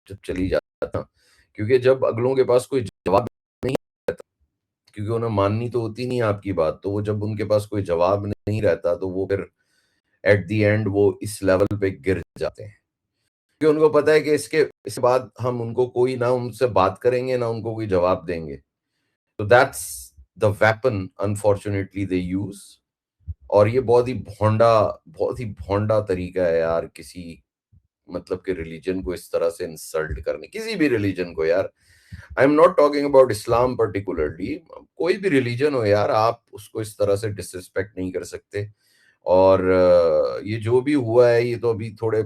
जब चली जाता, क्योंकि जब अगलों के पास कोई जवाब नहीं रहता, क्योंकि उन्हें माननी तो होती नहीं आपकी बात, तो वो जब उनके पास कोई जवाब नहीं रहता तो वो फिर एट द एंड वो इस लेवल पे गिर जाते हैं, क्योंकि उनको पता है कि इसके बाद हम उनको कोई ना उनसे बात करेंगे ना उनको कोई जवाब देंगे। तो that's the weapon unfortunately they use. और ये बहुत ही भोंडा तरीका है यार, किसी मतलब कि रिलीजन को इस तरह से इंसल्ट करने, किसी भी रिलीजन को यार। I am not talking about Islam particularly, कोई भी रिलीजन हो यार, आप उसको इस तरह से डिसरिस्पेक्ट नहीं कर सकते। और ये जो भी हुआ है, ये तो अभी थोड़े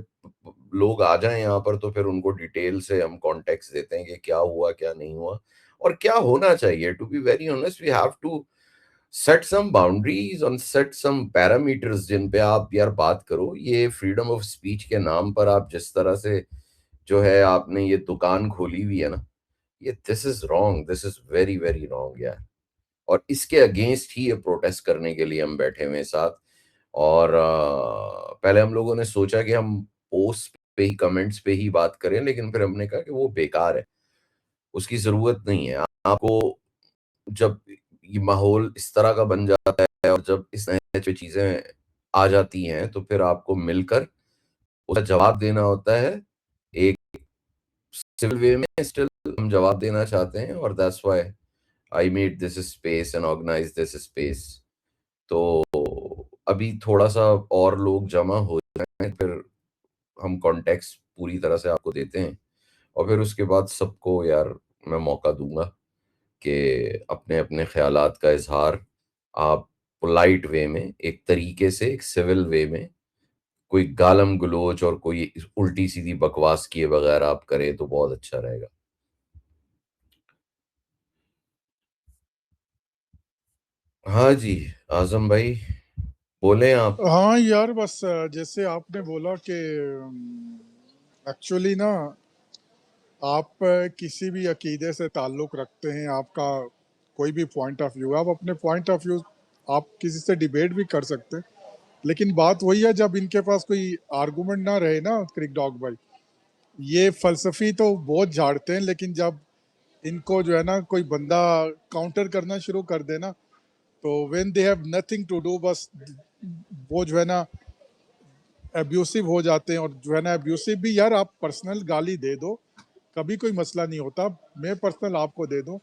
लोग आ जाएं यहाँ पर तो फिर उनको डिटेल से हम कॉन्टेक्स्ट देते हैं कि क्या हुआ क्या नहीं हुआ और क्या होना चाहिए। To be very honest, we have to set some boundaries और सेट सम पैरामीटर्स जिन पे आप यार बात करो। ये फ्रीडम ऑफ स्पीच के नाम पर आप जिस तरह से जो है आपने ये दुकान खोली हुई है ना, ये this is wrong, this is very very wrong यार। और इसके अगेंस्ट ही ये प्रोटेस्ट करने के लिए हम बैठे हुए हैं साथ। और पहले हम लोगों ने सोचा कि हम पोस्ट पे ही, कमेंट्स पे ही बात करें, लेकिन फिर हमने कहा कि वो बेकार है, उसकी जरूरत नहीं है। आपको जब ये माहौल इस तरह का बन जाता है और जब इस तरह की चीजें आ जाती हैं तो फिर आपको मिलकर उसका जवाब देना होता है, एक सिविल वे में। स्टिल हम जवाब देना चाहते हैं और that's why I made this space and organise this space. तो अभी थोड़ा सा और लोग जमा हो जाएं, फिर हम कॉन्टेक्स्ट पूरी तरह से आपको देते हैं और फिर उसके बाद सबको यार मैं मौका दूंगा कि अपने अपने ख्यालात का इजहार आप पोलाइट वे में, एक तरीके से, एक सिविल वे में, कोई गालम गलोच और कोई उल्टी सीधी बकवास किए बगैर आप करें तो बहुत अच्छा रहेगा। हाँ जी, आजम भाई बोले आप। हाँ यार, बस जैसे आपने बोला कि एक्चुअली ना, आप किसी भी अकीदे से ताल्लुक़ रखते हैं, आपका कोई भी पॉइंट ऑफ व्यू है, आप अपने पॉइंट ऑफ व्यू आप किसी से डिबेट भी कर सकते हैं। लेकिन बात वही है, जब इनके पास कोई आर्गूमेंट ना रहे ना क्रिक डॉग भाई, ये फ़लसफ़ी तो बहुत झाड़ते हैं, लेकिन जब इनको जो है ना कोई बंदा काउंटर करना शुरू कर दे ना, तो when they have nothing to do, बस वो जो है ना एब्यूसिव हो जाते हैं। और जो है ना एब्यूसिव भी यार, आप पर्सनल गाली दे दो, कभी कोई मसला नहीं होता, मैं पर्सनल आपको दे दूं।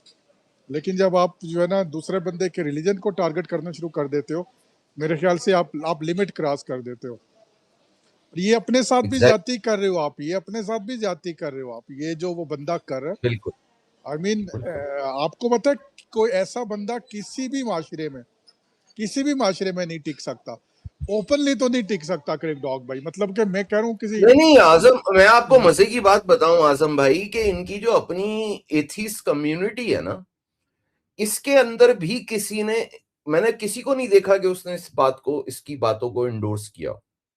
लेकिन जब आप जो है ना दूसरे बंदे के रिलीजन को टारगेट करना शुरू कर देते हो, मेरे ख्याल से आप लिमिट क्रॉस कर देते हो। ये अपने साथ भी एग्जैक्ट, ज्यादती कर रहे हो आप, ये अपने साथ भी ज्यादती कर रहे हो आप, ये जो वो बंदा कर रहा है। बिल्कुल आई मीन बिल्कुल। आपको पता है, कोई ऐसा बंदा किसी भी माशरे में नहीं टिक सकता, ओपनली तो नहीं टिक सकता क्रिक डॉग भाई। मतलब कि मैं कह रहा हूँ किसी नहीं नहीं आजम, मैं आपको मजे की बात बताऊं आजम भाई, कि इनकी जो अपनी एथीस्ट कम्युनिटी है ना, इसके अंदर भी मैंने किसी को नहीं देखा कि उसने इसकी बातों को इंडोर्स किया,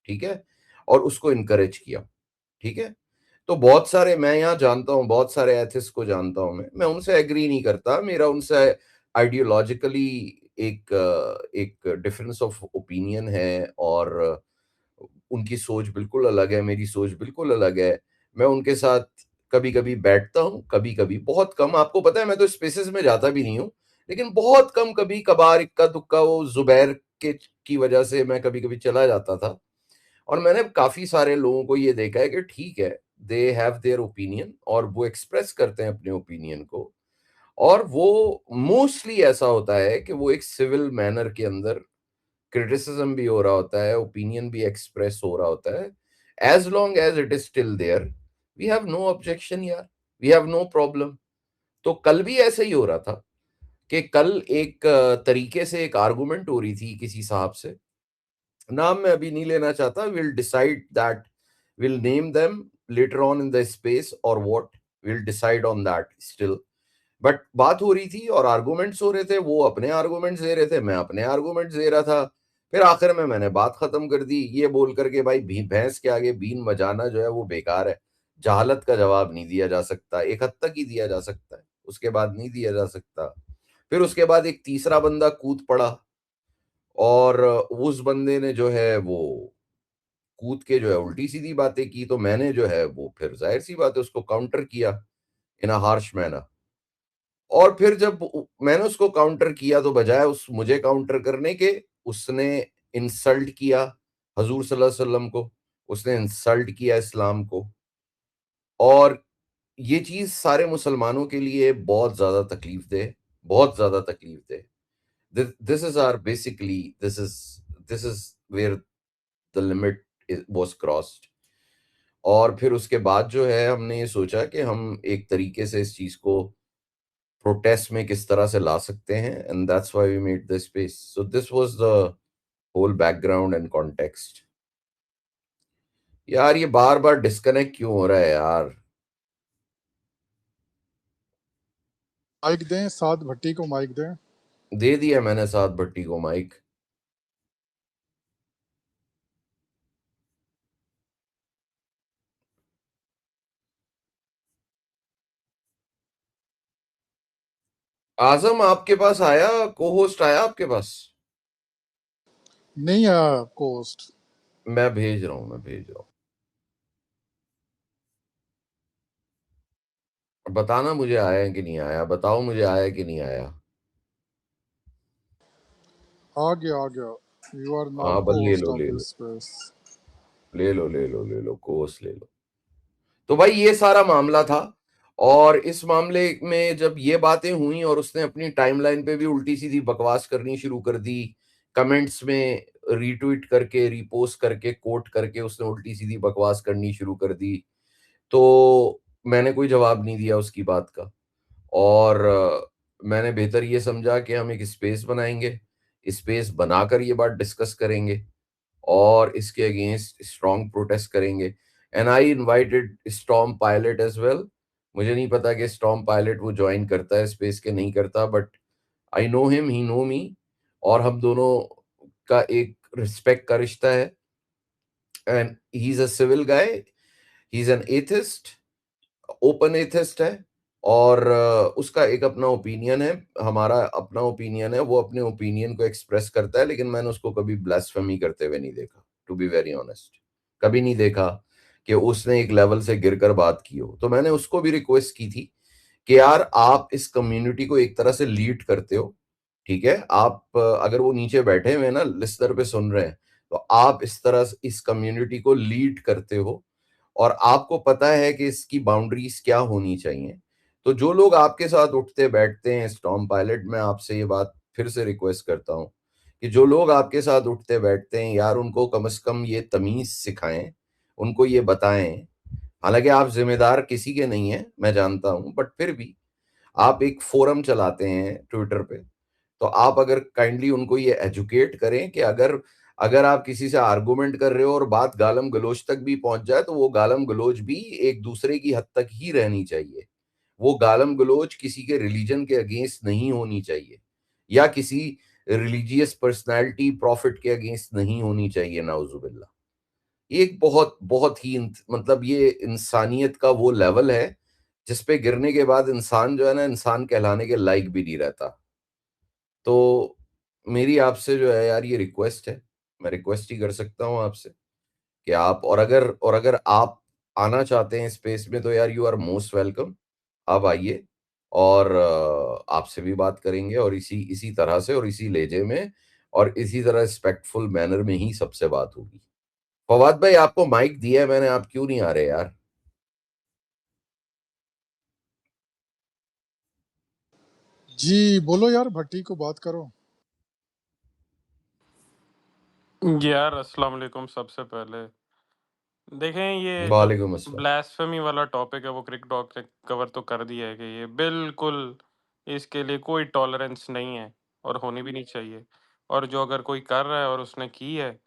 ठीक है, और उसको इनकरेज किया, ठीक है। तो बहुत सारे मैं यहाँ जानता हूँ, बहुत सारे एथिस्ट को जानता हूँ, मैं उनसे एग्री नहीं करता, मेरा उनसे आइडियोलॉजिकली एक डिफरेंस ऑफ ओपिनियन है। और उनकी सोच बिल्कुल अलग है, मेरी सोच बिल्कुल अलग है। मैं उनके साथ कभी कभी बैठता हूँ, कभी कभी, बहुत कम, आपको पता है मैं तो स्पेसेस में जाता भी नहीं हूँ, लेकिन बहुत कम, कभी कभार, इक्का दुक्का, वो जुबैर के की वजह से मैं कभी कभी चला जाता था। और मैंने काफी सारे लोगों को ये देखा है कि ठीक है, दे हैव देयर ओपिनियन और वो एक्सप्रेस करते हैं अपने ओपिनियन को। और वो मोस्टली ऐसा होता है कि वो एक सिविल मैनर के अंदर क्रिटिसिज्म भी हो रहा होता है, ओपिनियन भी एक्सप्रेस हो रहा होता है। As long as it is still there, we have no objection यार, वी हैव नो प्रॉब्लम। तो कल भी ऐसे ही हो रहा था कि कल एक तरीके से एक आर्गुमेंट हो रही थी किसी साहब से, नाम मैं अभी नहीं लेना चाहता, will decide that, will name them later on in the space और what, will decide on that still. But बात हो रही थी और आर्गुमेंट्स हो रहे थे, वो अपने आर्गुमेंट्स दे रहे थे, मैं अपने आर्गुमेंट्स दे रहा था। फिर आखिर में मैंने बात खत्म कर दी ये बोल करके, भाई भैंस के आगे बीन बजाना जो है वो बेकार है। जहालत का जवाब नहीं दिया जा सकता, एक हद तक ही दिया जा सकता है, उसके बाद नहीं दिया जा सकता। फिर उसके बाद एक तीसरा बंदा कूद पड़ा और उस बंदे ने जो है वो कूद के जो है उल्टी-सीधी बातें की, तो मैंने जो है वो फिर ज़ाहिर-सी बात है उसको काउंटर किया इन अ हार्श मैनर। और फिर जब मैंने उसको काउंटर किया तो बजाय उस मुझे काउंटर करने के, उसने इंसल्ट किया हजूर सल्लल्लाहु अलैहि वसल्लम को, उसने इंसल्ट किया इस्लाम को। और ये चीज सारे मुसलमानों के लिए बहुत ज्यादा तकलीफ दे, बहुत ज्यादा तकलीफ दे। This is or basically this is where the limit was crossed. और फिर उसके बाद जो है हमने ये सोचा कि हम एक तरीके से इस चीज को प्रोटेस्ट में किस तरह से ला सकते हैं, and that's why we made this space. So this was the whole background and context. यार ये बार बार डिस्कनेक्ट क्यों हो रहा है यार? माइक दें, साद भट्टी को माइक दें। दे दिया मैंने साथ भट्टी को माइक। आजम आपके पास आया, को होस्ट आया आपके पास? नहीं आया कोस्ट। मैं भेज रहा हूं, मैं भेज रहा हूं। बताना मुझे आया कि नहीं आया, बताओ मुझे आया कि नहीं आया। आ गया आ गया। यू आर नाउ हाँ बल को ले होस्ट लो ऑफ ले लो दिस स्पेस। ले लो ले लो ले लो, को होस्ट ले लो। तो भाई ये सारा मामला था। और इस मामले में जब ये बातें हुई और उसने अपनी टाइमलाइन पे भी उल्टी सीधी बकवास करनी शुरू कर दी, कमेंट्स में रीट्वीट करके, रीपोस्ट करके, कोट करके उसने उल्टी सीधी बकवास करनी शुरू कर दी, तो मैंने कोई जवाब नहीं दिया उसकी बात का। और मैंने बेहतर ये समझा कि हम एक स्पेस बनाएंगे, स्पेस बनाकर ये बात डिस्कस करेंगे और इसके अगेंस्ट स्ट्रॉन्ग प्रोटेस्ट करेंगे। And I invited Storm Pilot as well. मुझे नहीं पता कि स्टॉर्म पायलट वो ज्वाइन करता है स्पेस के नहीं करता, but I know him, he know me. और हम दोनों का एक रिस्पेक्ट का रिश्ता है। And he is a civil guy, he is an atheist, open atheist है। और उसका एक अपना ओपिनियन है, हमारा अपना ओपिनियन है, वो अपने ओपिनियन को एक्सप्रेस करता है। लेकिन मैंने उसको कभी ब्लास्फेमी करते हुए नहीं देखा, टू बी वेरी ऑनेस्ट। कभी नहीं देखा कि उसने एक लेवल से गिरकर बात की हो। तो मैंने उसको भी रिक्वेस्ट की थी कि यार आप इस कम्युनिटी को एक तरह से लीड करते हो, ठीक है? आप अगर वो नीचे बैठे हुए हैं ना, लिस्टर पे सुन रहे हैं, तो आप इस तरह से इस कम्युनिटी को लीड करते हो और आपको पता है कि इसकी बाउंड्रीज क्या होनी चाहिए। तो जो लोग आपके साथ उठते बैठते हैं, स्टॉर्म पायलट, मैं आपसे ये बात फिर से रिक्वेस्ट करता हूं कि जो लोग आपके साथ उठते बैठते हैं यार, उनको कम से कम ये तमीज सिखाएं, उनको ये बताएं। हालांकि आप जिम्मेदार किसी के नहीं है, मैं जानता हूं, बट फिर भी आप एक फोरम चलाते हैं ट्विटर पे, तो आप अगर काइंडली उनको ये एजुकेट करें कि अगर अगर आप किसी से आर्गुमेंट कर रहे हो और बात गालम गलोच तक भी पहुंच जाए, तो वो गालम गलोच भी एक दूसरे की हद तक ही रहनी चाहिए। वो गालम गलोच किसी के रिलीजन के अगेंस्ट नहीं होनी चाहिए, या किसी रिलीजियस पर्सनालिटी प्रॉफिट के अगेंस्ट नहीं होनी चाहिए, नाउजुबिल्ला। ये एक बहुत बहुत ही मतलब ये इंसानियत का वो लेवल है जिस पे गिरने के बाद इंसान जो है ना, इंसान कहलाने के लायक भी नहीं रहता। तो मेरी आपसे जो है यार ये रिक्वेस्ट है, मैं रिक्वेस्ट ही कर सकता हूँ आपसे कि आप, और अगर आप आना चाहते हैं स्पेस में, तो यार यू आर मोस्ट वेलकम। आप आइए और आपसे भी बात करेंगे, और इसी इसी तरह से और इसी लहजे में और इसी तरह रिस्पेक्टफुल मैनर में ही सबसे बात होगी। फवाद भाई आपको माइक दिया है मैंने, आप क्यों नहीं आ रहे यार? जी बोलो यार, भट्टी को बात करो। यार अस्सलाम वालेकुम। सबसे पहले देखें, ये जो वालेकुम अस्सलाम। ब्लास्फेमी वाला टॉपिक है वो क्रिक डॉग ने कवर तो कर दिया है कि ये बिल्कुल इसके लिए कोई टॉलरेंस नहीं है और होनी भी नहीं चाहिए। और जो अगर कोई कर रहा है और उसने की है,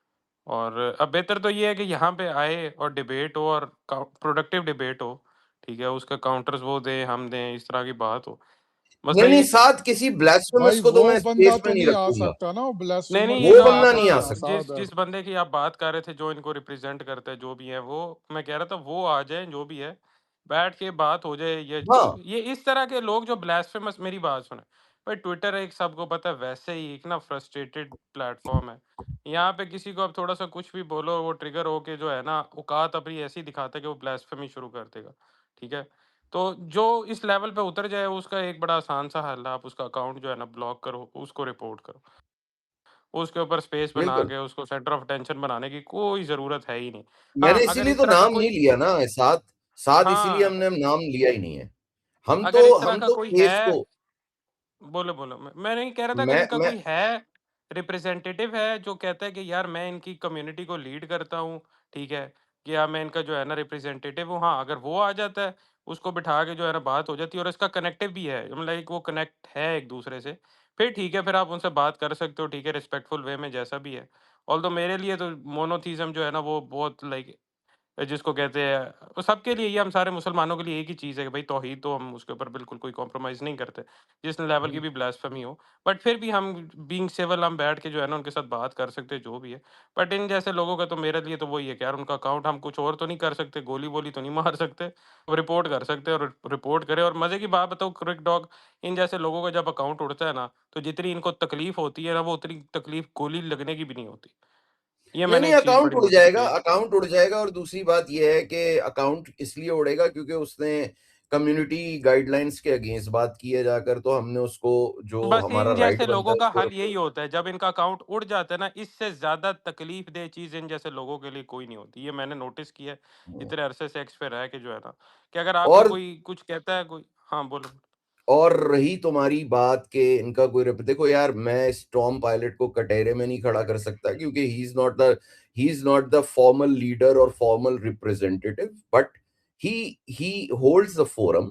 और अब बेहतर तो ये है कि यहाँ पे आए और डिबेट हो और प्रोडक्टिव डिबेट हो। ठीक है, उसका काउंटर्स वो दें, हम दें, इस तरह की बात हो। मसला नहीं नहीं, ये साथ किसी ब्लास्फेमस भाई को तो वो मैं बंदा स्पेस में तो नहीं नहीं आ रखूंगा। सकता ना, वो नहीं ब्लास्फेमर नहीं, तो ये वो जो नहीं आ बंदा आप नहीं आ सकता सकता। जिस साद। जिस बंदे की आप बात कर रहे थे, जो इनको रिप्रेजेंट करता है, जो भी है वो, मैं कह रहा था वो आ जाए, जो भी है बैठ के बात हो जाए। हाँ ये इस तरह के लोग जो ब्लास्फेमस, मेरी बात सुने, भाई ट्विटर एक सबको पता है वैसे ही एक ना फ्रस्ट्रेटेड प्लेटफ़ॉर्म है। यहाँ पे किसी को अब थोड़ा-सा कुछ भी बोलो वो ट्रिगर होके जो है ना औकात अपनी ऐसी दिखाता है कि वो ब्लास्फेमी शुरू कर देगा, ठीक है? तो जो इस लेवल पे उतर जाए उसका एक बड़ा आसान सा हल है, आप उसका अकाउंट जो है ना ब्लॉक करो, उसको रिपोर्ट करो। उसके ऊपर स्पेस बना बिल्कुल। के उसको सेंटर ऑफ अटेंशन बनाने की कोई ज़रूरत है ही नहीं। हाँ, मैंने अगर इसीलिए इस तो तरह का नाम नहीं कोई लिया ना, साथ साथ इसीलिए हाँ, हमने नाम लिया ही नहीं है। हम अगर तो इस तरह हम का तो कोई केस है को बोलो, बोलो। मैं नहीं कह रहा था अगर इनका मैं कोई है, रिप्रेजेंटेटिव है जो कहता है कि यार मैं इनकी कम्युनिटी को लीड करता हूँ, ठीक है? कि या मैं इनका जो है ना रिप्रेजेंटेटिव हूँ। हाँ, अगर वो आ जाता है, उसको बिठा के जो है ना बात हो जाती है और इसका कनेक्टिव भी है, मतलब लाइक वो कनेक्ट है एक-दूसरे से, फिर ठीक है, फिर आप उनसे बात कर सकते हो, ठीक है, रिस्पेक्टफुल वे में जैसा भी है। ऑल्दो मेरे लिए तो मोनोथीज़्म जो है ना वो बहुत लाइक जिसको कहते हैं वो सबके लिए ये हम सारे मुसलमानों के लिए एक ही चीज़ है कि भाई तौहीद तो हम उसके ऊपर बिल्कुल कोई कॉम्प्रोमाइज़ नहीं करते, जिस लेवल की भी ब्लास्फेमी हो। बट फिर भी हम बीइंग सिविल हम बैठ के जो है ना उनके साथ बात कर सकते हैं, जो भी है। बट इन जैसे लोगों का तो मेरे लिए तो वही है कि यार उनका अकाउंट हम कुछ और तो नहीं कर सकते, गोली-वोली तो नहीं मार सकते, रिपोर्ट कर सकते हैं और रिपोर्ट करें और मज़े की बात बताऊँ क्रिक डॉग इन जैसे लोगों का जब अकाउंट उड़ता है ना, तो जितनी इनको तकलीफ़ होती है ना, वो उतनी तकलीफ़ गोली लगने की भी नहीं होती। ये नहीं मैंने नहीं, एक चीज़ अकाउंट बड़ी उड़ नोटिस जाएगा, की है। अकाउंट उड़ जाएगा। और दूसरी बात यह है कि अकाउंट इसलिए उड़ेगा क्योंकि उसने कम्युनिटी गाइडलाइंस के अगेंस्ट बात की है जाकर, तो हमने उसको जो बस हमारा इन राइट जैसे बनता लोगों है का उसको हल यही रिपोर्ट। होता है, जब इनका अकाउंट उड़ जाता है ना, इससे ज़्यादा तकलीफ़देह चीज़ इन जैसे लोगों के लिए कोई नहीं होती। ये मैंने नोटिस किया है, इतने अरसे से एक्स पे रह के जो है ना, कि अगर आपको और कोई कुछ कहता है कोई हाँ, बोलो। और रही तुम्हारी बात के इनका कोई देखो यार, मैं इस टॉम पायलट को कटघरे में नहीं खड़ा कर सकता क्योंकि he is not the formal leader और formal representative, but he holds the forum.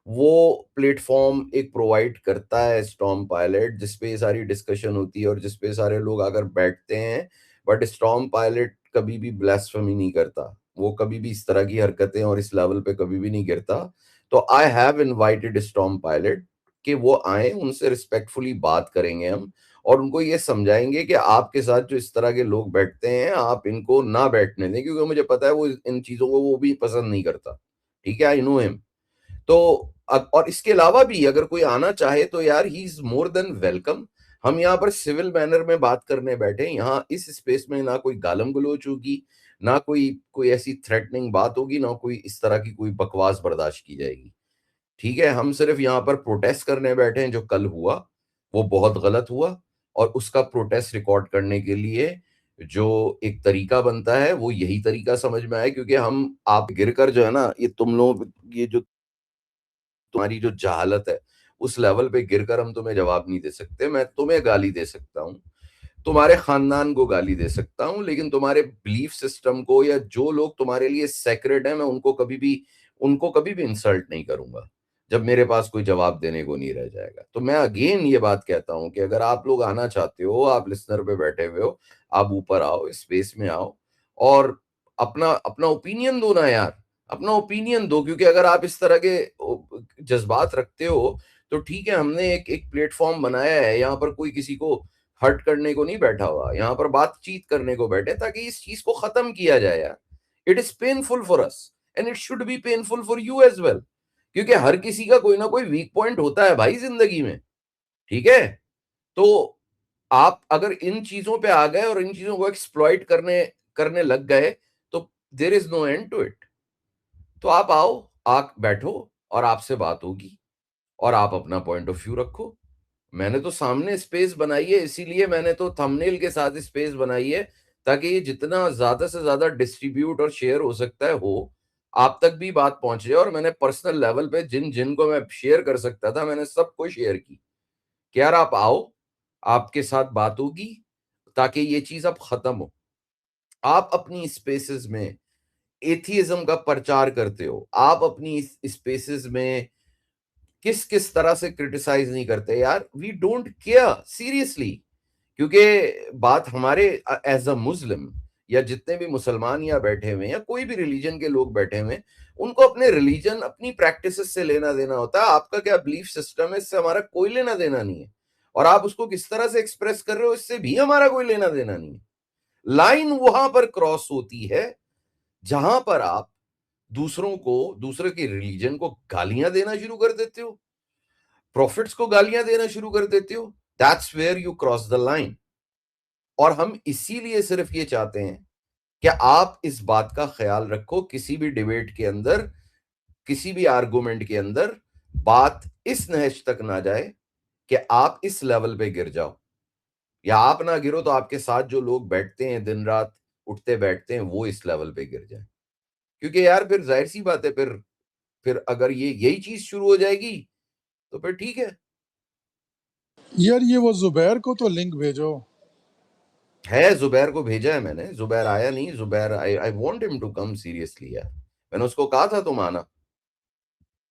वो प्लेटफॉर्म एक प्रोवाइड करता है स्टॉर्म पायलट, जिसपे ये सारी डिस्कशन होती है और जिसपे सारे लोग आकर बैठते हैं। बट स्टॉर्म पायलट कभी भी ब्लास्फेमी नहीं करता, वो कभी भी इस तरह की हरकतें और इस लेवल पे कभी भी नहीं गिरता। तो I have invited Storm pilot कि वो आए, उनसे रिस्पेक्टफुली बात करेंगे हम, और उनको ये समझाएंगे कि आपके साथ जो इस तरह के लोग बैठते हैं आप इनको ना बैठने दें, क्योंकि मुझे पता है वो इन चीजों को वो भी पसंद नहीं करता। ठीक है, आई नो हिम। तो अब और इसके अलावा भी अगर कोई आना चाहे तो यार he is more than welcome. हम यहाँ पर सिविल मैनर में बात करने बैठे, यहाँ इस स्पेस में ना कोई गालम गलोच होगी, ना कोई कोई ऐसी थ्रेटनिंग बात होगी, ना कोई इस तरह की कोई बकवास बर्दाश्त की जाएगी। ठीक है, हम सिर्फ यहाँ पर प्रोटेस्ट करने बैठे हैं। जो कल हुआ वो बहुत गलत हुआ, और उसका प्रोटेस्ट रिकॉर्ड करने के लिए जो एक तरीका बनता है वो यही तरीका समझ में आया, क्योंकि हम आप गिरकर जो है ना, ये तुम लोग ये जो तुम्हारी जो जहालत है उस लेवल पे गिरकर हम तुम्हें जवाब नहीं दे सकते। मैं तुम्हें गाली दे सकता हूँ, तुम्हारे खानदान को गाली दे सकता हूँ, लेकिन तुम्हारे बिलीफ सिस्टम को या जो लोग तुम्हारे लिए सेक्रेड है, मैं उनको कभी भी इंसल्ट नहीं करूंगा जब मेरे पास कोई जवाब देने को नहीं रह जाएगा। तो मैं अगेन ये बात कहता हूं कि अगर आप लोग आना चाहते हो, आप लिसनर पे बैठे हुए हो, आप ऊपर आओ, स्पेस में आओ और अपना अपना ओपिनियन दो ना यार, अपना ओपिनियन दो। क्योंकि अगर आप इस तरह के जज्बात रखते हो तो ठीक है, हमने एक एक प्लेटफॉर्म बनाया है, यहाँ पर कोई किसी को हर्ट करने को नहीं बैठा हुआ, यहाँ पर बातचीत करने को बैठे ताकि इस चीज को खत्म किया जाए यार। It is painful for us and it should be painful for you as well, क्योंकि हर किसी का कोई ना कोई वीक पॉइंट होता है भाई जिंदगी में। ठीक है, तो आप अगर इन चीजों पे आ गए और इन चीजों को एक्सप्लॉइट करने करने लग गए तो there is no end to it. तो आप आओ, आप बैठो और आपसे बात होगी और आप अपना पॉइंट ऑफ व्यू रखो। मैंने तो सामने स्पेस बनाई है, इसीलिए मैंने तो थंबनेल के साथ स्पेस बनाई है ताकि ये जितना ज्यादा से ज्यादा डिस्ट्रीब्यूट और शेयर हो सकता है हो, आप तक भी बात पहुंचे। और मैंने पर्सनल लेवल पे जिन जिन को मैं शेयर कर सकता था मैंने सबको शेयर की कि यार आप आओ, आपके साथ बात होगी ताकि ये चीज अब खत्म हो। आप अपनी स्पेसेस में एथियज्म का प्रचार करते हो, आप अपनी स्पेसेस में किस किस तरह से क्रिटिसाइज नहीं करते यार, वी डोंट केयर सीरियसली। क्योंकि बात हमारे एज अ मुस्लिम या जितने भी मुसलमान यहाँ बैठे हुए हैं या कोई भी रिलीजन के लोग बैठे हुए हैं, उनको अपने रिलीजन अपनी प्रैक्टिसेस से लेना देना होता है। आपका क्या बिलीफ सिस्टम है इससे हमारा कोई लेना देना नहीं है, और आप उसको किस तरह से एक्सप्रेस कर रहे हो इससे भी हमारा कोई लेना देना नहीं है। लाइन वहां पर क्रॉस होती है जहां पर आप दूसरों को, दूसरे के रिलीजन को गालियां देना शुरू कर देते हो। प्रॉफिट्स को गालियां देना शुरू कर देते हो, that's where you cross the line. और हम इसीलिए सिर्फ ये चाहते हैं कि आप इस बात का ख्याल रखो, किसी भी डिबेट के अंदर, किसी भी आर्गुमेंट के अंदर बात इस नहज तक ना जाए कि आप इस लेवल पे गिर जाओ, या आप ना गिरो तो आपके साथ जो लोग बैठते हैं दिन रात उठते बैठते हैं वो इस लेवल पे गिर जाए। क्योंकि यार फिर जाहिर सी बात है, फिर अगर ये यही चीज शुरू हो जाएगी तो फिर ठीक है। यार ये वो जुबैर को तो लिंक भेजो। है, जुबैर को भेजा है मैंने, जुबैर आया नहीं। Zubair, I want him to come seriously यार। मैंने उसको कहा था तुम आना,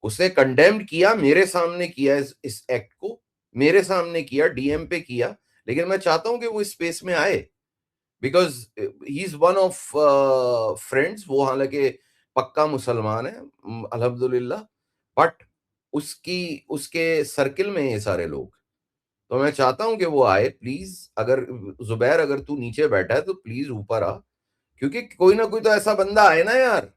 उसने कंडेम्ड किया, मेरे सामने किया इस एक्ट को, मेरे सामने किया, डीएम पे किया। लेकिन मैं चाहता हूं कि वो इस स्पेस में आए, because he is one of friends. वो हालांकि पक्का मुसलमान है अल्हम्दुलिल्लाह, बट उसकी उसके सर्किल में ये सारे लोग, तो मैं चाहता हूं कि वो आए प्लीज। अगर जुबैर, अगर तू नीचे बैठा है तो प्लीज ऊपर आ, क्योंकि कोई ना कोई तो ऐसा बंदा आए ना यार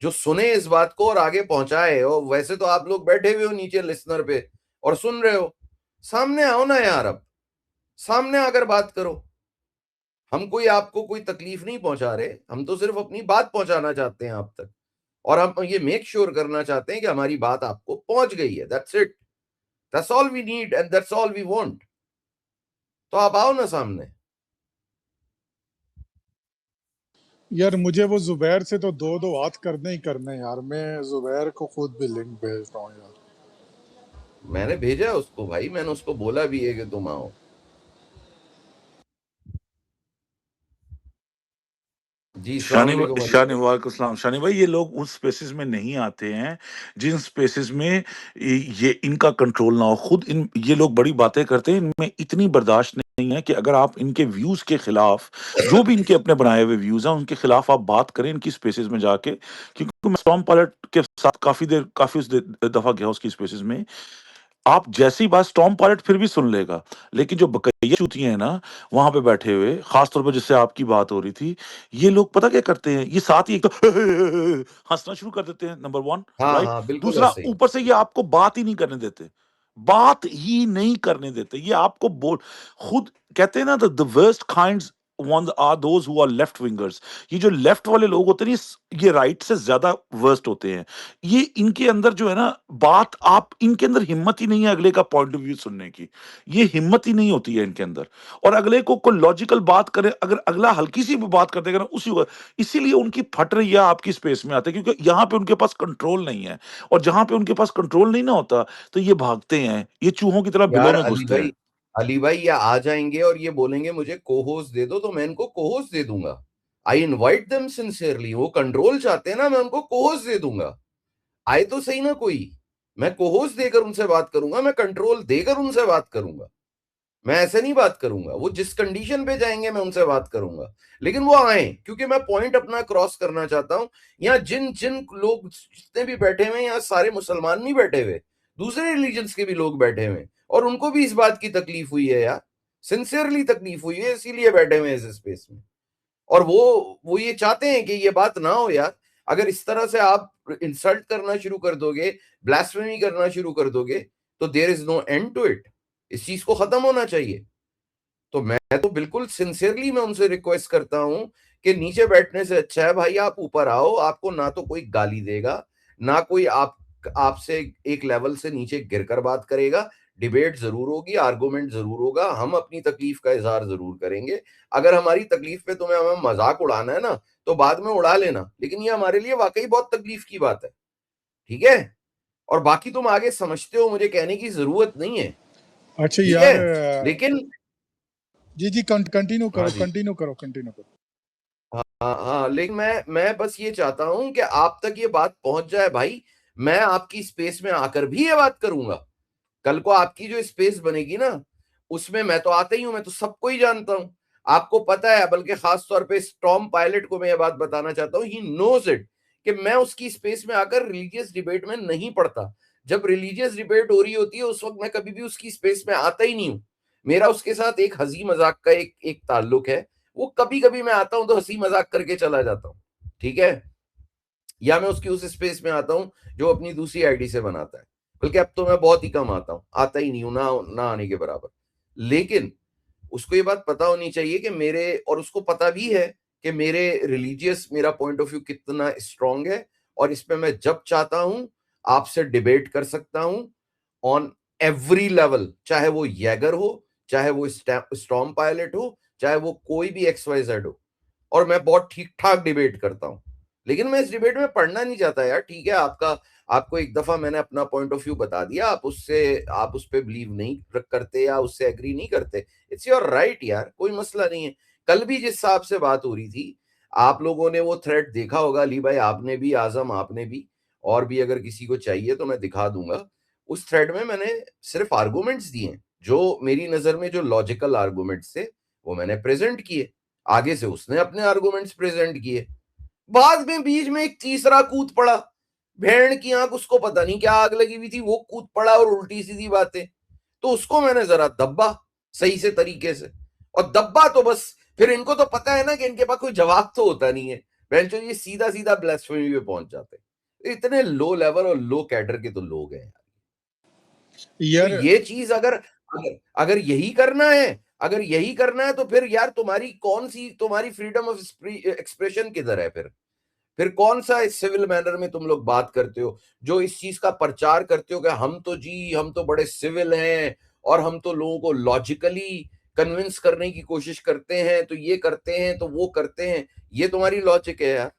जो सुने इस बात को और आगे पहुंचाए। और वैसे तो आप लोग बैठे हुए हो नीचे लिसनर पे और सुन रहे हो, सामने आओ ना यार, अब सामने आकर बात करो। हम कोई आपको कोई तकलीफ नहीं पहुंचा रहे, हम तो सिर्फ अपनी बात पहुंचाना चाहते हैं आप तक, और हम ये मेक श्योर करना चाहते हैं कि हमारी बात आपको पहुंच गई है। That's it, that's all we need and that's all we want. तो आप आओ ना सामने। यार मुझे वो जुबैर से तो दो दो बात करने ही करने यार। मैं जुबैर को खुद भी लिंक भेजता हूँ यार। मैंने भेजा है उसको भाई, मैंने उसको बोला भी है कि तुम आओ। जी अस्सलाम वालेकुम अली शानी भाई। वालेकुम शानी भाई, ये लोग उन स्पेसेस में नहीं आते हैं जिन स्पेसेस में ये इनका कंट्रोल ना हो। खुद इन ये लोग बड़ी बातें करते हैं, इनमें इतनी बर्दाश्त नहीं है कि अगर आप इनके व्यूज के खिलाफ, जो भी इनके अपने बनाए हुए व्यूज हैं उनके खिलाफ आप बात करें इनकी स्पेसेस में जाके। क्योंकि मैं टॉम पायलट के साथ काफी उस दफा गया उसकी स्पेसेस में। आप जैसी बात टॉम पायलट फिर भी सुन लेगा, लेकिन जो बकैया चूतियां हैं ना वहां पे बैठे हुए, खास तौर पर जिससे आपकी बात हो रही थी, ये लोग पता क्या करते हैं, ये साथ ही एक तो हंसना शुरू कर देते हैं, नंबर वन। हाँ राइट। हाँ बिल्कुल दूसरा, ऐसे ही। ऊपर से ये आपको बात ही नहीं करने देते, बात ही नहीं करने देते। ये आपको बोल, खुद कहते हैं ना, the worst kinds ones are those who are left wingers। ये जो लेफ्ट वाले लोग होते हैं ये राइट से ज्यादा वर्स्ट होते हैं। ये इनके अंदर जो है ना बात, आप इनके अंदर हिम्मत ही नहीं है अगले का पॉइंट ऑफ व्यू सुनने की। ये हिम्मत ही नहीं होती है इनके अंदर। और अगले को कोई लॉजिकल बात करे, अगर अगला हल्की सी भी बात कर देगा ना उसी वक्त, इसीलिए उनकी फट रही है आपकी स्पेस में आते हैं, क्योंकि यहाँ पे उनके पास कंट्रोल नहीं है। और जहां पे उनके पास कंट्रोल नहीं ना होता तो ये भागते हैं, ये चूहों की तरह बिलों यार में घुसते हैं। अली भाई ये आ जाएंगे और ये बोलेंगे मुझे कोहोस्ट दे दो, तो मैं इनको कोहोस्ट दे दूंगा। I invite them sincerely. वो कंट्रोल चाहते हैं ना, मैं उनको कोहोस्ट दे दूंगा। आए तो सही ना कोई, मैं कोहोस्ट देकर उनसे बात करूंगा, मैं कंट्रोल देकर उनसे बात करूंगा। मैं ऐसे नहीं बात करूंगा, वो जिस कंडीशन पे जाएंगे मैं उनसे बात करूंगा। लेकिन वो आए, क्योंकि मैं पॉइंट अपना क्रॉस करना चाहता हूं। यहाँ जिन जिन लोग जितने भी बैठे हुए हैं, यहाँ सारे मुसलमान नहीं बैठे हुए, दूसरे रिलीजन्स के भी लोग बैठे हुए हैं, और उनको भी इस बात की तकलीफ हुई है यार, सिंसियरली तकलीफ हुई है, इसीलिए बैठे हुए हैं इस स्पेस में। और वो ये चाहते हैं कि ये बात ना हो यार। अगर इस तरह से आप इंसल्ट करना शुरू कर दोगे, ब्लास्फेमी करना शुरू कर दोगे, तो there is no end to it. इस चीज को खत्म होना चाहिए। तो मैं तो बिल्कुल सिंसियरली मैं उनसे रिक्वेस्ट करता हूं कि नीचे बैठने से अच्छा है भाई आप ऊपर आओ। आपको ना तो कोई गाली देगा, ना कोई आपसे एक लेवल से नीचे गिरकर बात करेगा। डिबेट जरूर होगी, आर्गुमेंट जरूर होगा, हम अपनी तकलीफ का इजहार जरूर करेंगे। अगर हमारी तकलीफ पे तुम्हें हमें मजाक उड़ाना है ना, तो बाद में उड़ा लेना, लेकिन ये हमारे लिए वाकई बहुत तकलीफ की बात है। ठीक है? और बाकी तुम आगे समझते हो, मुझे कहने की जरूरत नहीं है। अच्छा ठीक यार, है, लेकिन जी जी कंटिन्यू हाँ करो, जी, कंटिन्यू करो। हाँ हाँ, लेकिन मैं बस ये चाहता हूं कि आप तक ये बात पहुंच जाए भाई। मैं आपकी स्पेस में आकर भी ये बात करूंगा। कल को आपकी जो स्पेस बनेगी ना, उसमें मैं तो आता ही हूं, मैं तो सबको ही जानता हूं, आपको पता है। बल्कि खास तौर पे टॉम पायलट को मैं ये बात बताना चाहता हूं, ही नोज इट, कि मैं उसकी स्पेस में आकर रिलीजियस डिबेट में नहीं पढ़ता। जब रिलीजियस डिबेट हो रही होती है उस वक्त मैं कभी भी उसकी स्पेस में आता ही नहीं हूं। मेरा उसके साथ एक हंसी मजाक का एक एक ताल्लुक है। वो कभी कभी मैं आता हूं तो हंसी मजाक करके चला जाता हूं, ठीक है, या मैं उसकी उस स्पेस में आता हूं जो अपनी दूसरी आईडी से बनाता है। बल्कि अब तो मैं बहुत ही कम आता हूँ, आता ही नहीं हूँ, ना आने के बराबर। लेकिन उसको ये बात पता होनी चाहिए कि मेरे, और उसको पता भी है कि मेरे रिलीजियस, मेरा पॉइंट ऑफ व्यू कितना स्ट्रांग है, और इसमें मैं जब चाहता हूं आपसे डिबेट कर सकता हूं ऑन एवरी लेवल, चाहे वो यैगर हो, चाहे वो स्टॉर्म पायलट हो, चाहे वो कोई भी XYZ हो, और मैं बहुत ठीक ठाक डिबेट करता हूं। लेकिन मैं इस डिबेट में पढ़ना नहीं चाहता यार। ठीक है, आपको एक दफा मैंने अपना पॉइंट ऑफ व्यू बता दिया, आप उस पर बिलीव नहीं करते या उससे एग्री नहीं करते, इट्स योर राइट यार, कोई मसला नहीं है। कल भी जिस हिसाब से बात हो रही थी, आप लोगों ने वो थ्रेड देखा होगा, अली भाई आपने भी, आजम आपने भी, और भी अगर किसी को चाहिए तो मैं दिखा दूंगा। उस थ्रेड में मैंने सिर्फ आर्गुमेंट्स दिए, जो मेरी नजर में जो लॉजिकल आर्गुमेंट्स थे वो मैंने प्रेजेंट किए, आगे से उसने अपने आर्गुमेंट्स प्रेजेंट किए, बाद में बीच में एक तीसरा कूद पड़ा, भेड़ की आंख, उसको पता नहीं क्या आग लगी हुई थी, वो कूद पड़ा और उल्टी सीधी बातें, तो उसको मैंने जरा दब्बा सही से तरीके से। और दब्बा तो बस, फिर इनको तो पता है ना कि इनके पास कोई जवाब तो होता नहीं है, बेंचो ये सीधा सीधा ब्लास्फेमी पे पहुंच जाते हैं। इतने लो लेवल और लो कैडर के तो लोग हैं। तो यार ये चीज अगर अगर यही करना है तो फिर यार तुम्हारी फ्रीडम ऑफ एक्सप्रेशन किधर है? फिर कौन सा सिविल मैनर में तुम लोग बात करते हो, जो इस चीज का प्रचार करते हो कि हम तो बड़े सिविल हैं, और हम तो लोगों को लॉजिकली कन्विंस करने की कोशिश करते हैं, तो ये करते हैं तो वो करते हैं। ये तुम्हारी लॉजिक है यार,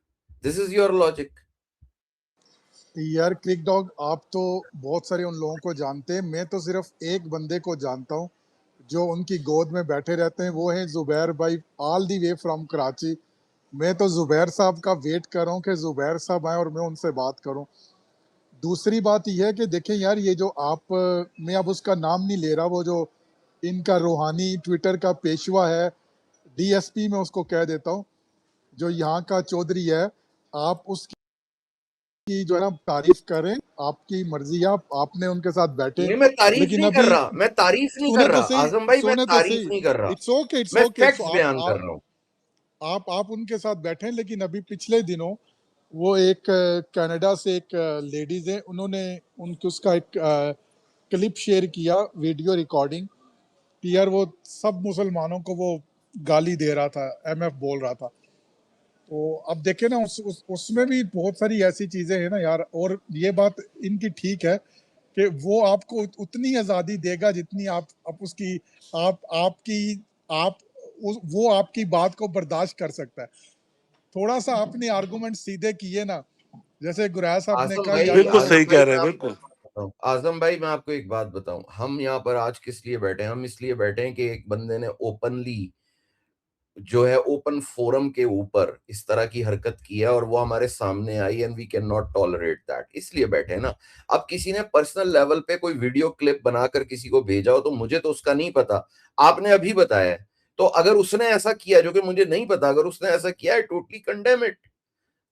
दिस इज योर लॉजिक। यार क्रिक डॉग, आप तो बहुत सारे उन लोगों को जानते हैं, मैं तो सिर्फ एक बंदे को जानता हूँ जो उनकी गोद में बैठे रहते हैं, वो है जुबैर भाई, all the way from Karachi. मैं तो जुबैर साहब का वेट कर रहा हूँ कि जुबैर साहब आए और मैं उनसे बात करूँ। दूसरी बात यह है कि देखें यार, ये जो आप मैं अब उसका नाम नहीं ले रहा, वो जो इनका रूहानी ट्विटर का पेशवा है, DSP मैं उसको कह देता हूँ, जो यहाँ का चौधरी है, आप उसकी जो है ना तारीफ करें, आपकी मर्जी है, आपने उनके साथ बैठे। नहीं, मैं तारीफ लेकिन नहीं कर अभी रहा, मैं तारीफ नहीं सुने कर तो रहा सही, आजम भाई, मैं सुने तो तारीफ सही, नहीं कर रहा, इट्स ओके, इट्स मैं ओके। फैक्ट्स बयान कर रहा हूँ। आप उनके साथ बैठे हैं, लेकिन अभी पिछले दिनों वो एक कनाडा से एक लेडीज है, उन्होंने उनके उसका एक क्लिप शेयर किया, वीडियो रिकॉर्डिंग, कि यार वो सब मुसलमानों को वो गाली दे रहा था, MF बोल रहा था। तो अब देखे ना, उसमें भी बहुत सारी ऐसी चीजें हैं ना यार। और ये बात इनकी ठीक है कि वो आपको उतनी आज़ादी देगा जितनी आप उसकी आप आपकी आप वो आपकी बात को बर्दाश्त कर सकता है। थोड़ा सा आपने आर्गुमेंट सीधे किए ना, जैसे गुरैया साहब ने कहा यार बिल्कुल ये सही कह रहे मैं हैं, आपको बिल्कुल। एक बात बताऊं, आजम भाई मैं आपको एक बात बताऊं, हम यहाँ पर आज किस लिए बैठे हैं? हम इसलिए बैठे हैं कि एक बंदे ने ओपनली जो है ओपन फोरम के ऊपर इस तरह की हरकत की है, और वो हमारे सामने आई, and we can not tolerate that, इसलिए बैठे हैं ना। अब किसी ने पर्सनल लेवल पे कोई वीडियो क्लिप बनाकर किसी को भेजा हो, तो मुझे तो उसका नहीं पता, आपने अभी बताया है। तो अगर उसने ऐसा किया जो कि मुझे नहीं पता, अगर उसने ऐसा किया, है टोटली कंडेम इट।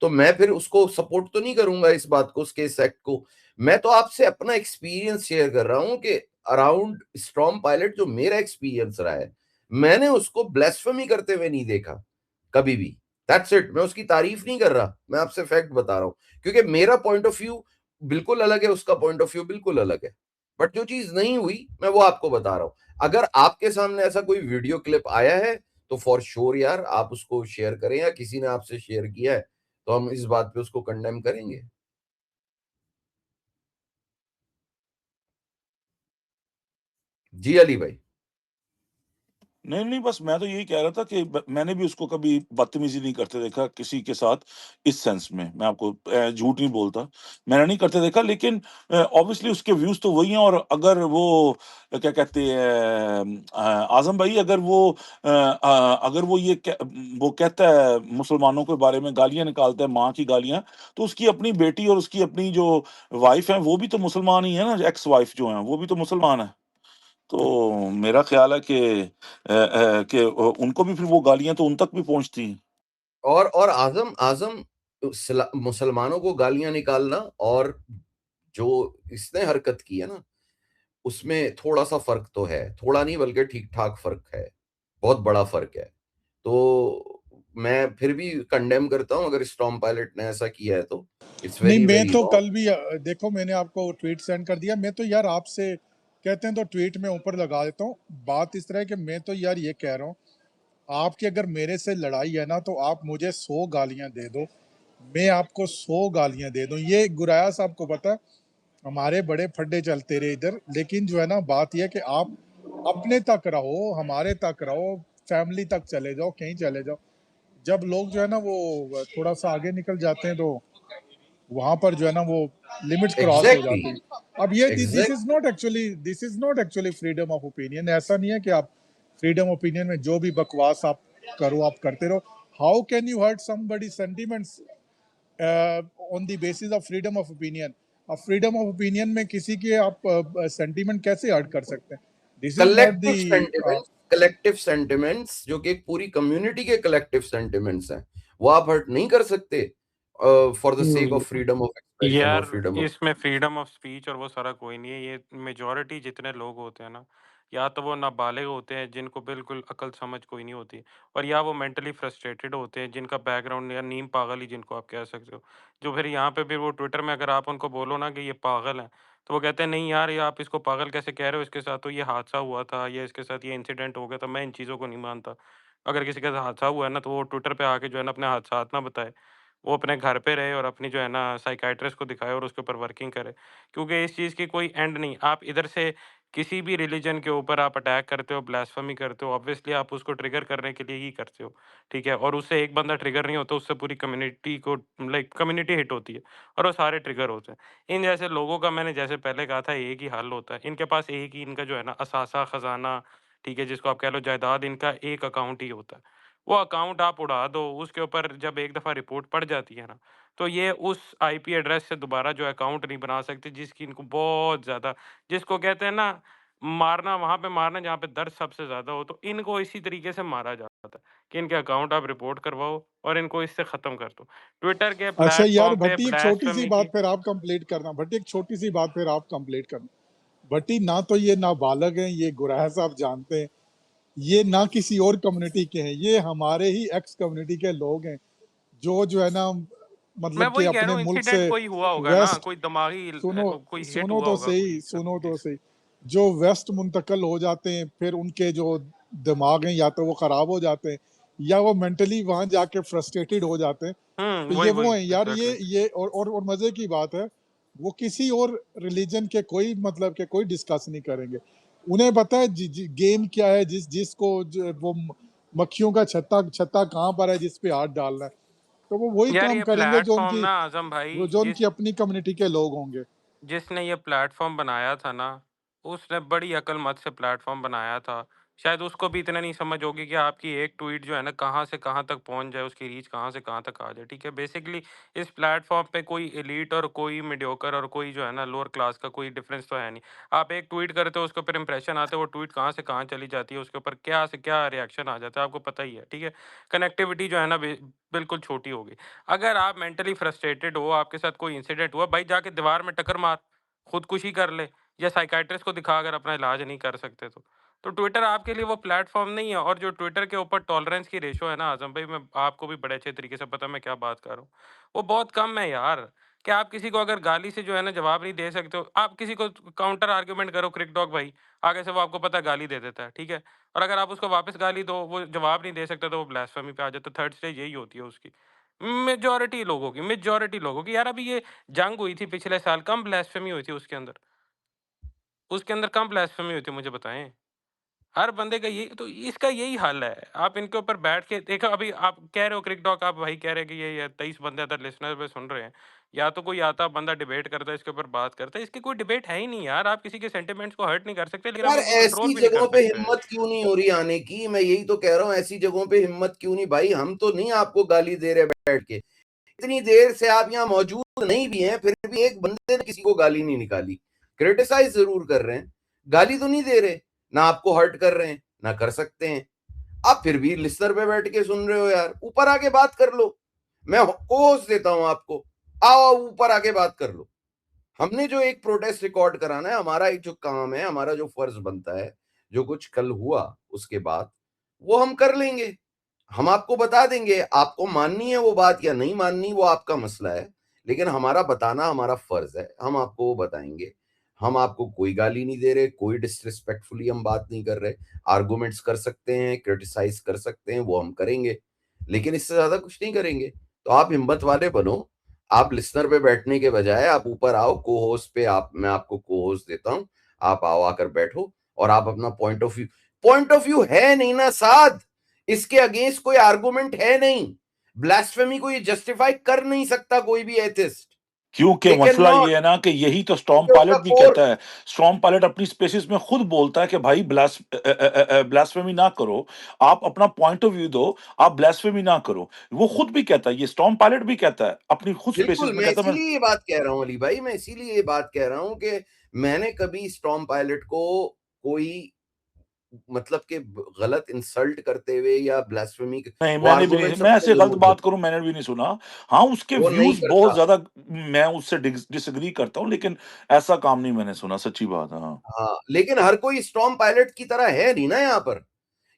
तो मैं फिर उसको सपोर्ट तो नहीं करूंगा इस बात को, उसके इस एक्ट को। मैं तो आपसे अपना एक्सपीरियंस शेयर कर रहा हूं कि अराउंड स्टॉर्म पायलट जो मेरा एक्सपीरियंस रहा है, मैंने उसको ब्लेस्फेमी करते हुए नहीं देखा कभी भी। दैट्स इट, मैं उसकी तारीफ नहीं कर रहा, मैं आपसे फैक्ट बता रहा हूं, क्योंकि मेरा पॉइंट ऑफ व्यू बिल्कुल अलग है, उसका पॉइंट ऑफ व्यू बिल्कुल अलग है। बट जो चीज नहीं हुई मैं वो आपको बता रहा हूं। अगर आपके सामने ऐसा कोई वीडियो क्लिप आया है तो फॉर श्योर यार आप उसको शेयर करें, या किसी ने आपसे शेयर किया है तो हम इस बात पे उसको कंडेम करेंगे। जी अली भाई। नहीं, नहीं, बस मैं तो यही कह रहा था कि मैंने भी उसको कभी बदतमीजी नहीं करते देखा किसी के साथ, इस सेंस में मैं आपको झूठ नहीं बोलता, मैंने नहीं करते देखा। लेकिन ऑब्वियसली उसके व्यूज तो वही हैं। और अगर वो क्या कहते हैं आजम भाई, अगर वो वो कहता है मुसलमानों के बारे में गालियां निकालता है, माँ की गालियां, तो उसकी अपनी बेटी और उसकी अपनी जो वाइफ है वो भी तो मुसलमान ही है ना, एक्स वाइफ जो है वो भी तो मुसलमान है। तो मेरा ख्याल है उनको भी फिर वो गालियाँ तो उन तक भी पहुँचती हैं। और आजम आजम मुसलमानों को गालियां निकालना और जो इसने हरकत की है ना, उसमें थोड़ा सा फर्क तो है, थोड़ा नहीं बल्कि ठीक ठाक फर्क है, बहुत बड़ा फर्क है। तो मैं फिर भी कंडेम करता हूँ अगर स्टॉर्म पायलट ने ऐसा किया है तो इट्स नहीं, वेरी मैं वेरी तो रॉन्ग। कल भी देखो मैंने आपको ट्वीट सेंड कर दिया। मैं तो यार आपसे कहते हैं तो ट्वीट में ऊपर लगा देता हूँ। बात इस तरह है कि मैं तो यार ये कह रहा हूँ, आपकी अगर मेरे से लड़ाई है ना तो आप मुझे 100 गालियां दे दो, मैं आपको 100 गालियां दे दूं। ये गुराया साहब को पता है, हमारे बड़े फड्डे चलते रहे इधर, लेकिन जो है ना बात यह है कि आप अपने तक रहो, हमारे तक रहो, फैमिली तक चले जाओ, कहीं चले जाओ। जब लोग जो है ना वो थोड़ा सा आगे निकल जाते हैं तो वहां पर जो है ना वो लिमिट्स क्रॉस हो एग्जैक्टली जाती हैं। अब ये exact this is not actually freedom of opinion. ऐसा नहीं है कि आप फ्रीडम ओपिनियन में जो भी बकवास आप करो, आप करते रहो। How can you hurt somebody sentiments on the basis of freedom of opinion? अब फ्रीडम ऑफ ओपिनियन में किसी के आप सेंटिमेंट कैसे हर्ट कर सकते हैं? This is not collective sentiments जो कि एक पूरी कम्युनिटी के कलेक्टिव सेंटिमेंट्स हैं, वो आप हर्ट नहीं कर सकते for the sake the of freedom of expression और यार फ्रीडम ऑफ। इसमें फ्रीडम ऑफ स्पीच और वो सारा कोई नहीं है। ये मेजॉरिटी जितने लोग होते हैं ना, या तो वो नाबालिग होते हैं जिनको बिल्कुल अकल समझ कोई नहीं होती, और या वो मेंटली फ्रस्ट्रेटेड होते हैं जिनका बैकग्राउंड या नीम पागल ही जिनको आप कह सकते हो। जो फिर यहाँ पे भी वो ट्विटर में अगर आप उनको बोलो ना कि ये पागल है, तो वो कहते हैं नहीं यार, ये आप इसको पागल कैसे कह रहे हो, इसके साथ तो ये हादसा हुआ था, या इसके साथ ये इंसिडेंट हो गया था, मैं इन चीज़ों को नहीं मानता। अगर किसी के साथ हादसा हुआ है ना, तो वो ट्विटर पे आके जो है ना अपने हादसात ना बताए, वो अपने घर पे रहे और अपनी जो है ना साइकियाट्रिस्ट को दिखाए और उसके ऊपर वर्किंग करे। क्योंकि इस चीज़ की कोई एंड नहीं। आप इधर से किसी भी रिलीजन के ऊपर आप अटैक करते हो, ब्लास्फेमी करते हो, ऑब्वियसली आप उसको ट्रिगर करने के लिए ही करते हो, ठीक है? और उससे एक बंदा ट्रिगर नहीं होता, उससे पूरी कम्युनिटी को लाइक कम्युनिटी हिट होती है और वो सारे ट्रिगर होते हैं। इन जैसे लोगों का मैंने जैसे पहले कहा था एक ही हल होता है। इनके पास एक ही इनका जो है ना असासा, खज़ाना, ठीक है? जिसको आप कह लो जायदाद, इनका एक अकाउंट ही होता है। वो अकाउंट आप उड़ा दो, उसके ऊपर जब एक दफ़ा रिपोर्ट पड़ जाती है ना, तो ये उस आईपी एड्रेस से दोबारा जो अकाउंट नहीं बना सकते, जिसकी इनको बहुत ज़्यादा, जिसको कहते हैं ना मारना, वहाँ पे मारना जहाँ पे दर्द सबसे ज़्यादा हो, तो इनको इसी तरीके से मारा जाता है कि इनके अकाउंट आप रिपोर्ट करवाओ और इनको इससे ख़त्म कर दो। ट्विटर के अच्छा यार प्लेटफ़ॉर्म पे भट्टी, एक छोटी सी ब्लास्फेमी बात की। फिर आप कंप्लीट करना। भट्टी, एक छोटी सी बात फिर आप कंप्लीट करना। भट्टी, ना तो ये नाबालग हैं, ये गुराह साहब जानते हैं, ये ना किसी और कम्युनिटी के हैं, ये हमारे ही एक्स कम्युनिटी के लोग हैं जो है ना मैं मतलब कि वही कह रहा अपने हूँ, मुल्क इंसिडेंट से कोई हुआ होगा ना, वेस्ट, कोई दिमागी सुनो कोई हिट सुनो हुआ तो होगा सही, कोई सुनो तो चीज़। सही, जो वेस्ट मुंतकिल हो जाते हैं फिर उनके जो दिमाग हैं या तो वो खराब हो जाते हैं या वो मेंटली वहां जाके फ्रस्ट्रेटेड हो जाते हैं। तो ये वो वही, हैं यार, एग्ज़ैक्टली। ये और मजे की बात है, वो किसी और रिलीजन के कोई मतलब के कोई डिस्कस नहीं करेंगे। उन्हें पता है गेम क्या है, वो मक्खियों का छत्ता छत्ता कहाँ पर है जिस पे हाथ डालना है, तो वो वही यार काम ये करेंगे प्लेटफ़ॉर्म ना आज़म भाई, जो उनकी अपनी कम्युनिटी के लोग होंगे। जिसने ये प्लेटफ़ॉर्म बनाया था ना, उसने बड़ी अकलमंद से प्लेटफ़ॉर्म बनाया था। शायद उसको भी इतना नहीं समझ होगी कि आपकी एक ट्वीट जो है ना कहाँ से कहाँ तक पहुँच जाए, उसकी रीच कहाँ से कहाँ तक आ जाए, ठीक है? बेसिकली इस प्लेटफ़ॉर्म पे कोई एलीट और कोई मीडियोकर और कोई जो है ना लोअर क्लास का कोई डिफ़रेंस तो है नहीं। आप एक ट्वीट करते हो, उसके ऊपर इंप्रेशन आते हैं, वो ट्वीट कहाँ से कहाँ चली जाती है, उसके ऊपर क्या से क्या रिएक्शन आ जाता है, आपको पता ही है, ठीक है? कनेक्टिविटी जो है ना बिल्कुल छोटी हो गई। अगर आप मेंटली फ्रस्ट्रेटेड हो, आपके साथ कोई इंसिडेंट हुआ, भाई जाके दीवार में टक्कर मार, खुदकुशी कर ले, या साइकियाट्रिस्ट को दिखा अगर अपना इलाज नहीं कर सकते तो। तो ट्विटर आपके लिए वो प्लेटफ़ॉर्म नहीं है। और जो ट्विटर के ऊपर टॉलरेंस की रेशो है ना आज़म भाई, मैं आपको भी बड़े अच्छे तरीके से पता है मैं क्या बात कर रहा हूँ। वो बहुत कम है यार, कि आप किसी को अगर गाली से जो है ना जवाब नहीं दे सकते हो, आप किसी को काउंटर आर्गुमेंट करो, क्रिक डॉग भाई, आगे से वो आपको पता है गाली दे देता है, ठीक है? और अगर आप उसको वापस गाली दो, वो जवाब नहीं दे सकता, तो वो ब्लास्फेमी पे आ जाता है। थर्ड स्टेज यही होती है उसकी। मेजॉरिटी लोगों की यार, अभी ये जंग हुई थी पिछले साल, कम ब्लास्फेमी हुई थी उसके अंदर? उसके अंदर कम ब्लास्फेमी हुई थी, मुझे बताएँ? हर बंदे का यही तो, इसका यही हल है। आप इनके ऊपर बैठ के देखो, अभी आप कह रहे हो क्रिक डॉग, आप वही कह रहे हैं कि ये 23 बंदे अदर लिसनर पे सुन रहे हैं। या तो कोई आता बंदा डिबेट करता है, इसके ऊपर बात करता है। इसकी कोई डिबेट है ही नहीं यार। आप किसी के सेंटिमेंट्स को हर्ट नहीं कर सकते, लेकिन आप यार उनको कंट्रोल ऐसी भी नहीं कर जगहों पे सकते हैं। हिम्मत क्यों नहीं हो रही आने की, मैं यही तो कह रहा हूँ, ऐसी जगहों पे हिम्मत क्यों नहीं भाई? हम तो नहीं आपको गाली दे रहे बैठ के, इतनी देर से आप यहाँ मौजूद नहीं भी हैं, फिर भी एक बंदे ने किसी को गाली नहीं निकाली। क्रिटिसाइज जरूर कर रहे हैं, गाली तो नहीं दे रहे, ना आपको हर्ट कर रहे हैं, ना कर सकते हैं। आप फिर भी लिस्टर पे बैठ के सुन रहे हो यार, ऊपर आके बात कर लो। मैं कोस देता हूं आपको, आओ ऊपर आके बात कर लो। हमने जो एक प्रोटेस्ट रिकॉर्ड कराना है, हमारा एक जो काम है, हमारा जो फर्ज बनता है, जो कुछ कल हुआ उसके बाद वो हम कर लेंगे। हम आपको बता देंगे, आपको माननी है वो बात या नहीं माननी वो आपका मसला है, लेकिन हमारा बताना हमारा फर्ज है, हम आपको वो बताएंगे। हम आपको कोई गाली नहीं दे रहे, कोई डिसरिस्पेक्टफुली हम बात नहीं कर रहे। आर्गुमेंट्स कर सकते हैं, क्रिटिसाइज कर सकते हैं, वो हम करेंगे, लेकिन इससे ज्यादा कुछ नहीं करेंगे। तो आप हिम्मत वाले बनो, आप लिसनर पे बैठने के बजाय आप ऊपर आओ, को होस्ट पे आप, मैं आपको को होस्ट देता हूं, आप आओ, आकर बैठो और आप अपना पॉइंट ऑफ व्यू है नहीं ना साथ, इसके अगेंस्ट कोई आर्गुमेंट है नहीं, ब्लास्फेमी को ये जस्टिफाई कर नहीं सकता कोई भी एथिस्ट, क्योंकि दे कैन मसला नॉट, ये है ना कि यही तो स्टॉर्म क्योंकि उसका पायलट भी कोर, कहता है। स्टॉर्म पायलट अपनी स्पेसिस में खुद बोलता है कि भाई ब्लास्फेमी ना करो, आप अपना पॉइंट ऑफ व्यू दो, आप ब्लास्फेमी ना करो। वो खुद भी कहता है, ये स्टॉर्म पायलट भी कहता है अपनी खुद स्पेसिस बिल्कुल, में, मैं कहता है मैं। इसीलिए ये बात कह रहा हूं अली भाई, मैं इसीलिए ये बात कह रहा हूं कि मैंने कभी स्टॉर्म पायलट को कोई मतलब के गलत इंसल्ट करते हुए या ब्लास्फेमी, नहीं, वो मैंने भी नहीं, आर्गुमेंट्स मैं अपने ऐसे गलत जरूर बात देता, करूं मैंने भी नहीं सुना। हाँ, उसके वो नहीं व्यूज बहुत करता। ज्यादा, मैं उससे डिसएग्री करता हूं, लेकिन ऐसा काम नहीं मैंने सुना, सच्ची बात है। हाँ, हाँ, लेकिन हर कोई स्टॉर्म पायलट की तरह है नहीं ना यहाँ पर,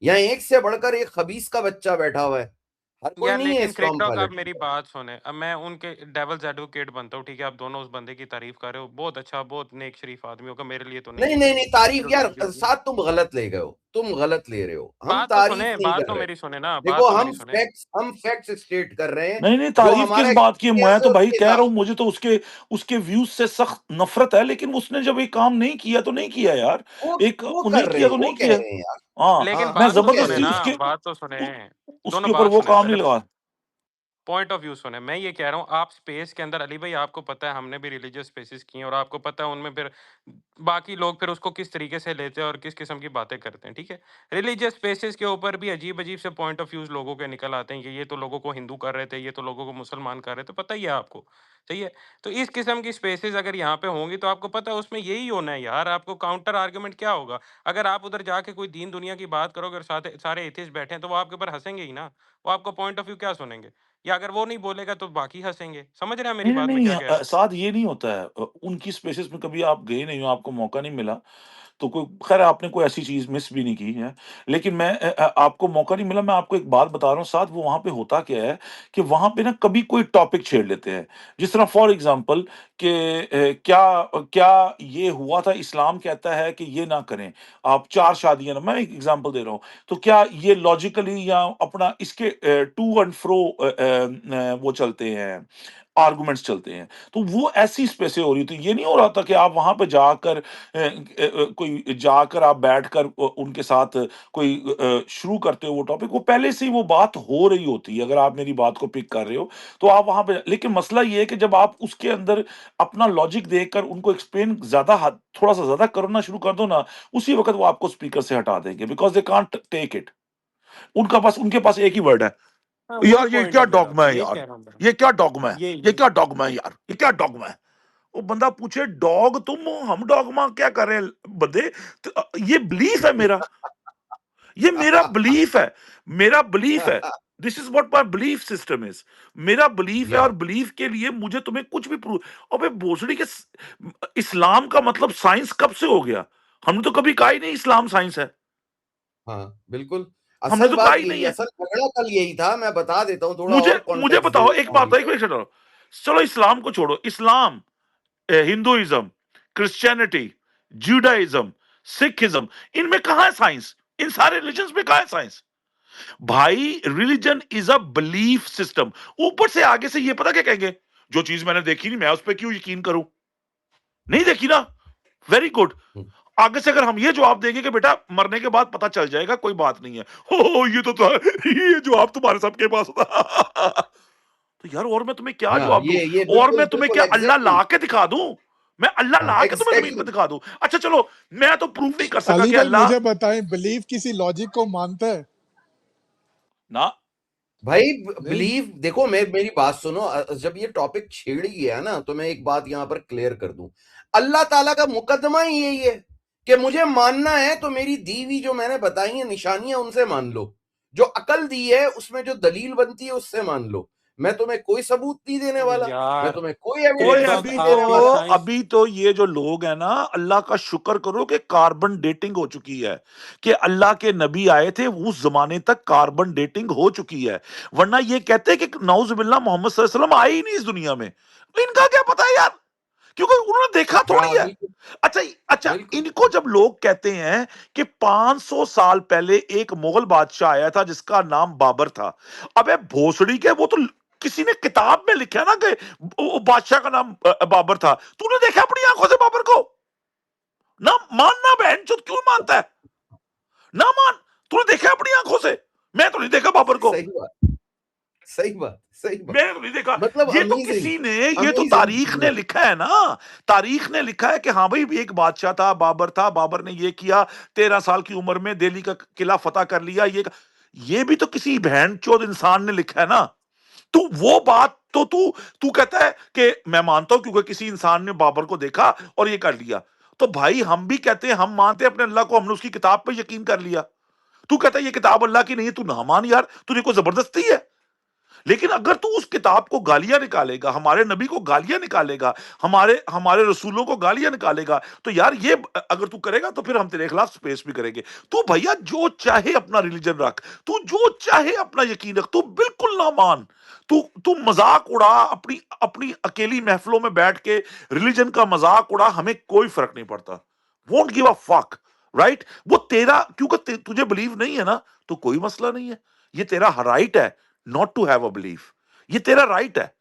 यहाँ एक से बढ़कर एक खबीस का बच्चा बैठा हुआ है, हर कोई यार नहीं है लेकिन स्टॉर्म क्रिकटॉक, आप पायलट की मेरी तरह। बात सुने, अब मैं उनके डेविल्स एडवोकेट बनता हूँ, ठीक है? आप दोनों उस बंदे की तारीफ कर रहे हो, बहुत अच्छा, बहुत नेक शरीफ आदमी होगा, मेरे लिए तो नहीं नहीं है, नहीं नहीं, तारीफ चलो यार ठीक है। साथ तुम गलत ले गए हो, तुम गलत ले रहे हो, हम बात तो तारीफ सुने, नहीं बात कर तो रहे। मेरी सुने ना, देखो, बात तो मेरी सुने। हम फैक्ट्स स्टेट कर रहे हैं, नहीं नहीं, जो तारीफ किस हमारा बात की है? मैं एक्सपीरियंस तो है भाई उसके कह हिसाब रहा हूँ, से। मुझे तो उसके उसके व्यूज से सख्त नफरत है, लेकिन उसने जब एक काम नहीं किया तो नहीं किया यार। एक वो वो नहीं कर रहे किया हैं, तो वो नहीं कह किया। रहे हैं यार। हाँ, लेकिन हाँ, मैं बात वो तो कह सुने रहे जबरदस्ती हैं। ना, उसके बात तो सुने, उसके दोनों ऊपर बात वो सुने काम नहीं पहले। लगा। पॉइंट ऑफ व्यू सुने, मैं ये कह रहा हूँ, आप स्पेस के अंदर, अली भाई आपको पता है हमने भी रिलीजियस स्पेसेस की हैं, और आपको पता है उनमें फिर बाकी लोग फिर उसको किस तरीके से लेते हैं और किस किस्म की बातें करते हैं, ठीक है? रिलीजियस स्पेसेस के ऊपर भी अजीब अजीब से पॉइंट ऑफ व्यूज लोगों के निकल आते हैं कि ये तो लोगों को हिंदू कर रहे थे, ये तो लोगों को मुसलमान कर रहे थे, पता ही है आपको, सही है? तो इस किस्म की स्पेसेस अगर यहाँ पे होंगी तो आपको पता है उसमें यही होना है यार, आपको काउंटर आर्ग्यूमेंट क्या होगा? अगर आप उधर जाके कोई दीन दुनिया की बात करोगे और साथ सारे एथिस्ट बैठे हैं, तो वो आपके ऊपर हंसेंगे ही ना, वो आपका पॉइंट ऑफ व्यू क्या सुनेंगे? या अगर वो नहीं बोलेगा तो बाकी हँसेंगे। समझ रहे हैं मेरी नहीं, नहीं, बात मैं नहीं, क्या कह रहा हूँ? साथ ये नहीं होता है। उनकी स्पेसेस में कभी आप गए नहीं हो, आपको मौका नहीं मिला, तो कोई खैर आपने कोई ऐसी चीज़ मिस भी नहीं की है। लेकिन आपको मौका नहीं मिला, मैं आपको एक बात बता रहा हूँ साथ, वो वहाँ पे होता क्या है कि वहाँ पे ना कभी कोई टॉपिक छेड़ लेते हैं। जिस तरह फॉर एग्ज़ाम्पल कि क्या ये हुआ था, इस्लाम कहता है कि ये ना करें, आप 4 शादियाँ ना, मैं एक एग्ज़ाम्पल दे रहा हूँ। तो क्या ये लॉजिकली या अपना इसके टू एंड फ्रो वो चलते हैं, आर्गुमेंट्स चलते हैं। तो वो ऐसी स्पेसें हो रही थी। ये नहीं हो रहा था कि आप वहाँ पे जाकर कोई जाकर आप बैठकर उनके साथ कोई शुरू करते हो वो टॉपिक, वो पहले से ही वो बात हो रही होती है। अगर आप मेरी बात को पिक कर रहे हो, तो आप वहाँ पे, लेकिन मसला ये है कि जब आप उसके अंदर अपना लॉजिक देकर उनको एक्सप्लेन ज़्यादा थोड़ा-सा ज़्यादा करना शुरू कर दो ना, उसी वक़्त वो आपको स्पीकर से हटा देंगे, because they can't take it. उनके पास एक ही वर्ड है, हाँ, वही यार ये पॉइंट क्या है मेरा, डॉगमा है यही यार, कह रहा हूँ मैं। ये क्या डॉगमा है, ये ये क्या डॉगमा है यार, ये क्या डॉगमा है। वो बंदा पूछे डॉग तुम, हम डॉगमा क्या कर रहे हैं बंदे। ये बिलीफ है मेरा, ये मेरा बिलीफ है, मेरा बिलीफ है। This is what my belief system is. मेरा बिलीफ है, या और बिलीफ के लिए मुझे तुम्हें कुछ भी प्रूव। अबे भोसड़ी के इस्लाम का मतलब साइंस कब से हो गया? हमने तो कभी कहा ही नहीं इस्लाम साइंस है। हाँ, बिल्कुल, हमने असल तो कहा बात ही यही, नहीं है। असल झगड़ा कल यही था, मैं बता देता हूँ, थोड़ा मुझे और मुझे कॉन्टेक्स्ट दे बताओ एक देता हूँ बात, अली एक भाई। मिनट चलो, चलो इस्लाम को छोड़ो, इस्लाम, हिंदुइज्म, क्रिश्चियनिटी, जुडाइज्म, सिखिज्म, इनमें कहाँ है साइंस? इन सारे रिलीजन्स में कहाँ है साइंस? भाई religion is a belief system. ऊपर से आगे से ये पता क्या कहेंगे, जो चीज मैंने देखी नहीं मैं उस पर क्यों यकीन करूं? नहीं देखी ना, वेरी गुड। हम्म, आगे से अगर हम ये जवाब देंगे कि बेटा मरने के बाद पता चल जाएगा, कोई बात नहीं है, हो ये तो था, ये जवाब तुम्हारे सबके पास होता। तो यार और मैं तुम्हें क्या हाँ, जवाब दूं? ये और बिल्कुल मैं तुम्हें बिल्कुल क्या अल्लाह एग्जैक्टली, ला के दिखा दूं? मैं अल्लाह हाँ ला के तुम्हें जमीन एग्जैक्टली। पर दिखा दूं? अच्छा चलो, मैं तो प्रूव नहीं कर सका अली कि भाई अल्लाह मुझे बताएं, बिलीव किसी लॉजिक को मानता है? ना। भाई नहीं। बिलीव, देखो मेरी बात सुनो, जब ये टॉपिक छेड़ ही गया ना, तो मैं एक बात यहां पर क्लियर कर दूं, अल्लाह ताला का मुकदमा ही यही है कि मुझे मानना है तो मेरी दी हुई जो मैंने बताई है निशानियां, उनसे मान लो, जो अकल दी है उसमें जो दलील बनती है उससे मान लो। मैं तुम्हें कोई सबूत नहीं देने वाला, मैं यार तुम्हें कोई क्रिक एविडेंस डॉग नहीं देने आपकी वाला। साइंस अभी तो ये जो लोग हैं ना, अल्लाह का शुक्र करो कि कार्बन डेटिंग हो चुकी है, कि अल्लाह के नबी आए थे, उस जमाने तक कार्बन डेटिंग हो चुकी है। वरना ये कहते हैं कि नाउजुबिल्लाह मोहम्मद सल्लल्लाहु अलैहि वसल्लम आए ही नहीं इस दुनिया में। तो इनका क्या पता है यार, क्योंकि उन्होंने देखा थोड़ी हाँ है। बिल्कुल अच्छा अच्छा, बिल्कुल। इनको जब लोग कहते हैं कि 500 साल पहले एक मुगल बादशाह आया था जिसका नाम बाबर था, अबे भोसड़ी के, वो तो किसी ने किताब में लिखा है ना कि वो बादशाह का नाम बाबर था। तूने देखा अपनी आंखों से बाबर को? ना मानना, बहन चोद क्यों मानता है? ना मान। तूने देखा अपनी आंखों से? मैं तो नहीं देखा बाबर को, सही बात, सही बात, सही बात। मैंने तो नहीं देखा। मतलब ये तो अमेजिंग, किसी ने, ये तो अमेजिंग तारीख चीज ने है। लिखा है ना। तारीख ने लिखा है कि हाँ भाई एक बादशाह था, बाबर था, बाबर ने ये किया, 13 साल की उम्र में दिल्ली का किला फतह कर लिया। ये भी तो किसी बहन चोद इंसान ने लिखा है ना। तू वो बात तो तू तू कहता है कि मैं मानता हूं क्योंकि किसी इंसान ने बाबर को देखा और ये कर लिया। तो भाई हम भी कहते हैं, हम मानते हैं अपने अल्लाह को, हमने उसकी किताब पे यकीन कर लिया। तू कहता है ये किताब अल्लाह की नहीं है, तू ना मान यार, तुझे कोई जबरदस्ती है? लेकिन अगर तू उस किताब को गालियां निकालेगा, हमारे नबी को गालियां निकालेगा, हमारे हमारे रसूलों को गालियां निकालेगा, तो यार ये अगर तू करेगा तो फिर हम तेरे खिलाफ स्पेस भी करेंगे। तू भैया जो चाहे अपना रिलीजन रख, तू जो चाहे अपना यकीन रख, तू बिल्कुल ना मान। तू तू मजाक उड़ा, अपनी अपनी अकेली महफिलों में बैठ के रिलीजन का मजाक उड़ा, हमें कोई फर्क नहीं पड़ता। Won't give a fuck, right? वो तेरा, क्योंकि तुझे बिलीव नहीं है ना, तो कोई मसला नहीं है। ये तेरा राइट है not to have a belief, ये तेरा राइट है।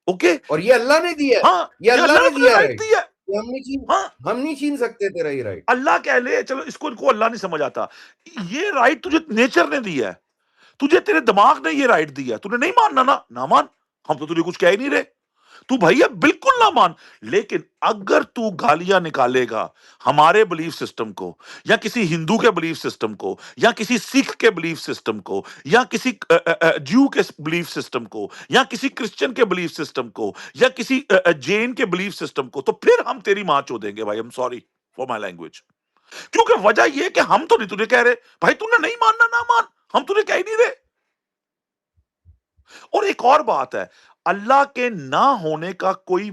ओके? और ये अल्लाह ने दिया है, हाँ, ये ये अल्लाह अल्लाह ने ने तुझे दिया है राइट राइट। दिया है। ये हाँ, हम नहीं छीन सकते तेरा ये राइट। अल्लाह कह ले, चलो इसको, इनको अल्लाह नहीं समझ आता। ये राइट तुझे नेचर ने दिया है, तुझे तेरे दिमाग ने ये राइट दिया है। तूने नहीं मानना ना, ना मान, हम तो तुझे कुछ कह ही नहीं रहे। तू भैया बिल्कुल ना मान। लेकिन अगर तू गालियां निकालेगा हमारे बिलीफ सिस्टम को, या किसी हिंदू के बिलीफ सिस्टम को, या किसी सिख के बिलीफ सिस्टम को, या किसी ज्यू के बिलीफ सिस्टम को, या किसी क्रिश्चियन के बिलीफ सिस्टम को, या किसी जैन के बिलीफ सिस्टम को, तो फिर हम तेरी मां चो देंगे भाई। I am sorry for my language. क्योंकि वजह यह कि हम तो नहीं तुझे कह रहे भाई तूने नहीं मानना ना मान, हम तुझे कह ही नहीं रहे। और एक और बात है, अल्लाह के ना होने का कोई,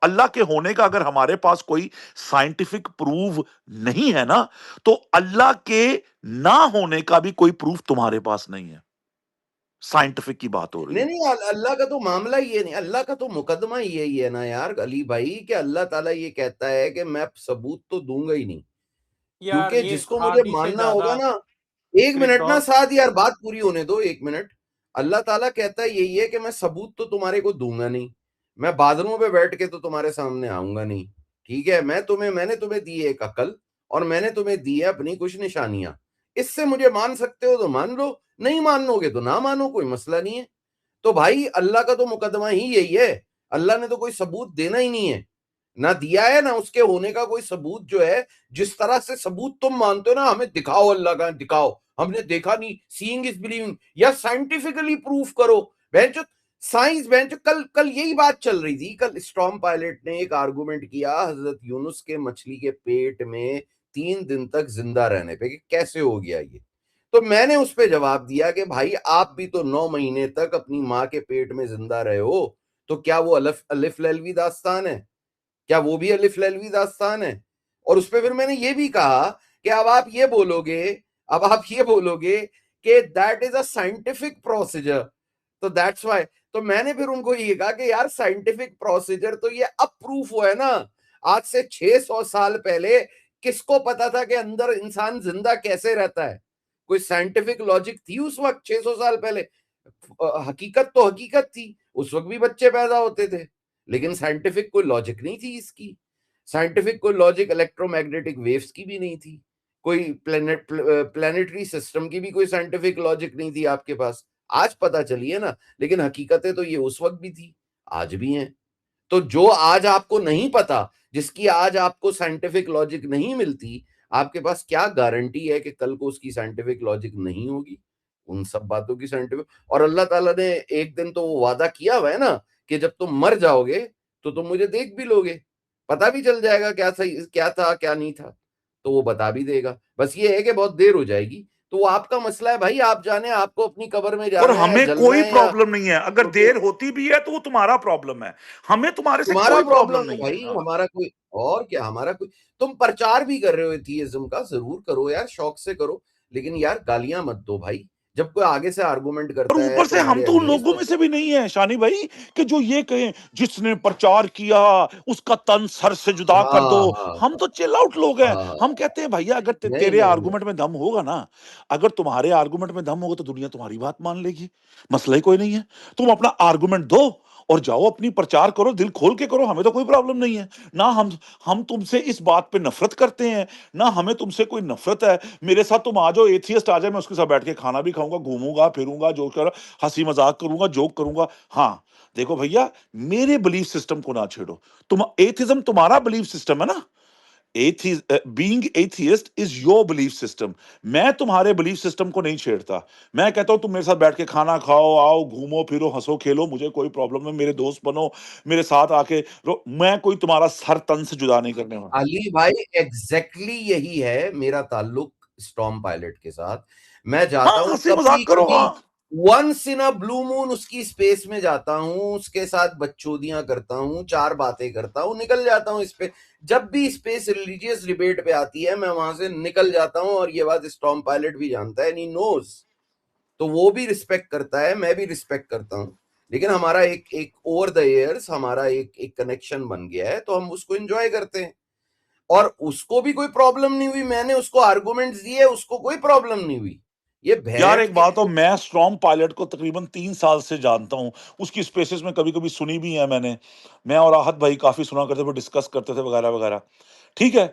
अल्लाह के होने का अगर हमारे पास कोई साइंटिफिक प्रूफ नहीं है ना, तो अल्लाह के ना होने का भी कोई प्रूफ तुम्हारे पास नहीं है। साइंटिफिक की बात हो रही नहीं है। नहीं, अल्लाह का तो मामला ही ये नहीं, अल्लाह का तो मुकदमा ही यही है ना यार अली भाई, कि अल्लाह ताला ये कहता है कि मैं सबूत तो दूंगा ही नहीं, यार क्योंकि ये जिसको मुझे आधी से मानना ज्यादा होगा ना। एक क्रिक मिनट ना डॉग साथ यार, बात पूरी होने दो, एक मिनट। अल्लाह ताला कहता है यही है कि मैं सबूत तो तुम्हारे को दूंगा नहीं, मैं बादलों पे बैठ के तो तुम्हारे सामने आऊंगा नहीं। ठीक है, मैंने तुम्हें दी है एक अकल, और मैंने तुम्हें दी है अपनी कुछ निशानियां। इससे मुझे मान सकते हो तो मान लो, नहीं मानोगे तो ना मानो, कोई मसला नहीं है। तो भाई अल्लाह का तो मुकदमा ही यही है, अल्लाह ने तो कोई सबूत देना ही नहीं है, ना दिया है ना उसके होने का कोई सबूत जो है। जिस तरह से सबूत तुम मानते हो ना, हमें दिखाओ अल्लाह का, दिखाओ, हमने देखा नहीं, सीइंग इज बिलीविंग, या साइंटिफिकली प्रूफ करो। बेंचो साइंस, बेंचो कल कल यही बात चल रही थी, कल स्टॉर्म पायलट ने एक आर्गुमेंट किया हजरत यूनुस के मछली के पेट में 3 दिन तक जिंदा रहने पे, कि कैसे हो गया ये। तो मैंने उस पे जवाब दिया कि भाई आप भी तो 9 महीने तक अपनी माँ के पेट में जिंदा रहे हो, तो क्या वो अलिफ अलिफ लैलवी दास्तान है? क्या वो भी अलिफ लैलवी दास्तान है? और उस पे फिर मैंने ये भी कहा कि अब आप ये बोलोगे कि that is a scientific procedure, तो दैट्स व्हाई। तो मैंने फिर उनको ये कहा कि यार साइंटिफिक प्रोसीजर तो ये अब प्रूफ हुआ है ना। आज से 600 साल पहले किसको पता था कि अंदर इंसान जिंदा कैसे रहता है? कोई साइंटिफिक लॉजिक थी उस वक्त 600 साल पहले? हकीकत तो हकीकत थी, उस वक्त भी बच्चे पैदा होते थे, लेकिन साइंटिफिक कोई लॉजिक नहीं थी इसकी। साइंटिफिक कोई लॉजिक इलेक्ट्रोमैग्नेटिक वेव्स की भी नहीं थी, कोई प्लेनेटरी सिस्टम की भी कोई साइंटिफिक लॉजिक नहीं थी आपके पास। आज पता चली है ना, लेकिन हकीकतें तो ये उस वक्त भी थी, आज भी हैं। तो जो आज आपको नहीं पता, जिसकी आज आपको साइंटिफिक लॉजिक नहीं मिलती, आपके पास क्या गारंटी है कि कल को उसकी साइंटिफिक लॉजिक नहीं होगी? उन सब बातों की साइंटिफिक। और अल्लाह ताला ने एक दिन तो वो वादा किया हुआ है ना, कि जब तुम मर जाओगे तो तुम मुझे देख भी लोगे, पता भी चल जाएगा क्या सही क्या था क्या नहीं था, तो वो बता भी देगा। बस ये है कि बहुत देर हो जाएगी, तो वो आपका मसला है भाई, आप जाने, आपको अपनी कब्र में और जाना है या हमें जलना कोई है, या प्रॉब्लम नहीं है, अगर तो देर होती भी है तो वो तुम्हारा प्रॉब्लम है, हमें तुम्हारे से तुम्हारा कोई प्रॉब्लम प्रॉब्लम है नहीं है। भाई, हाँ। हमारा कोई, और क्या हमारा कोई। तुम प्रचार भी कर रहे हो एथियज्म का, जरूर करो यार, शौक से करो, लेकिन यार गालियां मत दो भाई। जब कोई आगे से आर्गुमेंट और करता है ऊपर से हम तुम्हारे तो उन अगेंस्ट, लोगों तो में से भी नहीं है शानी भाई कि जो ये कहें जिसने प्रचार किया उसका तन सर से जुदा कर दो। हाँ हाँ हम तो चिल आउट लोग हैं। हाँ, हम कहते हैं भैया अगर नहीं तेरे नहीं नहीं, आर्गुमेंट में दम होगा ना, अगर तुम्हारे आर्गुमेंट में दम होगा तो दुनिया तुम्हारी बात मान लेगी, मसला ही कोई नहीं है। तुम अपना आर्गुमेंट दो और जाओ अपनी प्रचार करो, दिल खोल के करो, हमें तो कोई प्रॉब्लम नहीं है ना। हम तुमसे इस बात पे नफरत करते हैं ना हमें तुमसे कोई नफरत है। मेरे साथ तुम आ जाओ, एथियस्ट आ जाए, मैं उसके साथ बैठ के खाना भी खाऊंगा, घूमूंगा फिरूंगा, जो कर हंसी मजाक करूंगा, जोक करूंगा। हाँ, देखो भैया, मेरे बिलीफ सिस्टम को ना छेड़ो। तुम एथिज्म तुम्हारा बिलीफ सिस्टम है ना, being atheist is your belief system. मैं तुम्हारे बिलीफ सिस्टम को नहीं छेड़ता। मैं कहता हूं तुम मेरे साथ बैठ के खाना खाओ, आओ, घूमो फिरो, हंसो खेलो, मुझे कोई प्रॉब्लम नहीं, मेरे दोस्त बनो, मेरे साथ आके मैं कोई तुम्हारा सर तन से जुदा नहीं करने वाला। अली भाई एग्जैक्टली यही है मेरा ताल्लुक स्टॉर्म पायलट के साथ। मैं हाँ, जाता हूं हंसी कभी मजाक करो। कभी, हाँ, once in a blue moon उसकी स्पेस में जाता हूं, उसके साथ बकचोदियां करता हूं, चार बातें करता हूं, निकल जाता हूं। इस पे जब भी स्पेस रिलीजियस डिबेट पे आती है, मैं वहां से निकल जाता हूं, और ये बात स्टॉर्म पायलट भी जानता है, नी नोज। तो वो भी रिस्पेक्ट करता है, मैं भी रिस्पेक्ट करता हूं, लेकिन हमारा एक एक ओवर द इयर्स हमारा एक एक कनेक्शन बन गया है, तो हम उसको एंजॉय करते हैं। और उसको भी कोई प्रॉब्लम नहीं हुई, मैंने उसको आर्गुमेंट्स दिए, उसको कोई प्रॉब्लम नहीं हुई। ये यार भेंट एक के, बात हो, मैं स्ट्रॉम पायलट को तकरीबन 3 साल से जानता हूँ। उसकी स्पेसेस में कभी कभी सुनी भी है मैंने। मैं और आहत भाई काफी सुना करते थे, डिस्कस करते थे वगैरह वगैरह। ठीक है,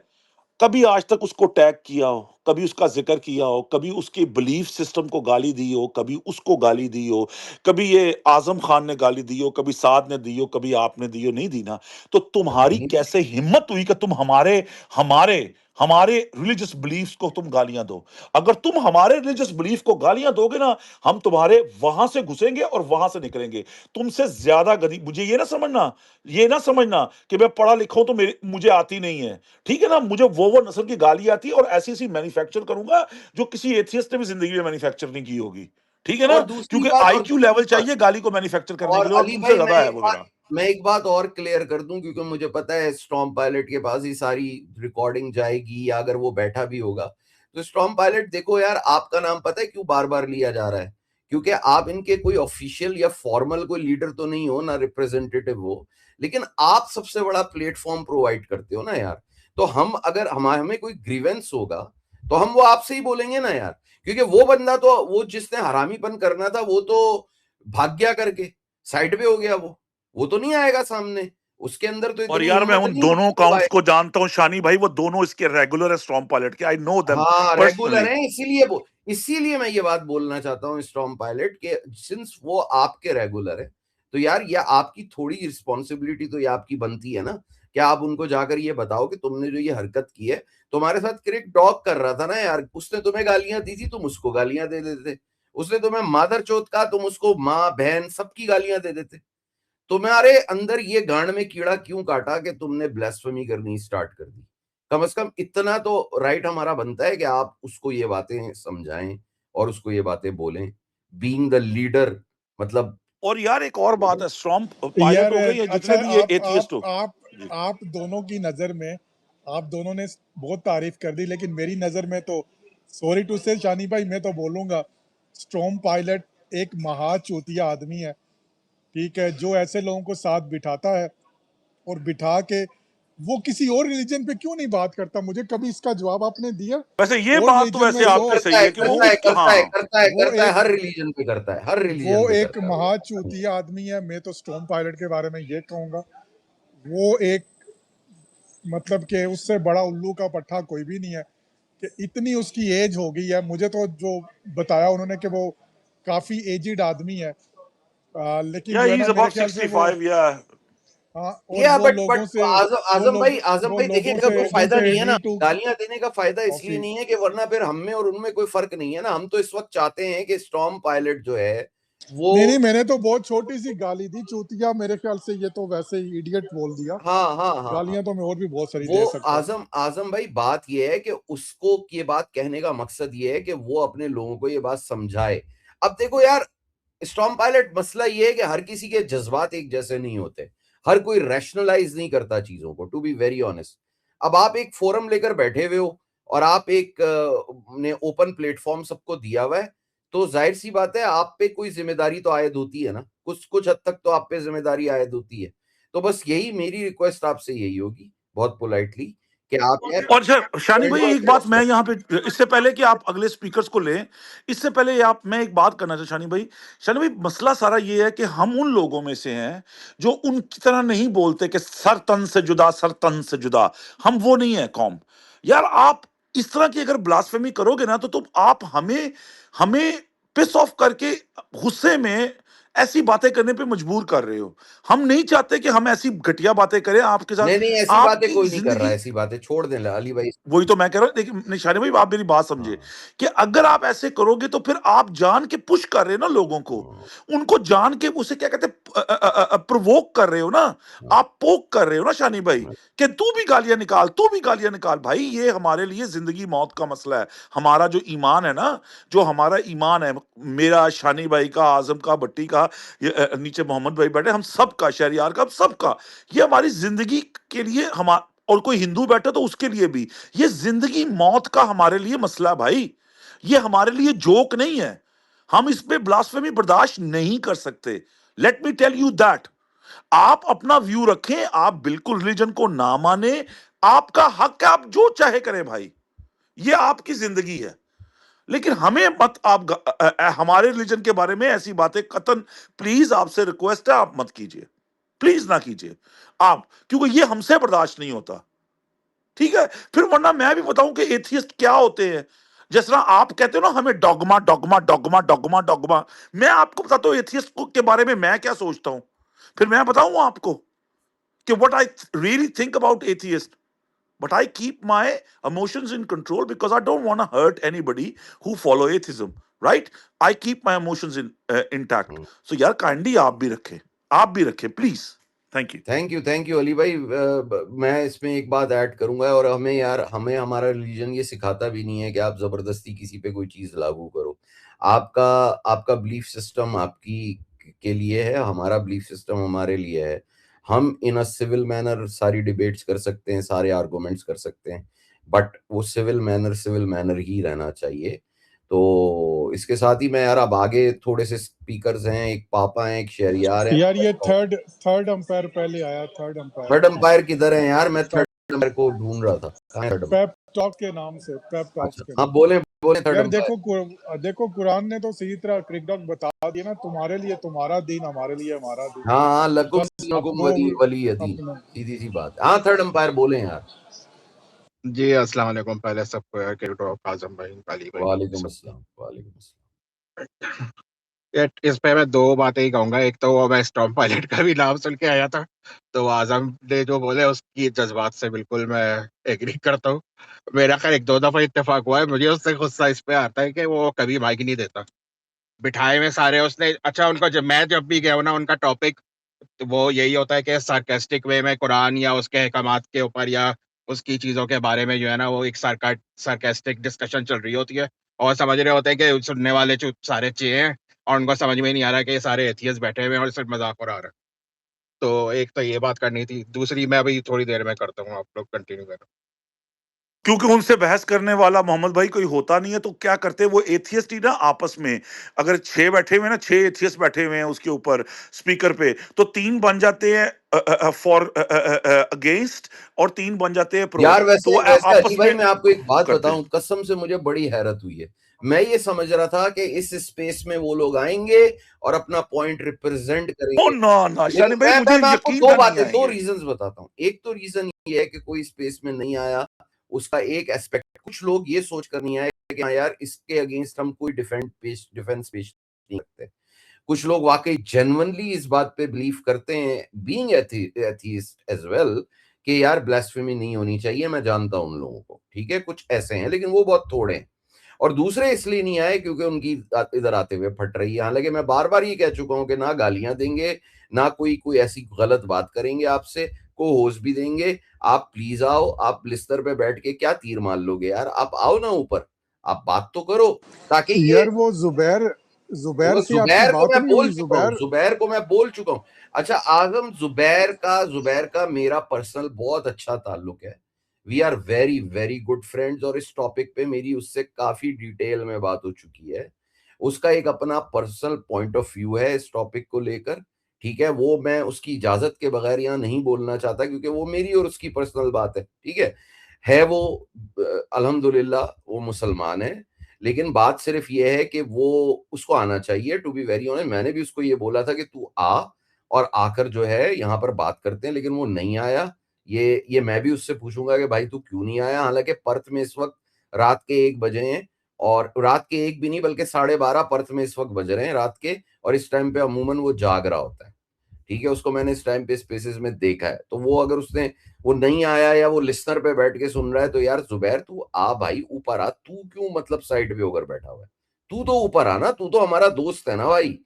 कभी आज तक उसको टैग किया हो, कभी उसका ज़िक्र किया हो, कभी उसके बिलीफ सिस्टम को गाली दी हो, कभी उसको गाली दी हो, कभी ये आज़म खान ने गाली दी हो, कभी साद ने दी हो, कभी आपने दी हो, नहीं दी ना। तो तुम्हारी नहीं कैसे हिम्मत हुई कि तुम हमारे हमारे हमारे रिलीजियस बिलीफ्स को तुम गालियां दो? अगर तुम हमारे रिलीजियस बिलीफ को गालियां दोगे ना, हम तुम्हारे वहां से घुसेंगे और वहां से निकलेंगे। तुमसे ज्यादा गधी मुझे ये ना समझना कि मैं पढ़ा लिखा हूं तो मेरे मुझे आती नहीं है। ठीक है ना, मुझे वो नस्ल की गाली आती है और ऐसी ऐसी मैन्युफैक्चर करूंगा जो किसी एथियस्ट ने भी जिंदगी में मैन्युफैक्चर नहीं की होगी। ठीक है ना, और दूसरी क्योंकि बात, आईक्यू लेवल चाहिए गाली को मैन्युफैक्चर करने और के लिए, और अली तुमसे भाई ज्यादा है वो मेरा। मैं एक बात और क्लियर कर दूं, क्योंकि मुझे पता है स्टॉर्म पायलट के पास ही सारी रिकॉर्डिंग जाएगी, या अगर वो बैठा भी होगा। तो स्टॉर्म पायलट देखो यार, आपका नाम पता है क्यों बार बार लिया जा रहा है? क्योंकि आप इनके कोई ऑफिशियल या फॉर्मल कोई लीडर तो नहीं हो ना, रिप्रेजेंटेटिव हो, लेकिन आप सबसे बड़ा प्लेटफॉर्म प्रोवाइड करते हो ना यार। तो हम अगर हमें कोई ग्रीवेंस होगा, तो हम वो आपसे ही बोलेंगे ना यार। क्योंकि वो बंदा तो, वो जिसने हरामीपन करना था, वो तो भाग गया करके, साइड पे हो गया, वो तो नहीं आएगा सामने। उसके अंदर तो और इतनी यार मैं हिम्मत उन नहीं है दोनों कि वो अकाउंट्स आए। को जानता हूं शानी भाई, वो दोनों इसके रेगुलर है स्ट्रॉम पायलट के, आई नो देम हाँ रेगुलर पर्सनली। है, इसीलिए मैं ये बात बोलना चाहता हूँ स्टॉर्म पायलट के, सिंस वो आपके रेगुलर है, तो यार ये आपकी थोड़ी रिस्पॉन्सिबिलिटी तो ये आपकी बनती है ना, कि आप उनको जाकर ये बताओ कि तुमने जो ये हरकत की है, तुम्हारे साथ क्रिक डॉग कर रहा था ना यार, उसने तुम्हें गालियां दी थी, तुम उसको गालियां दे देते। उसने तुम्हें मादर चौथ कहा, तुम उसको माँ बहन सबकी गालियां दे देते। तुम्हारे अंदर ये गांड में कीड़ा क्यों काटा कि तुमने ब्लास्फेमी करनी स्टार्ट कर दी? कम से कम इतना तो राइट हमारा बनता है कि आप उसको ये बातें समझाएं और उसको ये बातें बोलें, बीइंग द लीडर, मतलब। और यार एक और बात है, स्ट्रॉम पायलट यार हो गए या अच्छा, जितने भी ये एथियस्ट हो। जी। आप दोनों की नज़र में, आप दोनों ने बहुत तारीफ कर दी, लेकिन मेरी नज़र में तो, सॉरी टू से शानी भाई, मैं तो बोलूँगा स्टॉर्म पायलट एक महा चूतिया आदमी है। ठीक है, जो ऐसे लोगों को साथ बिठाता है और बिठा के वो किसी और रिलीजन पे क्यों नहीं बात करता? मुझे कभी इसका जवाब आपने दिया? वैसे ये और बात तो रिलीजन वैसे में जो आपकी करता सही है है कि वो करता है उसके करता है हाँ। करता है वो करता है, एक हर रिलीजन पे करता है, हर वो रिलीजन पे एक करता है वो। महा चूतिया आदमी है। मैं तो स्टॉर्म पायलट के बारे में ये कहूँगा, वो एक, मतलब कि उससे बड़ा उल्लू का पट्टा कोई भी नहीं है। कि इतनी उसकी एज हो गई है, मुझे तो जो बताया उन्होंने कि वो काफ़ी एजिड आदमी है। लेकिन या जो है ही ना, इज मेरे अबाउट ख्याल से वो, 65 या। हाँ, और या वो बट लोगों से, आजम वो भाई देखिए, लोगों अगर से कोई फायदा नहीं है ना, मी टू गालियां देने का फायदा इसलिए कॉफी। नहीं है कि वरना फिर हम में और उनमें कोई फर्क नहीं है ना। हम तो इस वक्त चाहते हैं कि स्टॉर्म पायलट जो है वो नहीं मैंने तो बहुत छोटी सी गाली दी, चूतिया, मेरे ख्याल से ये तो वैसे ही इडियट बोल दिया। हाँ। गालियां तो मैं और भी बहुत सारी वो दे सकता हूँ। आजम भाई, बात ये है कि उसको ये बात कहने का मकसद ये है कि वो अपने लोगों को ये बात समझाए। अब देखो यार, स्टॉर्म पायलट, मसला ये है कि हर किसी के जज्बात एक जैसे नहीं होते, हर कोई रैशनलाइज नहीं करता चीजों को, टू बी वेरी ऑनेस्ट। अब आप एक फोरम लेकर बैठे हुए हो और आप एक ने ओपन प्लेटफॉर्म सबको दिया हुआ है, तो जाहिर सी बात है आप पे कोई जिम्मेदारी तो आयद होती है ना, कुछ कुछ हद तक तो आप पे जिम्मेदारी आयद होती है। तो बस यही मेरी रिक्वेस्ट आपसे यही होगी, बहुत पोलाइटली, कि आप यार और सर शानी भाई एक बात मैं यहाँ पे, इससे पहले कि आप अगले स्पीकर्स को लें, इससे पहले आप मैं एक बात करना चाहता शानी भाई मसला सारा ये है कि हम उन लोगों में से हैं जो उनकी तरह नहीं बोलते कि सर तन से जुदा, सर तन से जुदा। हम वो नहीं है कौम। यार आप इस तरह की अगर ब्लास्फेमी करोगे ना तो तुम आप हमें हमें पिस ऑफ करके गुस्से में ऐसी बातें करने पे मजबूर कर रहे हो। हम नहीं चाहते कि हम ऐसी घटिया बातें करें आपके साथ। नहीं, ऐसी बातें आपकी कोई नहीं कर रहा जिंदगी, है, ऐसी बातें छोड़ दें अली भाई। वही तो मैं कह रहा हूं। लेकिन निशानी भाई आप मेरी बात समझे हाँ, कि अगर आप ऐसे करोगे तो फिर आप जान के पुश कर रहे हो ना लोगों को, हाँ, उनको जान के उसे क्या कहते हैं प्रोवोक कर रहे हो ना, हाँ, आप पोक कर रहे हो ना शानी भाई, हाँ। कि तू भी गालियां निकाल, तू भी गालियां निकाल। भाई ये हमारे लिए जिंदगी मौत का मसला है। हमारा जो ईमान है ना, जो हमारा ईमान है, मेरा, शानी भाई का, आजम का, भट्टी का, नीचे मोहम्मद भाई बैठे, हम सबका, शहरियार का, हम सबका, ये हमारी जिंदगी के लिए, हम और कोई हिंदू बैठे तो उसके लिए भी, ये जिंदगी मौत का हमारे लिए मसला है भाई। ये हमारे लिए जोक नहीं है। हम इस पे ब्लास्फेमी बर्दाश्त नहीं कर सकते। Let me tell you that. आप अपना व्यू रखें, आप बिल्कुल रिलीजन को ना माने, आपका हक है, आप जो चाहे करें भाई, ये आपकी जिंदगी है। लेकिन हमें मत आप हमारे रिलीजन के बारे में ऐसी बातें कतन, प्लीज आपसे रिक्वेस्ट है, आप मत कीजिए, प्लीज ना कीजिए आप, क्योंकि ये हमसे बर्दाश्त नहीं होता। ठीक है, फिर वरना मैं भी बताऊं कि एथियस्ट क्या होते हैं। जिस तरह आप कहते हो ना हमें dogma dogma dogma dogma dogma, मैं आपको बताता हूं एथियस्ट के बारे में मैं क्या सोचता हूं। फिर मैं बताऊं आपको कि what I really think about atheist. But I keep my emotions in control because I don't want to hurt anybody who follow atheism, right. I keep my emotions in intact. So यार kindly आप भी रखें please. Thank you. Thank you Ali भाई। मैं इसमें एक बात add करूंगा, और हमें यार, हमें हमारा रिलीजन ये सिखाता भी नहीं है कि आप जबरदस्ती किसी पे कोई चीज लागू करो। आपका आपका बिलीफ सिस्टम आपकी के लिए है, हमारा बिलीफ सिस्टम हमारे लिए है। हम इन अ सिविल मैनर सारी डिबेट्स कर सकते हैं, सारे आर्गुमेंट्स कर सकते हैं, बट वो सिविल मैनर ही रहना चाहिए। तो इसके साथ ही मैं यार, अब आगे थोड़े से स्पीकर्स हैं, एक पापा हैं, एक शहरियार हैं। यार ये थर्ड अंपायर पहले आया, थर्ड अंपायर थर्ड अंपायर किधर है यार? मैं थर्ड अंपायर को ढूंढ रहा था, कहाँ है थर्ड अंपायर? पेप टॉक के नाम से, पेप टॉक्स अच्छा, के हाँ, नाम बोले बोले से। थर्ड यार अंपायर। देखो कुरान ने तो सही तरह क्रिकडॉग बता दिया ना, तुम्हारे लिए तुम्हारा दीन, हमारे लिए हमारा दीन। हाँ, लकुम बस दिनुकुम वो वली यदीन, अपना सीधी सी बात। हाँ, थर्ड अंपायर बोले यार। जी अस्सलाम वालेकुम। पहले सबको यार क्रिकेट आजम भाई, अली भाई, वालेकुम सबको। अस्सलाम, वालेकुम अस्सलाम। इस पे मैं दो बातें ही कहूंगा। एक तो वो मैं स्टॉर्म पायलट का भी नाम सुन के आया था, तो आजम ने जो बोले उसकी जज्बात से बिल्कुल मैं एग्री करता हूँ। मेरा खैर एक दो दफा इत्तेफाक हुआ है, मुझे उससे गुस्सा इस पे आता है कि वो कभी माइक नहीं देता। बिठाए में सारे उसने, अच्छा उनका जब भी गया हूं ना, उनका टॉपिक वो यही होता है कि सार्केस्टिक वे में कुरान या उसके अहकामात के ऊपर या उसकी चीजों के बारे में जो है ना, वो एक सार्केस्टिक डिस्कशन चल रही होती है, और समझ रहे होते हैं कि सुनने वाले चुप सारे चे हैं, और उनको समझ में ही नहीं आ रहा कि ये सारे एथियस्ट बैठे हुए हैं और सिर्फ मजाक उड़ा रहे हैं। तो एक तो ये बात करनी थी। दूसरी मैं अभी थोड़ी देर में करता हूँ, आप लोग कंटिन्यू करो। क्योंकि उनसे बहस करने वाला मोहम्मद भाई कोई होता नहीं है, तो क्या करते हैं वो एथियस्ट ही ना आपस में, अगर 6 बैठे हुए हैं ना, 6 एथियस्ट बैठे हुए हैं उसके ऊपर स्पीकर पे, तो 3 बन जाते हैं फॉर अगेंस्ट, और 3 बन जाते हैं प्रो। यार तो वैसे वो वैसे अली आपस भाई, में मैं आपको एक बात करते बताऊं, हैं। कसम से मुझे बड़ी हैरत हुई है। मैं ये समझ रहा था कि इस स्पेस में वो लोग आएंगे और अपना पॉइंट रिप्रेजेंट ओ करेंगे। ना शानी लेकिन भाई मुझे मैं आपको यकीन था नहीं दो आएंगे। रीजंस बताता हूँ। एक तो रीजन ये है कि कोई स्पेस में नहीं आया, उसका एक एस्पेक्ट, कुछ लोग ये सोच कर नहीं आए कि हाँ यार, इसके अगेंस्ट हम कोई डिफेंस पेश नहीं करते। कुछ लोग वाकई जेन्युइनली इस बात पे बिलीव करते हैं, बीइंग एथीस्ट एज वेल, कि यार ब्लास्फेमी नहीं होनी चाहिए। मैं जानता हूं उन लोगों को, ठीक है, कुछ ऐसे हैं, लेकिन वो बहुत थोड़े हैं। और दूसरे इसलिए नहीं आए क्योंकि उनकी इधर आते हुए फट रही है। हालांकि मैं बार बार ये कह चुका हूं कि ना गालियां देंगे, ना कोई ऐसी गलत बात करेंगे आपसे, को होस्ट भी देंगे। आप प्लीज आओ, आप बिस्तर पे बैठ के क्या तीर मार लोगे यार, आप आओ ना ऊपर, आप बात तो करो, ताकि ये यार वो जुबैर से आपकी जुबैर को बात मैं नहीं बोल हुई? चुका हूँ, जुबैर को मैं बोल चुका हूँ। अच्छा आजम, जुबैर का मेरा पर्सनल बहुत अच्छा ताल्लुक है, we are very very good friends, और इस टॉपिक पे मेरी उससे काफी डिटेल में बात हो चुकी है। उसका एक अपना पर्सनल पॉइंट ऑफ व्यू है इस टॉपिक को लेकर, ठीक है, वो मैं उसकी इजाजत के बगैर यहाँ नहीं बोलना चाहता, क्योंकि वो मेरी और उसकी पर्सनल बात है, ठीक है वो अल्हम्दुलिल्लाह वो मुसलमान है, लेकिन बात सिर्फ ये है कि वो उसको आना चाहिए। टू बी वेरी ऑनेस्ट, मैंने भी उसको ये बोला था कि तू आ और आकर जो है यहाँ पर बात करते हैं, लेकिन वो नहीं आया। ये मैं भी उससे पूछूंगा कि भाई तू क्यों नहीं आया। हालांकि पर्थ में इस वक्त रात के 1 बजे हैं, और रात के 1 भी नहीं बल्कि 12:30 पर्थ में इस वक्त बज रहे हैं रात के, और इस टाइम पे अमूमन वो जाग रहा होता है, ठीक है, उसको मैंने इस टाइम पे स्पेसेस में देखा है। तो वो अगर उसने वो नहीं आया या वो लिसनर पे बैठ के सुन रहा है, तो यार जुबैर तू आ भाई, ऊपर आ, तू क्यों मतलब साइड पे होकर बैठा हुआ है, तू तो ऊपर आ ना, तू तो हमारा दोस्त है ना भाई,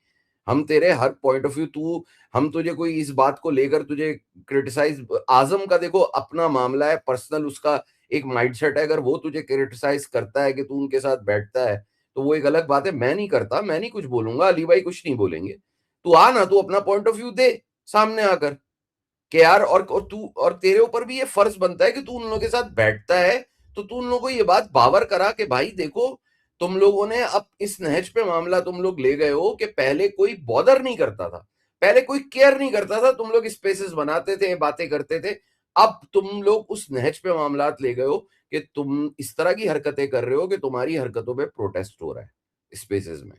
हम तेरे हर पॉइंट ऑफ व्यू, तू हम तुझे कोई इस बात को लेकर तुझे क्रिटिसाइज, आजम का देखो अपना मामला है पर्सनल, उसका एक माइंडसेट है, अगर वो तुझे क्रिटिसाइज करता है कि तू उनके साथ बैठता है तो वो एक अलग बात है, मैं नहीं करता, मैं नहीं कुछ बोलूंगा, अली भाई कुछ नहीं बोलेंगे, तू आ ना, तू अपना पॉइंट ऑफ व्यू दे सामने आकर कि यार, और तू और तेरे ऊपर भी ये फर्ज बनता है कि तू उन लोगों के साथ बैठता है, तो तू उन लोगों को ये बात बावर करा कि भाई देखो, तुम लोगों ने अब इस नहज पे मामला तुम लोग ले गए हो कि पहले कोई बॉदर नहीं करता था, पहले कोई केयर नहीं करता था, तुम लोग स्पेसेस बनाते थे, बातें करते थे, अब तुम लोग उस नहज पे मामलात ले गए हो कि तुम इस तरह की हरकतें कर रहे हो कि तुम्हारी हरकतों पे प्रोटेस्ट हो रहा है स्पेसेस में,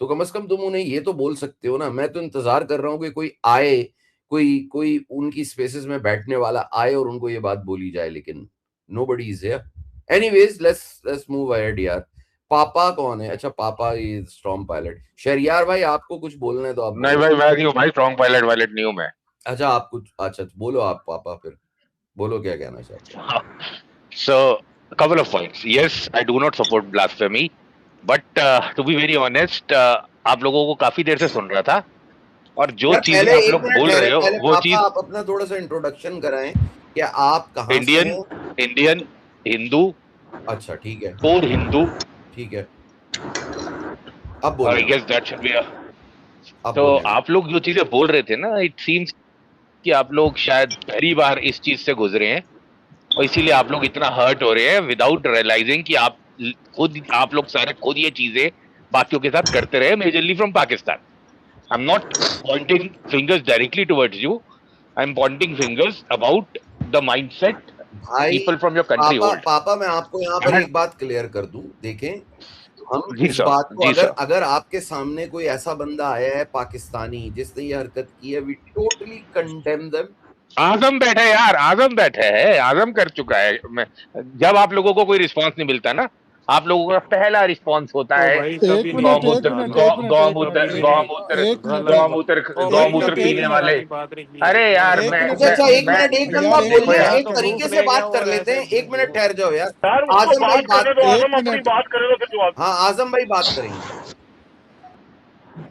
तो कम से कम तुम उन्हें ये तो बोल सकते हो ना। मैं तो इंतजार कर रहा हूं कि कोई आए, कोई कोई उनकी स्पेसेस में बैठने वाला आए और उनको ये बात बोली जाए, लेकिन nobody is here. Anyways let's move ahead यार। पापा कौन है? अच्छा पापा इज स्टॉर्म पायलट। शहरियार भाई आपको कुछ बोलना है तो आप नहीं बोलो। भाई, मैं नहीं हूँ भाई, स्ट्रॉन्ग पायलट वायलट नहीं हूँ मैं। अच्छा आप कुछ, अच्छा बोलो आप पापा, फिर बोलो क्या कहना चाहते हो। So, a couple of points. Yes, I do not support blasphemy, but to be very honest, आप लोगों को काफी देर से सुन रहा था, और जो यार चीजें पहले आप एक लोग मिनट बोल ठहरे, रहे हो पहले वो पापा चीज आप अपना थोड़ा सा इंट्रोडक्शन कराएं, क्या आप कहाँ से इंडियन हैं? इंडियन हिंदू, अच्छा ठीक है, और हिंदू, ठीक है, अब और बोले I guess that should be. अब तो बोले आप लोग जो चीजें बोल रहे थे ना, इट सीम्स कि आप लोग शायद पहली बार इस चीज से गुजरे हैं, और इसीलिए आप लोग इतना हर्ट हो रहे हैं विदाउट रियलाइजिंग कि आप लोग सारे खुद ये चीजें बाकियों के साथ करते रहे, majorly from Pakistan. I am not Poynting fingers directly towards you, I am pointing fingers about the mindset भाई। पीपल फ्रॉम योर कंट्री पापा होल्ड। पापा मैं आपको यहाँ पर एक बात क्लियर कर दूं, देखें हम जी इस सर, बात को, जी अगर सर। अगर आपके सामने कोई ऐसा बंदा आया है पाकिस्तानी जिसने ये हरकत की है, वी टोटली कंडेम देम। आजम बैठा है यार, आजम बैठा है, आजम कर चुका है। मैं जब आप लोगों को कोई रिस्पांस नहीं मिलता ना, आप लोगों का पहला रिस्पांस होता ओ है भाई एक कभी नहीं मिनट एक बोलते गौमूत्र, मिनट आजम, एक मिनट एक मिनट गौमूत्र, कभी नहीं, गौमूत्र, एक मिनट गलत। गौमूत्र, ओ भाई गौमूत्र एक कभी मिनट पीने इस एक तरह वाले। की बात नहीं की अरे है, यार, एक मैं मिनट अच्छा मैं अच्छा एक मैं मिनट, एक लम्बा यार एक देखो बोलने, यार, मिनट एक तो तरीके रूठ से लेंगे बात कर और लेते हैं, ऐसे एक मिनट वो ठहर जाओ यार। यार उसको आजम भाई बात करने बात, दो, एक आजम अपनी मिनट बात करे तो फिर जवाब। हाँ आजम भाई बात करेंगे।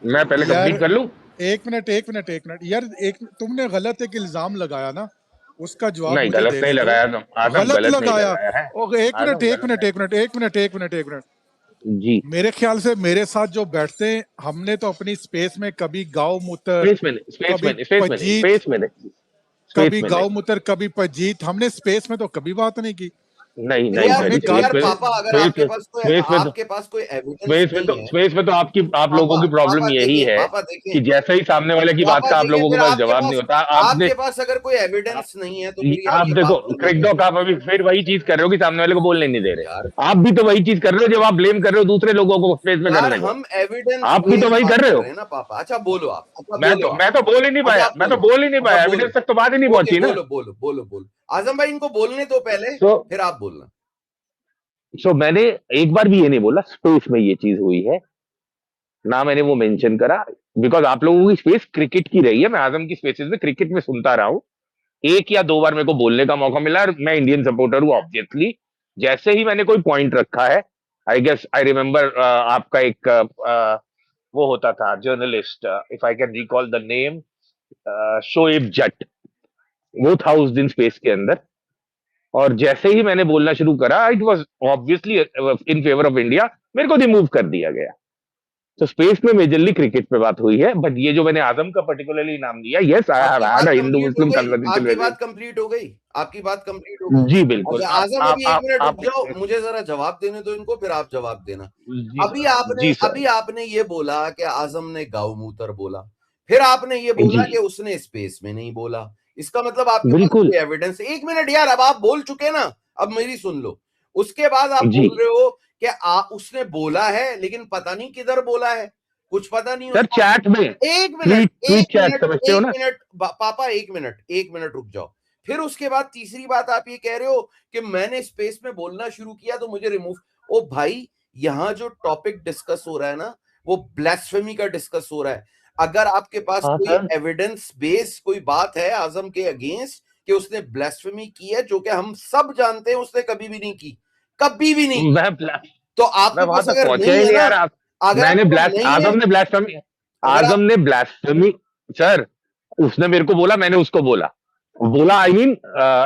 मैं पहले यार कंप्लीट कर लूं। एक मिनट एक मिनट एक मिनट यार, एक तुमने गलत एक इल्जाम लगाया ना, उसका जवाब नहीं, मुझे गलत नहीं देने दो। लगाया तुम, आजम गलत गलत नहीं लगाया। लगाया है। और एक मिनट आजम एक गलत मिनट एक मिनट एक मिनट एक मिनट एक मिनट नहीं जी। मेरे ख्याल से मेरे साथ जो बैठते हैं, हमने तो अपनी स्पेस में कभी गाँव मूत्र, स्पेस में नहीं, स्पेस कभी में नहीं, स्पेस में नहीं, पजीत, स्पेस में नहीं, स्पेस कभी में गाँव नहीं, मूत्र, कभी पजीत, हमने स्पेस में तो कभी बात नहीं की। नहीं तो नहीं यार हमें सर, गाल स्पेस यार में, पापा अगर स्पेस में, स्पेस में तो, आपके पास कोई एविडेंस स्पेस में नहीं तो, है, स्पेस में तो आपकी आप लोगों पापा की प्रॉब्लम पापा यही देखें, है पापा कि देखें, जैसे ही सामने वाले की बात पापा का आप देखें, लोगों के फिर पास जवाब नहीं होता, आपने आपके पास अगर कोई एविडेंस नहीं है तो फिर यार आप ये देखो बात करना क्रिकडॉक, कैसे? आप अभी फिर वही चीज कर रहे हो कि सामने वाले को बोलने नहीं दे यार रहे। आप भी तो वही चीज कर रहे हो जब आप ब्लेम कर रहे हो दूसरे लोगों को स्पेस में यार करने को। हम एविडेंस आप भी तो बेस्ड वही कर बात रहे कर हो। रहे हैं ना पापा। अच्छा बोलो आप, अच्छा मैं बोलो तो आप, मैं तो बोल ही नहीं अच्छा पाया, आप मैं तो बोलो, बोल ही नहीं अच्छा पाया, बोलो, एविडेंस तक तो बात ही नहीं ओके पहुंची ना। बोलो बोलो बोलो बोलो। आजम भाई इनको बोलने तो पहले, तो फिर आप बोलना। मैंने एक बार भी ये नहीं बोला स्पेस में ये चीज हुई है, ना मैंने वो मेंशन करा, बिकॉज आप लोगों की स्पेस क्रिकेट की रही है। मैं आजम की स्पेसेस में क्रिकेट में सुनता रहा हूँ, एक या दो बार मेरे को बोलने का मौका मिला, और मैं इंडियन सपोर्टर हूँ ऑब्वियसली। जैसे ही मैंने कोई पॉइंट रखा है, आई गेस आई रिमेम्बर आपका एक वो होता था journalist, if I can recall the name, Shoaib Jatt, वो था उस दिन स्पेस के अंदर। और जैसे ही मैंने बोलना शुरू करा, it was obviously in favour of India, मेरे को रिमूव कर दिया गया। तो स्पेस में मेजरली क्रिकेट पे बात हुई है, बट ये जो मैंने आजम का पर्टिकुलरली नाम लिया, yes I have had a Hindu Muslim conversation आपकी विद बात कंप्लीट हो गई, आपकी बात कंप्लीट हो गई। जी बिल्कुल। अच्छा आजम, अभी एक मिनट रुक जाओ, मुझे जरा जवाब देने दो इनको, फिर आप जवाब देना। अभी आपने ये बोला कि आजम ने गाँव मूतर बोला, फिर आपने ये बोला कि उसने स्पेस में नहीं बोला। इसका मतलब आपके पास कोई एविडेंस? एक मिनट यार, अब आप बोल चुके ना, अब मेरी सुन लो। उसके बाद आप बोल रहे हो कि उसने बोला है, लेकिन पता नहीं किधर बोला है, कुछ पता नहीं सर चैट में। एक मिनट पापा, एक मिनट रुक जाओ। फिर उसके बाद तीसरी बात आप ये कह रहे हो कि मैंने स्पेस में बोलना शुरू किया तो मुझे रिमूव। ओ भाई, यहाँ जो टॉपिक डिस्कस हो रहा है ना, वो ब्लास्फेमी का डिस्कस हो रहा है। अगर आपके पास कोई एविडेंस बेस कोई बात है आजम के अगेंस्ट कि उसने ब्लास्फेमी की है, जो कि हम सब जानते हैं उसने कभी भी नहीं की, कभी भी नहीं, तो आपके पास अगर नहीं है ना, आजम ने ब्लास्फेमी सर, उसने मेरे को बोला, मैंने उसको बोला I mean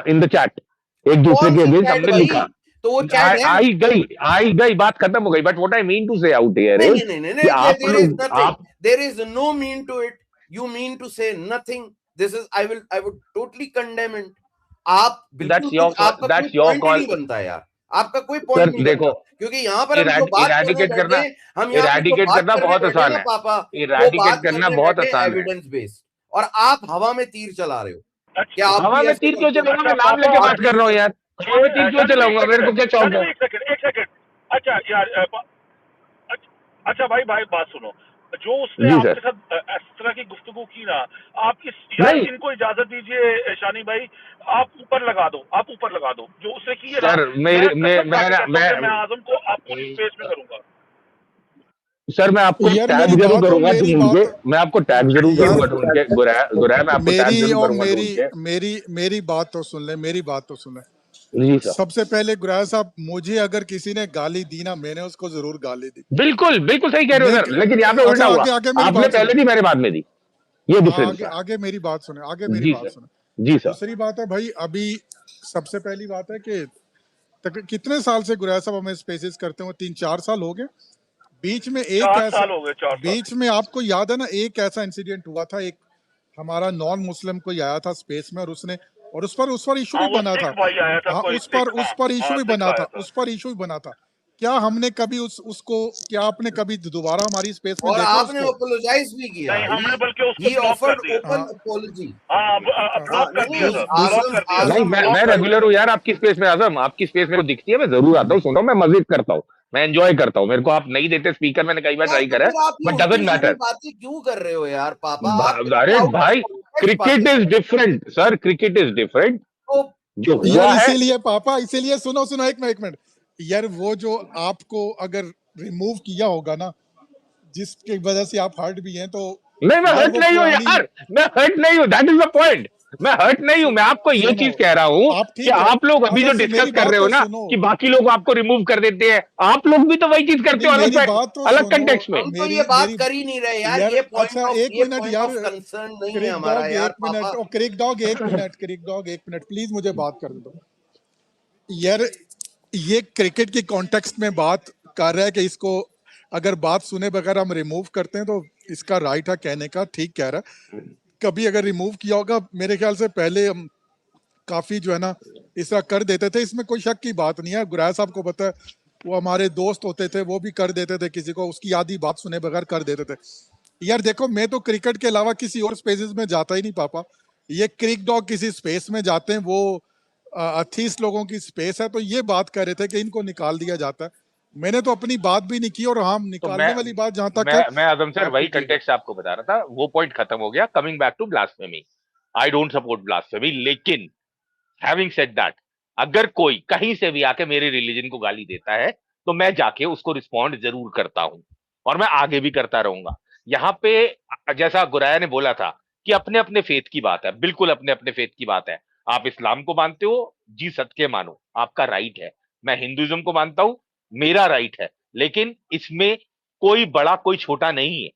in the chat, एक दूसरे के अगेंस्ट हमने लिखा, तो वो चैट आई गई, बात खत्म हो गई। But what I mean to say out here is कि there is no mean to it, you mean to say nothing, this is I would totally condemn it. आप बिल्कुल, आपका कोई पॉइंट नहीं बनता यार, आपका कोई पॉइंट नहीं बनता, क्योंकि यहाँ पर हम जो बात करना, हम इराडिकेट करना बहुत आसान है पापा, इराडिकेट करना बहुत आसान है, एविडेंस बेस्ड, और आप हवा में तीर चला रहे हो। क्या आप हवा में तीर क्यों चलाऊंगा? मैं नाम लेके बात कर रहा हूँ यार, हवा में तीर क्यों चलाऊंगा? मेरे को क्या चौक है? एक सेकंड। अच्छा यार, अच्छा भाई बात सुनो, जो उसने आपके साथ इस तरह की गुफ्तगू की ना, आप इनको इजाजत दीजिए शानी भाई, आप ऊपर लगा दो जो उसने की है ना। सर मैं आजम को आपको स्पेस में करूंगा। सर मैं आपको टैग जरूर करूंगा, मैं आपको टैग जरूर करूंगा ढूंढ के, गुरैया मैं आपको टैग जरूर करूंगा। मेरी बात तो सुन ले, जी सर। सबसे पहले गुरैया साहब, मुझे अगर किसी ने गाली दी ना, मैंने उसको जरूर गाली दी। बिल्कुल सही कह रहे हो सर, लेकिन यहाँ पे उल्टा हुआ, आपने पहले दी, मैंने बाद में दी, ये डिफरेंस है। आगे मेरी बात सुने, जी सर। दूसरी बात है भाई, अभी सबसे पहली बात है कि कितने साल से गुरैया साहब हमें स्पेसेस करते हुए? 3-4 साल हो गए। बीच में आपको याद है ना, एक ऐसा इंसिडेंट हुआ था, एक हमारा नॉन मुस्लिम कोई आया था स्पेस में, और उस पर इशू भी बना था, उस पर इशू भी बना था। क्या हमने कभी उसको, क्या आपने कभी दोबारा हमारी स्पेस में देखा? आपने अपोलोजाइज भी किया, हमने बल्कि उसको ऑफर ओपन अपॉलॉजी। मैं रेगुलर हूँ यार आपकी स्पेस में आजम, आपकी स्पेस में दिखती है, मैं जरूर आता हूँ, सुनो, मैं मजे करता हूँ, मैं एंजॉय करता हूँ। मेरे को आप नहीं देते स्पीकर, मैंने कई बार ट्राई करा है, बट डजंट मैटर। बातें क्यों कर रहे हो यार पापा? अरे भाई, cricket is different sir, cricket is different जो हुआ है। इसीलिए पापा, इसीलिए सुनो एक मिनट यार, वो जो आपको अगर रिमूव किया होगा ना, जिसकी वजह से आप हर्ट भी हैं, तो नहीं, मैं हर्ट नहीं हूँ यार, मैं हर्ट नहीं हूँ, दैट इज द पॉइंट। मैं हर्ट नहीं हूं, मैं आपको ये चीज कह रहा हूं कि आप लोग अभी जो डिस्कस कर रहे हो ना कि बाकी लोग आपको रिमूव कर देते हैं, आप लोग भी तो वही चीज करते हो अलग कंटेक्स्ट में। हम तो ये बात कर ही नहीं रहे यार, ये पॉइंट एक मिनट यार, कंसर्न नहीं है हमारा यार। एक मिनट, क्रिक डॉग एक मिनट प्लीज मुझे बात करने दो यार। ये क्रिकेट की कॉन्टेक्स्ट में बात कर रहा है कि इसको अगर बात सुने बगैर हम रिमूव करते हैं तो इसका राइट है कहने का, ठीक कह रहा है। कभी अगर रिमूव किया होगा, मेरे ख्याल से पहले हम काफी जो है ना इस तरह कर देते थे, इसमें कोई शक की बात नहीं है। गुरैया साहब को पता है, वो हमारे दोस्त होते थे, वो भी कर देते थे, किसी को उसकी आधी बात सुने बगैर कर देते थे यार। देखो, मैं तो क्रिकेट के अलावा किसी और स्पेसेस में जाता ही नहीं पापा। ये क्रिक डॉग किसी स्पेस में जाते हैं, वो 30 लोगों की स्पेस है, तो ये बात कर रहे थे कि इनको निकाल दिया जाता है। मैंने तो अपनी बात भी नहीं की, और हम निकालने वाली बात जहां तक है, मैं आजम सर वही कंटेक्स्ट आपको बता रहा था, वो पॉइंट खत्म हो गया। Coming back to blasphemy, I don't support blasphemy, लेकिन हैविंग सेड दैट, अगर कोई कहीं से भी आके मेरे रिलीजन को गाली देता है तो मैं जाके उसको रिस्पॉन्ड जरूर करता हूं, और मैं आगे भी करता रहूंगा। यहाँ पे जैसा गुरैया ने बोला था कि अपने अपने फेथ की बात है, बिल्कुल अपने अपने फेथ की बात है। आप इस्लाम को मानते हो जी, सत्य मानो, आपका राइट है। मैं हिंदुइज्म को मानता हूं मेरा राइट है, लेकिन इसमें कोई बड़ा कोई छोटा नहीं है।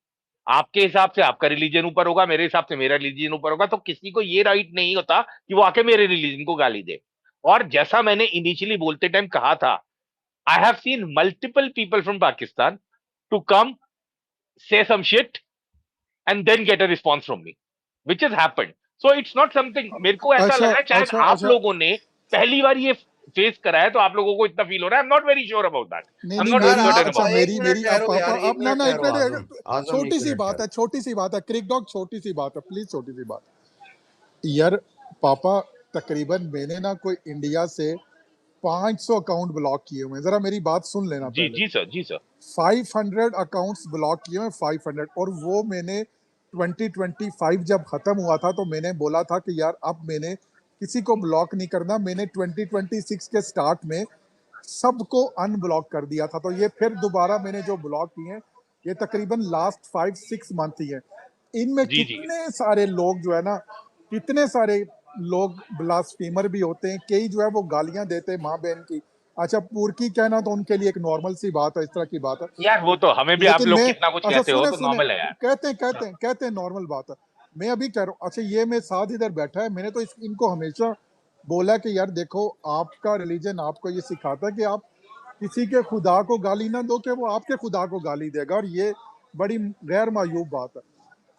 आपके हिसाब से आपका रिलीजन ऊपर होगा, मेरे हिसाब से मेरा रिलीजन ऊपर होगा, तो किसी को ये राइट नहीं होता कि वो आके मेरे रिलीजन को गाली दे। और जैसा मैंने इनिशियली बोलते टाइम कहा था, I have seen multiple people from Pakistan to come say some shit and then get a response from me, which has happened. So it's not something, मेरे को ऐसा अच्छा लग रहा है शायद अच्छा आप अच्छा लोगों ने पहली बार ये फेस करा है, तो आप लोगों को इतना फील हो रहा है। I'm not very sure about that. नहीं I'm नहीं not यार very मेरी आप certain अच्छा about that. एक मेरी मिनट मेरी आप ठहरो यार, पापा एक अब ना मिनट ना एक ठहरो मिनट आजम, छोटी एक सी मिनट बात ठहरो। है, छोटी सी बात है, क्रिक डॉग छोटी सी बात है, प्लीज छोटी सी बात यार। पापा तकरीबन मैंने ना कोई इंडिया से 500 अकाउंट ब्लॉक किए हुए हैं, जरा मेरी बात सुन लेना जी पहले। जी सर, जी सर। 500 अकाउंट्स ब्लॉक किए हुए, 500, और वो मैंने 2025 जब खत्म हुआ था तो मैंने बोला था कि यार अब मैंने किसी को ब्लॉक नहीं करना। मैंने 2026 के स्टार्ट में सबको अनब्लॉक कर दिया था। तो ये फिर दोबारा मैंने जो ब्लॉक किए हैं ये तकरीबन लास्ट 5-6 मंथ ही है। इनमें जी जी कितने सारे लोग जो है ना, कितने सारे लोग ब्लास्फेमर भी होते हैं, कई जो है वो गालियां देते हैं माँ बहन की। अच्छा पूर्की कहना तो उनके लिए एक नॉर्मल सी बात है, इस तरह की बात है। यार, वो तो हमें भी आप लेकिन लोग मैं कितना कुछ अच्छा कहते हो सुने तो सुने नॉर्मल है यार। कहते हैं नॉर्मल बात है। मैं अभी कह रहा हूँ, अच्छा ये मेरे साथ इधर बैठा है, मैंने तो इनको हमेशा बोला कि यार देखो आपका रिलीजन आपको ये सिखाता है कि आप किसी के खुदा को गाली ना दो कि वो आपके खुदा को गाली देगा, और ये बड़ी गैर मायूब बात है।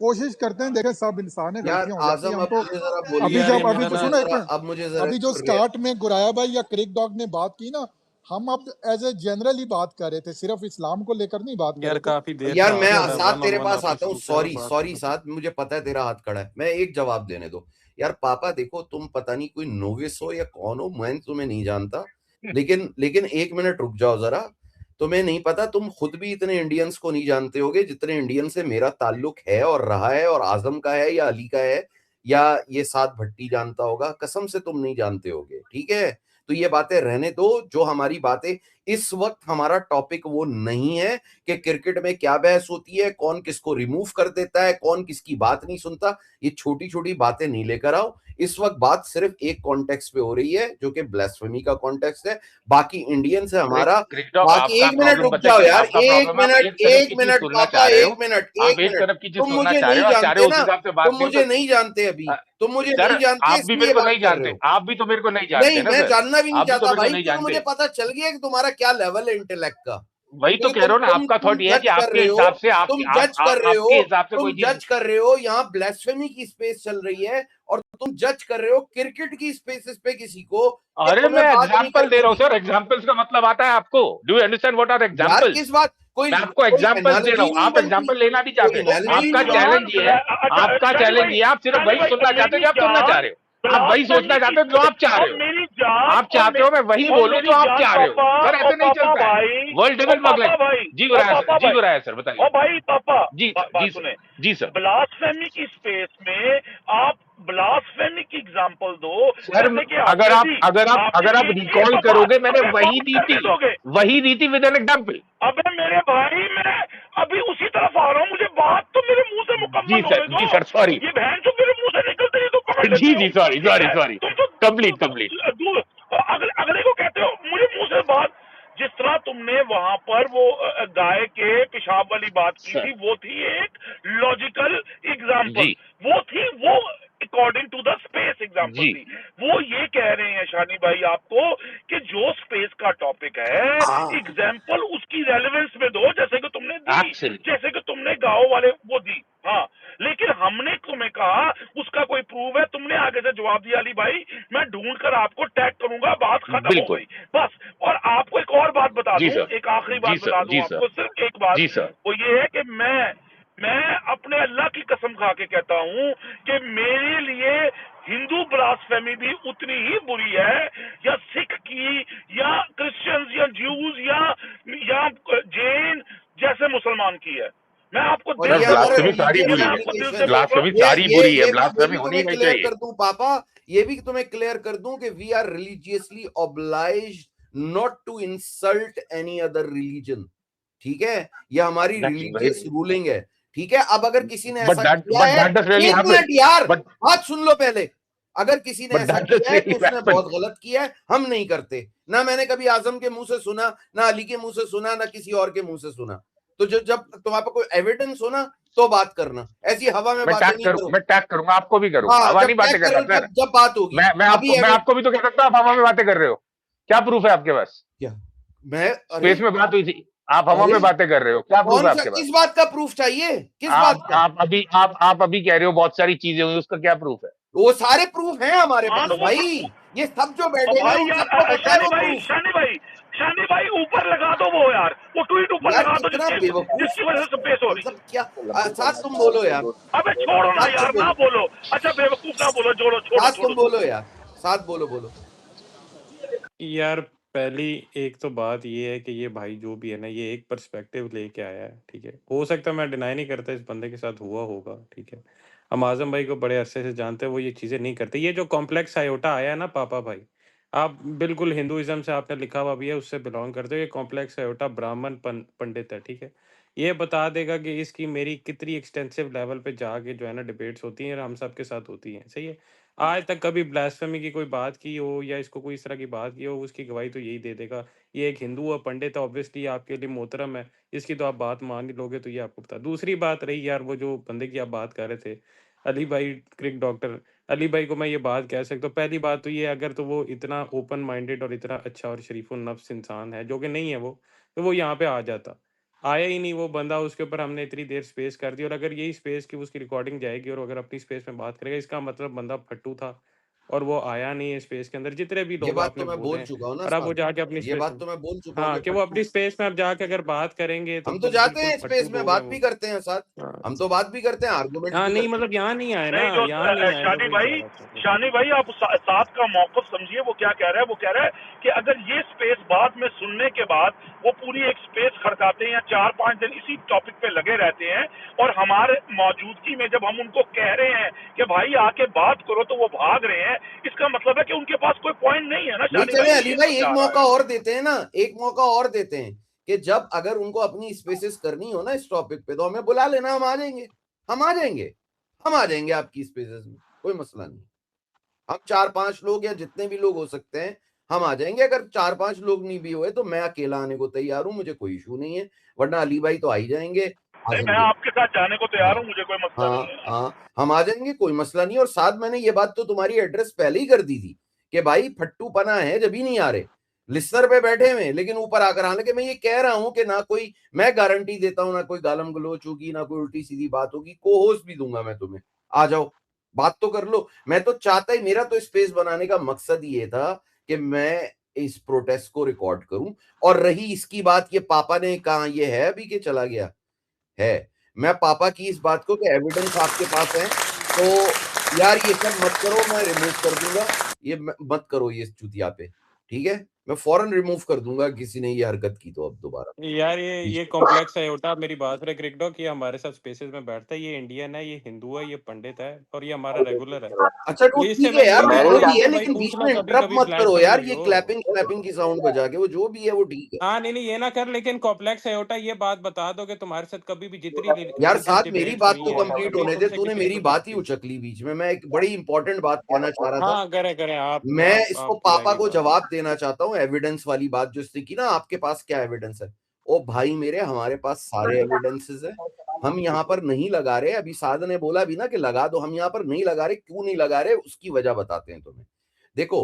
कोशिश करते हैं, देखें सब इंसान है, यार गलतियां हो जाती हैं। आजम, हम अब तो मुझे जरा अभी बोलिए, यार ये जब अभी मैं सुनो एक जरा, मिनट, अब मुझे जरा अभी जो इसको स्टार्ट में गुराया भाई या क्रिक डॉग ने बात की ना, हम अब एज ए जनरली बात कर रहे थे, सिर्फ इस्लाम को लेकर नहीं बात कर यार रहे थे। काफी देर यार का मैं हो गया, साथ वन ऑन तेरे वन पास आपने आता हूँ, शुरू किया, सॉरी बात सॉरी खत्म। साथ, मुझे पता है तेरा हाथ खड़ा है, मैं एक जवाब देने दो। यार पापा देखो, तुम पता नहीं कोई नोविस हो या कौन हो, मैं तुम्हें नहीं जानता, लेकिन लेकिन एक मिनट रुक जाओ जरा। तुम्हें नहीं पता, तुम खुद भी इतने इंडियंस को नहीं जानते होगे जितने इंडियन से मेरा ताल्लुक है और रहा है, और आजम का है या अली का है या ये साथ भट्टी जानता होगा, कसम से तुम नहीं जानते होगे, ठीक है। तो ये बातें रहने दो, जो हमारी बातें इस वक्त, हमारा टॉपिक वो नहीं है कि क्रिकेट में क्या बहस होती है, कौन किसको रिमूव कर देता है, कौन किसकी बात नहीं सुनता। ये छोटी छोटी बातें नहीं लेकर आओ। इस वक्त बात सिर्फ एक कॉन्टेक्स्ट पे हो रही है, जो कि ब्लास्फेमी का कॉन्टेक्स्ट है। बाकी इंडियन से हमारा, क्रिकटॉक, बाकी आपका एक मिनट प्रॉब्लम रुक पता है जाओ क्या? यार, आपका एक प्रॉब्लम, आप मिनट, एक एक तरफ की चीज मिनट सुनना पापा, चाह रहे हो, एक मिनट, आप एक एक मिनट। तरफ की चीज तुम सुनना मुझे चाह रहे नहीं हो, आप चाह रहे जानते हो उस ना, हिसाब से बात तुम नहीं हो मुझे तो नहीं जानते अभी, तुम मुझे सर, नहीं जानते, आप भी इसलिए मेरे को बात नहीं कर रहे जानते, हो। आप भी तो मेरे को नहीं जानते नहीं, ना मैं सर, जानना भी नहीं आप भी तो चाहता मेरे को भाई, नहीं क्योंकि मुझे जानते। पता चल गया कि तुम्हारा क्या लेवल है इंटेलेक्ट का। वही तो क्योंकि कह रहा हूँ ना, आपका तुम थॉट ये है जज कि कर रहे हो, तुम जज कर रहे आपके हो, हिसाब से कोई तुम चीज। जज कर रहे हो, यहाँ ब्लास्फेमी की स्पेस चल रही है, और तुम जज कर रहे हो क्रिकेट की स्पेसेस पे किसी को, कि अरे तुम्हें मैं बात नहीं एग्जाम्पल दे रहा हूँ करनी। सर, एग्जाम्पल्स का मतलब आता है आपको? Do you understand what are यार एग्जाम्पल्स? किस बात, कोई मैं आपको कोई एग्जाम्पल्स दे रहा एनालॉजी हूँ, नहीं आप बनती, एग्जाम्पल लेना नहीं कोई चाहते। एनालॉजी आपका नहीं चैलेंज बनती। ये है, अच्छा आपका शानी चैलेंज भाई, ये है, आप सिर्फ शानी वही भाई, सुनना चाहते हो जो आप सुनना चाह रहे हो। आप वही सोचना चाहते हो जो आप चाह रहे और हो। मेरी जान, आप चाहते हो मैं वही बोलूं जो आप चाह रहे हो। सर ऐसे नहीं पापा चलता है, भाई, वर्ल्ड और डेवल पापा मगलेट। भाई, जी और गुराया पापा सर, जी भाई, गुराया सर, और बताइए। भाई पापा, जी बात जी सुने। सर, जी सर। ब्लास्फेमी की स्पेस में आप ब्लास्फेमी की एग्जांपल दो, सर जैसे कि अगर आपने आप दी, अगर आप आपने अगर आप दी, रिकॉल पापा, करोगे, मैंने अबे वही बात दी करने दोगे? थी विद एन एग्जाम्पल। अबे मेरे भाई, मैं अभी उसी तरफ आ रहा हूँ, मुझे बात तो मेरे मुंह से मुकम्मल होने जी दो। Sir, sorry. ये बहन जो मेरे मुंह से निकलते ही तो पकड़ लेते जी हो, जी सॉरी ठीक सॉरी है? सॉरी, तुम तो कंप्लीट अगले को कहते हो मुझे मुंह से बात। जिस तरह तुमने वहां पर वो गाय के पेशाब वाली बात की सर। थी, वो थी एक लॉजिकल एग्जाम्पल, जी वो according to the space example जी थी। वो ये कह रहे हैं शानी भाई आपको कि जो स्पेस का टॉपिक है, एग्जाम्पल उसकी रेलेवेंस में दो, जैसे कि तुमने दी, एब्सोल्युटली। जैसे कि तुमने गाँव वाले वो दी, हाँ। लेकिन हमने तुम्हें कहा उसका कोई प्रूफ है, तुमने आगे से जवाब दिया अली भाई मैं ढूंढ कर आपको टैग करूंगा, बात खत्म हो बिल्कुल। गई बस। और आपको एक और बात बता जी दूं, सर, एक आखिरी बात जी सर, बता दूं जी आपको, सर, सिर्फ एक बात, जी सर। वो ये है कि मैं अपने अल्लाह की कसम खा के कहता हूं कि मेरे लिए हिंदू ब्लास्फेमी भी उतनी ही बुरी है, या सिख की, या क्रिश्चियंस, या ज्यूज, या जैन जैसे मुसलमान की है। मैं आपको और दिल ये से बोल हमारा रहा हूँ, ब्लास्फेमी सारी ये रिलीजियस बुरी मैं है, आपको दिल से इम्प्लीकेशन, बोल रहा हूँ। ब्लास्फेमी सारी बुरी है, ये ब्लास्फेमी भी होनी तुम्हें नहीं क्लियर चाहिए। कर दूं पापा, ये भी तुम्हें क्लियर कर दूं कि we are religiously obliged not to insult any other religion, ठीक है, ये हमारी दैट्स रिलीजियस वेरी, रूलिंग है, ठीक है। अब अगर किसी ने बट ऐसा किया है, दैट डज रियली एक हैपन, मिनट यार, बट बात सुन लो पहले, अगर किसी ने But ऐसा that's the किया है तो same उसने weapon. बहुत गलत किया है, हम नहीं करते। ना मैंने कभी आजम के मुंह से सुना, ना अली के मुंह से सुना, ना किसी और के मुंह से सुना। तो जब तुम्हारे पास कोई एविडेंस हो ना तो बात करना, ऐसी हवा में बातें नहीं करो। मैं टैग करूंगा, आपको भी करूंगा। हाँ, हवा जब नहीं बातें टैग करना करो सर। जब बात होगी। मैं आपको भी तो कह सकता हूँ आप हवा में बातें कर रहे हो। क्या प्रूफ है आपके पास? क्या मैं स्पेस में बात हुई थी, आप हवा अरे में बातें कर रहे हो, क्या प्रूफ है कौन सा, आपके किस पास? बात का प्रूफ चाहिए, किस बात का? आप अभी कह रहे हो बहुत सारी चीजें हुई, उसका क्या प्रूफ है? वो सारे प्रूफ हैं हमारे हाँ पास तो वो भाई, ये सब जो बैठे हैं भाई उन यार, सबको पता है वो प्रूफ। शानी भाई ऊपर लगा दो वो यार, वो ट्वीट ऊपर यार लगा दो कितना बेवकूफ, जिसकी वजह से पेश हो रही है। मतलब क्या साथ तुम बोलो यार, अबे छोड़ो ना साथ यार, तुम ना बोलो, बोलो। अच्छा बेवकूफ ना बोलो, छोड़ो छोड़ो साथ तुम छोड़ो। बोलो यार, साथ बोलो। यार पहली एक तो बात ये है कि ये भाई जो भी है ना, ये एक पर्सपेक्टिव लेके आया है, ठीक है। हो सकता है, मैं डिनाई नहीं करता इस बंदे के साथ हुआ होगा, ठीक है। हम आजम भाई को बड़े अरसे से जानते हैं, वो ये चीज़ें नहीं करते। ये जो कॉम्प्लेक्स आयोटा आया है ना पापा भाई, आप बिल्कुल हिंदुइज्म से आपने लिखा हुआ भी है, उससे बिलोंग करते हो। ये कॉम्प्लेक्स आयोटा ब्राह्मण पंडित है, ठीक है। ये बता देगा कि इसकी मेरी कितनी एक्सटेंसिव लेवल पे जाके जो है ना डिबेट्स होती हैं, और हम सब के साथ होती हैं, सही है। आज तक कभी ब्लास्फेमी की कोई बात की हो या इसको कोई इस तरह की बात की हो, उसकी गवाही तो यही दे देगा। ये एक हिंदू और पंडित है, ऑब्वियसली आपके लिए मोहतरम है, इसकी तो आप बात मान ही लोगे, तो ये आपको पता। दूसरी बात रही यार, वो जो बंदे की आप बात कर रहे थे, अली भाई क्रिक डॉक्टर, अली भाई को मैं ये बात कह सकता हूँ। पहली बात तो ये, अगर तो वो इतना ओपन माइंडेड और इतना अच्छा और शरीफुल नफ्स इंसान है, जो कि नहीं है वो, तो वो यहाँ पे आ जाता। आया ही नहीं वो बंदा, उसके ऊपर हमने इतनी देर स्पेस कर दी, और अगर यही स्पेस की उसकी रिकॉर्डिंग जाएगी और अगर अपनी स्पेस में बात करेगा, इसका मतलब बंदा फट्टू था और वो आया नहीं है स्पेस के अंदर। जितने भी ये लोग बात आपने तो मैं बोले बोल हैं, चुका हूँ ना और अब वो साथ, जाके अपनी ये स्पेस बात में, तो मैं बोल चुका हूँ हाँ, कि कि वो अपनी स्पेस में अब जाके अगर बात करेंगे तो हम तो जाते बिल्कुल हैं फट्टू स्पेस में, लोग हैं बात वो। भी करते हैं साथ, हाँ, हम तो बात भी करते हैं, आर्गुमेंट हाँ, भी नहीं करते हैं। मतलब यहाँ नहीं आए ना, नहीं जो यहाँ नहीं आए, मैं वही कह रहा था। शानी भाई आप साथ का मौकफ समझिए। वो क्या कह रहा है, वो कह रहा है कि अगर ये स्पेस बाद में सुनने के बाद वो पूरी एक स्पेस खड़काते हैं या 4-5 दिन इसी टॉपिक पे लगे रहते हैं, और हमारे मौजूदगी में जब हम उनको कह रहे हैं कि भाई आके बात करो तो वो भाग रहे हैं, इसका मतलब है कि उनके पास कोई पॉइंट नहीं है ना नहीं शानी चले भाई, अली ये भाई, एक समझा रहा मौका है। और देते हैं ना, एक मौका और देते हैं कि जब अगर उनको अपनी स्पेसेस करनी हो ना इस टॉपिक पे, तो हमें बुला लेना, हम आ जाएंगे, हम आ जाएंगे, हम आ जाएंगे आपकी स्पेसेस में, कोई मसला नहीं। हम 4-5 लोग या जितने भी लोग हो सकते हैं हम आ जाएंगे। अगर 4-5 लोग नहीं भी हुए तो मैं अकेला आने को तैयार हूं, मुझे कोई इशू नहीं है, वरना अली भाई तो आ ही जाएंगे। नहीं आजम मैं के आपके साथ जाने को तैयार हाँ हूँ, मुझे कोई मसला नहीं हाँ है। हाँ, हम आ जाएंगे, कोई मसला नहीं। और साथ मैंने ये बात तो तुम्हारी एड्रेस पहले ही कर दी थी कि भाई फट्टू पना है जब ही नहीं आ रहे, लिस्टर पे बैठे हुए, लेकिन ऊपर आकर, हालांकि मैं ये कह रहा हूं कि ना कोई, मैं गारंटी देता हूं ना कोई गालम गलोच होगी, ना कोई उल्टी सीधी बात होगी, को होस्ट भी दूंगा मैं तुम्हें, आ जाओ बात तो कर लो। मैं तो चाहता ही, मेरा तो स्पेस बनाने का मकसद ये था कि मैं इस प्रोटेस्ट को रिकॉर्ड करूं। और रही इसकी बात, ये पापा ने कहा, ये है अभी के चला गया है, मैं पापा की इस बात को कि एविडेंस आपके पास है तो यार ये सब मत करो, मैं रिमूव कर दूंगा, ये मत करो ये चुतिया पे, ठीक है, मैं फौरन रिमूव कर दूंगा किसी ने ये हरकत की तो अब दोबारा यार ये कॉम्प्लेक्स है उल्टा, मेरी बात है क्रिक डॉग, ये हमारे साथ स्पेसेस में बैठता है, ये इंडियन है, ये हिंदू है, ये पंडित है, और ये हमारा रेगुलर है। अच्छा तो तो इससे ठीक मैं है यार, यही वो कहता जो हूँ भी है, कि भाई लेकिन बीच पूछना में कभी इंटरप्ट कभी मत करो यार, ब्लैस्फेमी ये हो। क्लैपिंग की साउंड बजा के, वो जो भी है वो ठीक है हाँ, नहीं ये ना कर, लेकिन कॉम्प्लेक्स है ये बात बता दो कि तुम्हारे साथ कभी भी जितनी यार। रिलीजियस साथ मेरी डिबेट्स बात हुई तो हैं, कंप्लीट कभी होने दे, तुमसे तूने किसी ने मेरी कोई बात ही बेइज्जती। उचक ली बीच में। मैं एक बड़ी इंपॉर्टेंट बात कहना चाह रहा था, हाँ, करें मैं इसको आप पापा बताएंगे को बात। जवाब देना चाहता हूँ, एविडेंस वाली बात जो इसने की ना, आपके पास क्या एविडेंस है? ओ भाई मेरे, हमारे पास सारे एविडेंसेस है, हम यहाँ पर नहीं लगा रहे। अभी साध ने बोला भी ना कि लगा दो, हम यहाँ पर नहीं लगा रहे। क्यों नहीं लगा रहे उसकी वजह बताते हैं तुम्हें। देखो,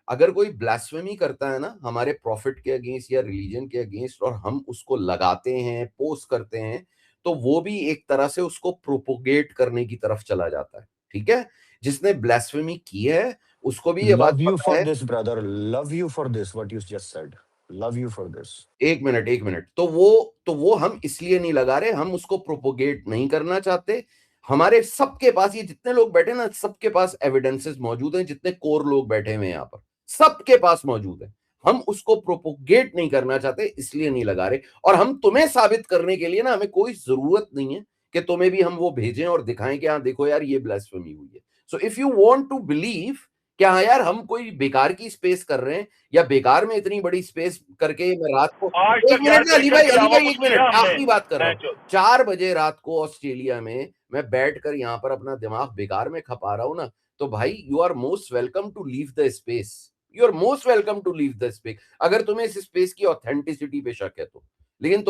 अगर कोई ब्लास्फेमी करता है ना हमारे प्रॉफिट के अगेंस्ट या रिलीजन के अगेंस्ट, और हम उसको लगाते हैं, पोस्ट करते हैं, तो वो भी एक तरह से उसको प्रोपोगेट करने की तरफ चला जाता है, ठीक है। जिसने ब्लास्फेमी की है उसको भी ये बात Love you पता for है। this, brother. Love you for this, what you just said. Love you for this. एक मिनट, तो वो हम इसलिए नहीं लगा रहे, हम उसको प्रोपोगेट नहीं करना चाहते। हमारे सबके पास, ये जितने लोग बैठे ना, सबके पास एविडेंसेस मौजूद हैं, जितने कोर लोग बैठे हुए हैं यहाँ पर, सबके पास मौजूद है। हम उसको प्रोपोगेट नहीं करना चाहते, इसलिए नहीं लगा रहे। और हम तुम्हें साबित करने के लिए ना, हमें कोई जरूरत नहीं है कि तुम्हें भी हम वो भेजें और दिखाएं कि हाँ देखो यार ये ब्लास्फेमी हुई है। So if you want to believe कि हाँ यार हम कोई बेकार की स्पेस कर रहे हैं, या बेकार में इतनी बड़ी स्पेस करके मैं रात को, आज एक तक यार मिनट ना अली क्रिकेट के भाई अलावा एक कुछ मिनट, किया हमने। आखिरी बात कर रहा हूँ। मैच 4 बजे रात को ऑस्ट्रेलिया में मैं बैठकर यहाँ पर अपना दिमाग बेकार में खपा रहा हूँ ना, तो भाई you are most welcome to leave the space, you are most welcome to leave the space, अगर तुम्हें इस स्पेस की ऑथेंटिसिटी पे शक है तो। लेकिन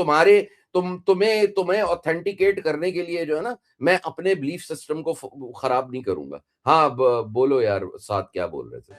तुम्हें ऑथेंटिकेट करने के लिए जो है ना, मैं अपने बिलीफ सिस्टम को खराब नहीं करूंगा। हाँ, बोलो यार, साथ क्या बोल रहे थे?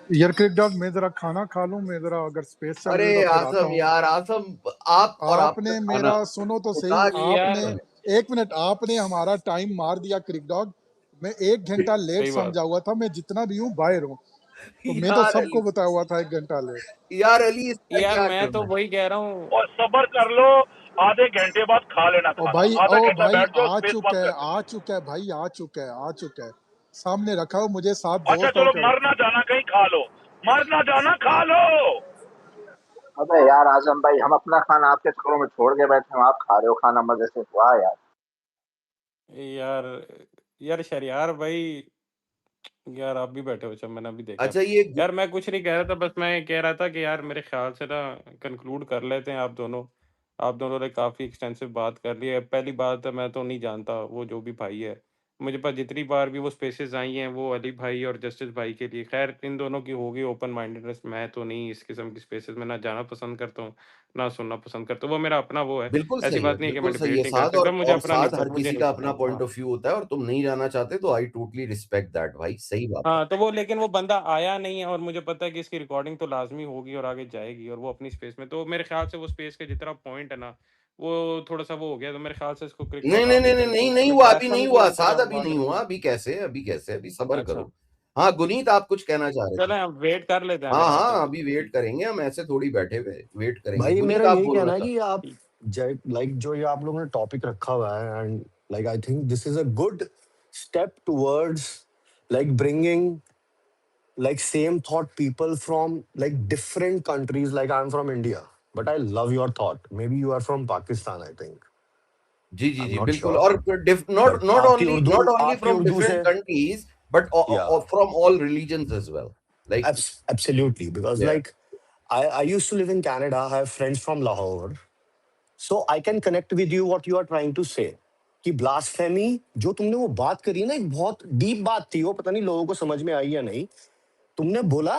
यार क्रिक डॉग, मैं जरा खाना खा लूं, मैं जरा अगर स्पेस चल रही अरे तो फिर आता आसम हूँ। यार, आसम, आप और आपका आपने खाना मेरा सुनो तो सही, खुदा की यार आपने कसम। 1 मिनट, आपने हमारा टाइम मार दिया क्रिक डॉग। मैं 1 घंटा लेट सही बात। समझा हुआ था, मैं जितना भी हूँ बाहर हूँ, तो मैं तो यार सबको अली, बताया हुआ था 1 घंटा लेट। यार अली, इसका यार क्या मैं तो करना है? वही कह रहा हूँ। और सब्र कर लो, आधे घंटे बाद खा लेना ओ खाना, भाई, आधा ओ घंटा भाई, बैठ जाओ, आ स्पेस चुका बंद है, कर देना। आ चुका है भाई, आ चुका है, आ चुका है, सामने रखा हो, मुझे साथ अच्छा दोस्त चलो, होकर मर रखा ना है। जाना कहीं, खा लो, मर ना जाना, खा लो। अबे यार आजम भाई, हम अपना खाना आपके चक्करों में छोड़ के बैठे हो, आप खा रहे हो खाना मजे से, वाह यार। यार यार शरियार भाई, यार आप भी बैठे हो, अच्छा मैंने अभी देखा। अच्छा, ये यार मैं कुछ नहीं कह रहा था, बस मैं ये कह रहा था कि यार मेरे ख्याल से ना कंक्लूड कर लेते हैं। आप दोनों ने काफ़ी एक्सटेंसिव बात कर ली है। पहली बात है, मैं तो नहीं जानता वो जो भी भाई है, मुझे पास जितनी बार भी वो स्पेसेस आई हैं वो अली भाई और जस्टिस भाई के लिए। खैर इन दोनों की होगी ओपन माइंडेडनेस, मैं तो नहीं इस किस्म की स्पेसेस में ना जाना पसंद करता हूँ, ना सुनना पसंद करता हूँ। वो मेरा अपना वो है, बिल्कुल ऐसी सही है, बात नहीं है कि मैं बिल्कुल सही है डिबेट नहीं कर साद, सकता, मुझे और अपना नहीं साद, हर मुझे किसी नहीं का अपना पसंद। पॉइंट हाँ। ऑफ व्यू होता है, और तुम नहीं जाना चाहते तो आई टोटली रिस्पेक्ट दैट भाई, सही बात है। हाँ, तो वो लेकिन वो बंदा आया नहीं है, और मुझे पता है कि इसकी रिकॉर्डिंग तो लाज़मी होगी और आगे जाएगी, और वो अपनी स्पेस में, तो मेरे ख़्याल से वो स्पेस के जितना पॉइंट है ना, वो थोड़ा-सा वो हो गया, तो मेरे ख़्याल से इसको क्रिक नहीं डॉग नहीं आप ही नहीं नहीं नहीं कंक्लूड नहीं करें। हुआ, अभी नहीं ब्लास्फेमी के हुआ ऊपर साद, अभी बात नहीं रखी। हुआ, अभी कैसे, अभी कैसे, अभी सब्र अच्छा, करो। हाँ गुनीत, आप कुछ कहना चाह रहे थे? चलें हम वेट कर लेते हैं हाँ अगर आप हाँ, कहते अभी हैं तो वेट ठीक करेंगे हम, ऐसे थोड़ी बैठे हुए वेट करेंगे। भाई गुनीत, मेरा आप यही बोलना कहना है चाह। कि आप ठीक। लाइक जो ये आप लोगों ने टॉपिक रखा हुआ है, and like I think this is a good step towards like bringing like same thought people from like different countries. Like I'm from India, but I love your thought. Maybe you are from Pakistan, I think. जी जी I'm जी, not बिल्कुल। sure, और not but not only, not only आपकी from Urdu different से, countries, बट yeah, from all religions as well, like. absolutely, because like I used to live in Canada. I have friends from Lahore, so I can connect with you what you are trying to say. कि blasphemy जो तुमने वो बात करी ना, एक बहुत deep बात थी वो, पता नहीं लोगों को समझ में आई या नहीं। तुमने बोला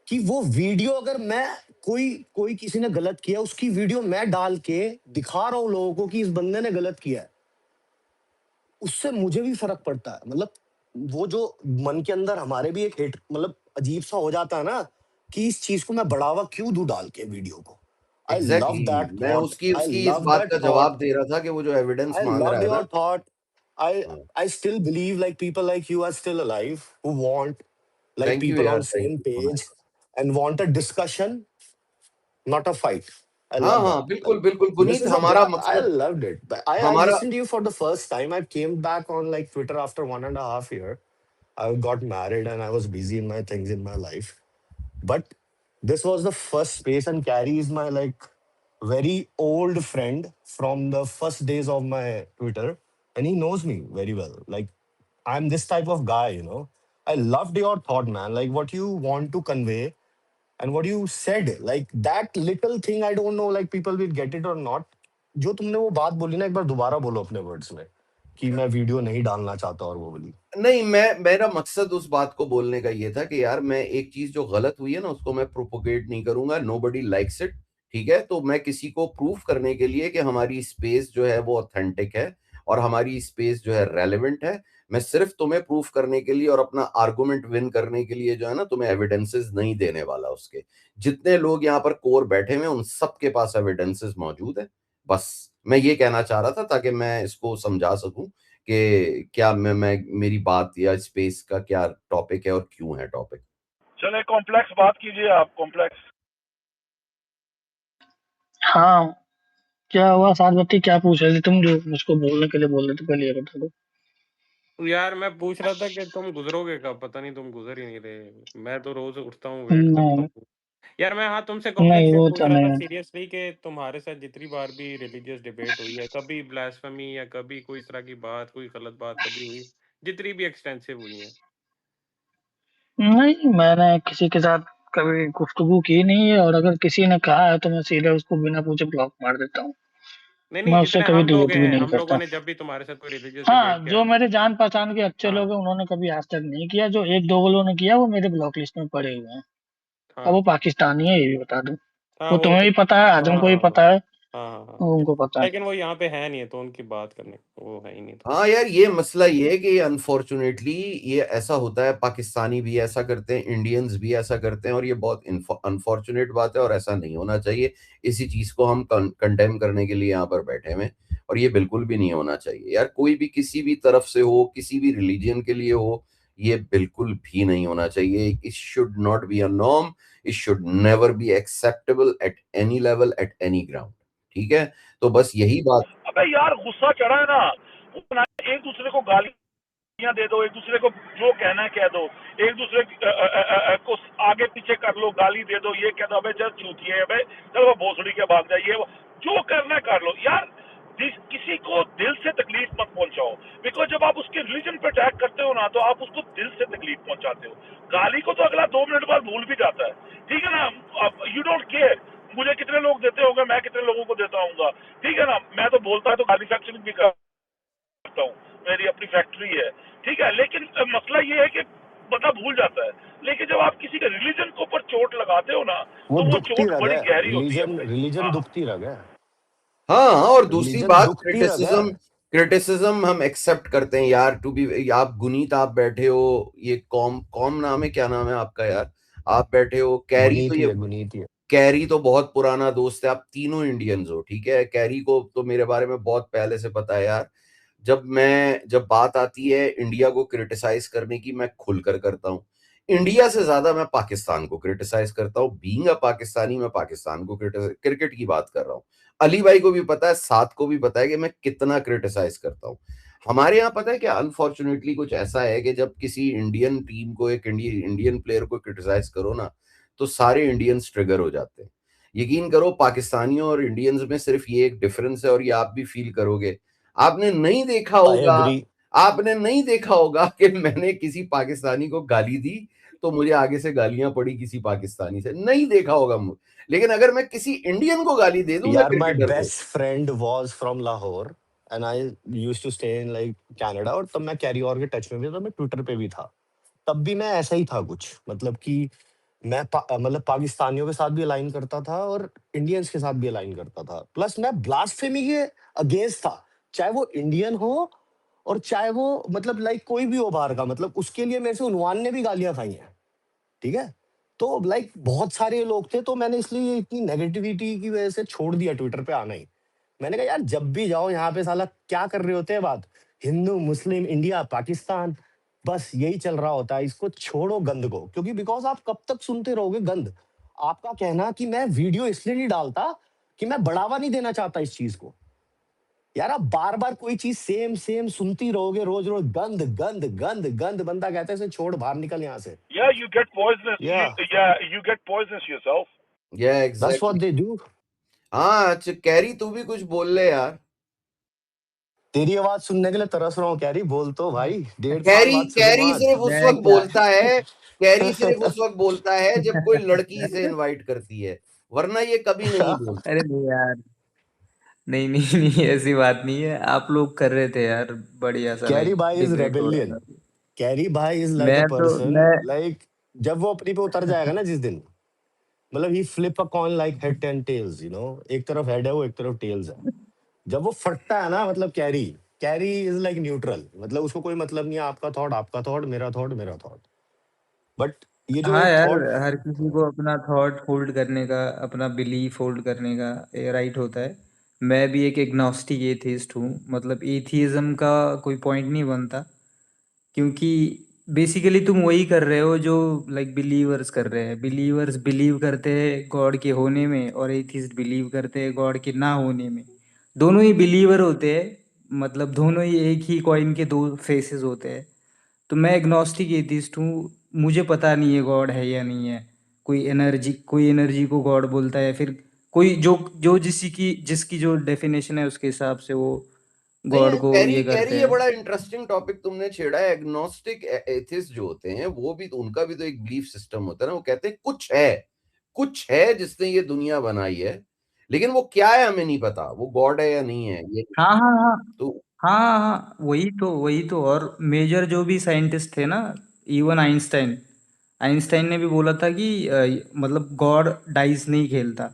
कि वो वीडियो अगर मैं, कोई कोई किसी ने गलत किया, उसकी वीडियो मैं डाल के दिखा रहा हूं लोगों को कि इस बंदे ने गलत किया है, उससे मुझे भी फर्क पड़ता है। मतलब वो जो मन के अंदर हमारे भी एक हेट, मतलब अजीब सा हो जाता है ना, कि इस चीज को मैं बढ़ावा क्यों दूं डाल के वीडियो को। आई लव एग्जैक्टली, दैट मैं थॉट, उसकी आई उसकी इस लव बात दैट का थॉट, जवाब दे रहा था कि वो जो एविडेंस I मांग रहा loved है your ना। thought. I हाँ, I still believe like people like you are still alive who want like thank you people यार, on thank same you so page much. and want a discussion, not a fight. I हाँ love that. हाँ, बिल्कुल बिल्कुल This Guneet, is a हमारा I मकसद, loved it. But I हमारा, listened to you for the first time. I came back on like Twitter after 1.5 year. I got married and I was busy in my things in my life. But this was the first space, and Carrie is my like very old friend from the first days of my Twitter, and he knows me very well. Like I'm this type of guy, you know. I loved your thought, man. Like what you want to convey and what you said, like that little thing. I don't know, like people will get it or not. जो तुमने वो बात बोली ना, एक बार दोबारा बोलो अपने वर्ड्स में कि मैं वीडियो नहीं डालना चाहता, और वो बोली। नहीं, मैं, मेरा मकसद उस बात को बोलने का ये था कि यार मैं एक चीज जो गलत हुई है ना, उसको मैं प्रोपोगेट नहीं करूंगा, नोबडी लाइक्स इट, ठीक है। तो मैं किसी को प्रूफ करने के लिए कि हमारी स्पेस जो है वो ऑथेंटिक है और हमारी स्पेस जो है रेलेवेंट है, मैं सिर्फ तुम्हें प्रूफ करने के लिए और अपना आर्गुमेंट विन करने के लिए जो है ना, तुम्हें एविडेंसेस नहीं देने वाला। उसके जितने लोग यहाँ पर कोर बैठे हुए हैं, उन सबके पास एविडेंसेस मौजूद है। बस मैं ये कहना चाह रहा था ताकि मैं इसको समझा सकूं कि क्या मैं मेरी बात या स्पेस का क्या टॉपिक है और क्यों है टॉपिक। चले कॉम्प्लेक्स बात कीजिए आप, कॉम्प्लेक्स। हाँ, क्या हुआ साथ क्या पूछ रहे थे तुम, जो मुझको बोलने के लिए बोल रहे थे, पहले ये बता दो। यार मैं पूछ रहा था कि तुम गुज़रोगे कब? पता नहीं, तुम गुज़र ही नहीं रहे। मैं तो रोज़ उठता हूँ, वेट करता नहीं, हूँ। यार मैं, हाँ, तुमसे नहीं कॉम्प्लेक्स ये वो पूछ तो रहा था नहीं है। सीरियसली कि तुम्हारे साथ जितनी बार भी रिलीजियस डिबेट हुई है, कभी ब्लास्फेमी या कभी कोई इस तरह की बात, कोई गलत बात कभी हुई? जितनी भी एक्सटेंसिव हुई हैं। नहीं, मैंने किसी के साथ कभी गुफ्तगू की नहीं है, और अगर किसी ने कहा है तो मैं सीधे उसको बिना पूछे ब्लॉक मार देता हूँ। नहीं, मैं नहीं, उससे जितने कभी हम लोग डिबेट भी हैं, नहीं हम लोगों करता। ने जब भी तुम्हारे साथ कोई रिलीजियस हाँ, डिबेट किया जो है ना। मेरे जान पहचान के अच्छे लोग हाँ, हैं उन्होंने कभी आज तक नहीं किया, जो 1-2 लोगों ने किया वो मेरे ब्लॉक लिस्ट में पड़े हुए हैं। अब वो हाँ, पाकिस्तानी है, ये भी बता दूँ। हाँ, वो वो तुम्हें तो भी पता है, आजम हाँ, को भी हाँ, हाँ, पता है, हाँ, हाँ, हाँ। वो उनको पता है। लेकिन वो यहाँ पे है नहीं है, तो उनकी बात करने वो है ही नहीं, तो हाँ यार, ये मसला ये है कि अनफॉर्चुनेटली ये ऐसा होता है, पाकिस्तानी भी ऐसा करते हैं, इंडियंस भी ऐसा करते हैं, और ये बहुत अनफॉर्चुनेट बात है और ऐसा नहीं होना चाहिए। इसी चीज को हम कंडेम करने के लिए यहाँ पर बैठे हुए हैं, और ये बिल्कुल भी नहीं होना चाहिए यार। कोई भी किसी भी तरफ से हो, किसी भी रिलीजन के लिए हो, ये बिल्कुल भी नहीं होना चाहिए। It should not be a norm, it should never be acceptable at any level, at any ground. ठीक है, तो बस यही बात। अबे यार गुस्सा चढ़ा है ना, वो ना एक दूसरे को गालियां दे दो, एक दूसरे को जो कहना है कह दो, एक दूसरे को आगे पीछे कर लो, गाली दे दो, ये कह दो अबे चल चूतिए, अबे चलो भोसड़ी के भाग जाइए, जो करना है कर लो यार। किसी को दिल से तकलीफ मत पहुंचाओ, बिकॉज जब आप उसके रिलीजन पे अटैक करते हो ना, तो आप उसको दिल से तकलीफ पहुंचाते हो। गाली को तो अगला 2 मिनट बाद भूल भी जाता है, ठीक है ना। यू डोंट केयर मुझे कितने लोग देते होंगे, मैं कितने लोगों को देता हूँ, ठीक है ना। मैं तो बोलता है तो गाली फैक्चरिंग भी करता हूँ, मेरी अपनी फैक्ट्री है, ठीक है। लेकिन मसला ये है कि बंदा भूल जाता है। लेकिन जब आप किसी के रिलीजन के ऊपर चोट लगाते हो ना, वो तो वो दुखती चोट रग बड़ी है, गहरी होती है रिलीजन भाई। रिलीजन हाँ, दुखती रग है, हाँ, और दूसरी रिलीजन बात, दुखती रग है। क्रिटिसिज्म क्रिटिसिज्म हम एक्सेप्ट करते हैं यार। टू बी, आप गुनीत, आप बैठे हो, ये कॉम कॉम नाम है, क्या नाम है आपका यार? आप बैठे हो, कैरी तो गुनीत ही ये है, गुनीत ही है। कैरी तो बहुत पुराना दोस्त है, आप तीनों इंडियंस हो, ठीक है। कैरी को तो मेरे बारे में बहुत पहले से पता है यार। जब बात आती है इंडिया को क्रिटिसाइज करने की, मैं खुलकर करता हूँ। इंडिया से ज्यादा मैं पाकिस्तान को क्रिटिसाइज करता हूँ। बीइंग अ पाकिस्तानी, मैं पाकिस्तान को क्रिकेट की बात कर रहा हूँ। अली भाई को भी पता है, साथ को भी पता है कि मैं कितना क्रिटिसाइज करता हूँ। हमारे यहाँ पता है कि अनफॉर्चुनेटली कुछ ऐसा है कि जब किसी इंडियन टीम को, एक इंडियन प्लेयर को क्रिटिसाइज करो ना, तो सारे इंडियंस ट्रिगर हो जाते हैं। यकीन करो, पाकिस्तानियों और इंडियंस में सिर्फ ये एक डिफरेंस है, और ये आप भी फील करोगे। आपने नहीं देखा आई होगा एग्री। आपने नहीं देखा होगा कि मैंने किसी पाकिस्तानी को गाली दी तो मुझे आगे से गालियां पड़ी किसी पाकिस्तानी से, नहीं देखा होगा लेकिन अगर मैं किसी इंडियन को गाली दे दूं ना, यार माय क्रिकेटर को। Best friend was from Lahore and I used to stay in like Canada, और तब मैं कैरी और के टच में भी था, मैं ट्विटर पे भी था। तब भी मैं ऐसा ही था कुछ, मतलब कि मैं मतलब पाकिस्तानियों के साथ भी अलाइन करता था और इंडियंस के साथ भी अलाइन करता था। प्लस मैं ब्लास्फेमी के अगेंस्ट था, चाहे वो इंडियन हो और चाहे वो मतलब लाइक कोई भी हो बाहर का, मतलब उसके लिए मेरे से उन्वान ने भी गालियां खाई हैं, ठीक है। तो लाइक बहुत सारे लोग थे, तो मैंने इसलिए इतनी नेगेटिविटी की वजह से छोड़ दिया ट्विटर पे आना ही। मैंने कहा यार जब भी जाओ यहाँ पे साला क्या कर रहे होते हैं बात, हिंदू मुस्लिम इंडिया पाकिस्तान, बस यही चल रहा होता है। इसको छोड़ो गंद को, क्योंकि बिकॉज आप कब तक सुनते रहोगे गंद। आपका कहना कि मैं वीडियो इसलिए नहीं डालता कि मैं बढ़ावा नहीं देना चाहता इस चीज को। यार आप बार बार कोई चीज सेम सेम सुनती रहोगे, रोज रोज गंद गंद गंद गंद, बंदा कहता है इसे छोड़, बाहर निकल यहाँ से। yeah, you get poisonous. या You get poisonous yourself. या that's what exactly. They do. हाँ, अच्छा कैरी, तू भी कुछ बोल ले यार। तेरी आवाज सुनने के लिए तरस रहा हूँ कैरी, बोल तो भाई, 1.5 साल कैरी बाद कैरी सुलेमान। सिर्फ उस मैं वक्त क्या बोलता है, कैरी सिर्फ उस वक्त बोलता है जब कोई लड़की इसे इनवाइट करती है, वरना ये कभी नहीं बोलता। अरे नहीं यार, नहीं नहीं नहीं, ऐसी बात नहीं है, आप लोग कर रहे थे यार, बढ़िया सा कैरी लाइक भाई इज डिबेट हो रहा रेबेलियन। था। कैरी भाई इज लाइक अ मैं तो पर्सन, मैं लाइक जब वो अपनी पे उतर जाएगा ना जिस दिन, मतलब he flip a coin like head and tails, you know, एक तरफ हेड है वो, एक तरफ टेल्स है। जब वो फटता है ना, मतलब carry, carry is like neutral, मतलब उसको कोई मतलब नहीं है आपका थॉट मेरा थॉट। बट ये जो हाँ एक यार, थॉट, हर किसी को अपना थॉट होल्ड करने का, अपना बिलीफ होल्ड करने का राइट होता है। मैं भी एक एग्नोस्टिक एथीस्ट हूँ, मतलब एथीज़म का कोई पॉइंट नहीं बनता, क्योंकि बेसिकली तुम वही कर रहे हो जो लाइक बिलीवर्स कर रहे हैं। बिलीवर्स बिलीव करते हैं गॉड के होने में, और एथिस्ट बिलीव करते हैं गॉड के ना होने में। दोनों ही बिलीवर होते हैं, मतलब दोनों ही एक ही कॉइन के दो फेसेस होते हैं। तो मैं एग्नोस्टिक एथिस्ट हूँ, मुझे पता नहीं है गॉड है या नहीं है। कोई एनर्जी को गॉड बोलता है, फिर कोई जो जो जिसकी जो डेफिनेशन है उसके हिसाब से वो नहीं गॉड को कैरी ये कैरी करते ये हैं। बड़ा इंटरेस्टिंग टॉपिक तुमने छेड़ा है। एग्नोस्टिक एथिस्ट जो होते हैं, वो भी तो, उनका भी तो एक बिलीफ सिस्टम होता है ना। वो कहते हैं कुछ है जिसने ये दुनिया बनाई है, लेकिन वो क्या है हमें नहीं पता, वो गॉड है या नहीं है ये। हाँ हाँ हाँ तो हाँ हाँ हाँ, वही तो और मेजर जो भी साइंटिस्ट थे ना, इवन आइंस्टाइन आइंस्टाइन ने भी बोला था कि मतलब गॉड डाइस नहीं खेलता,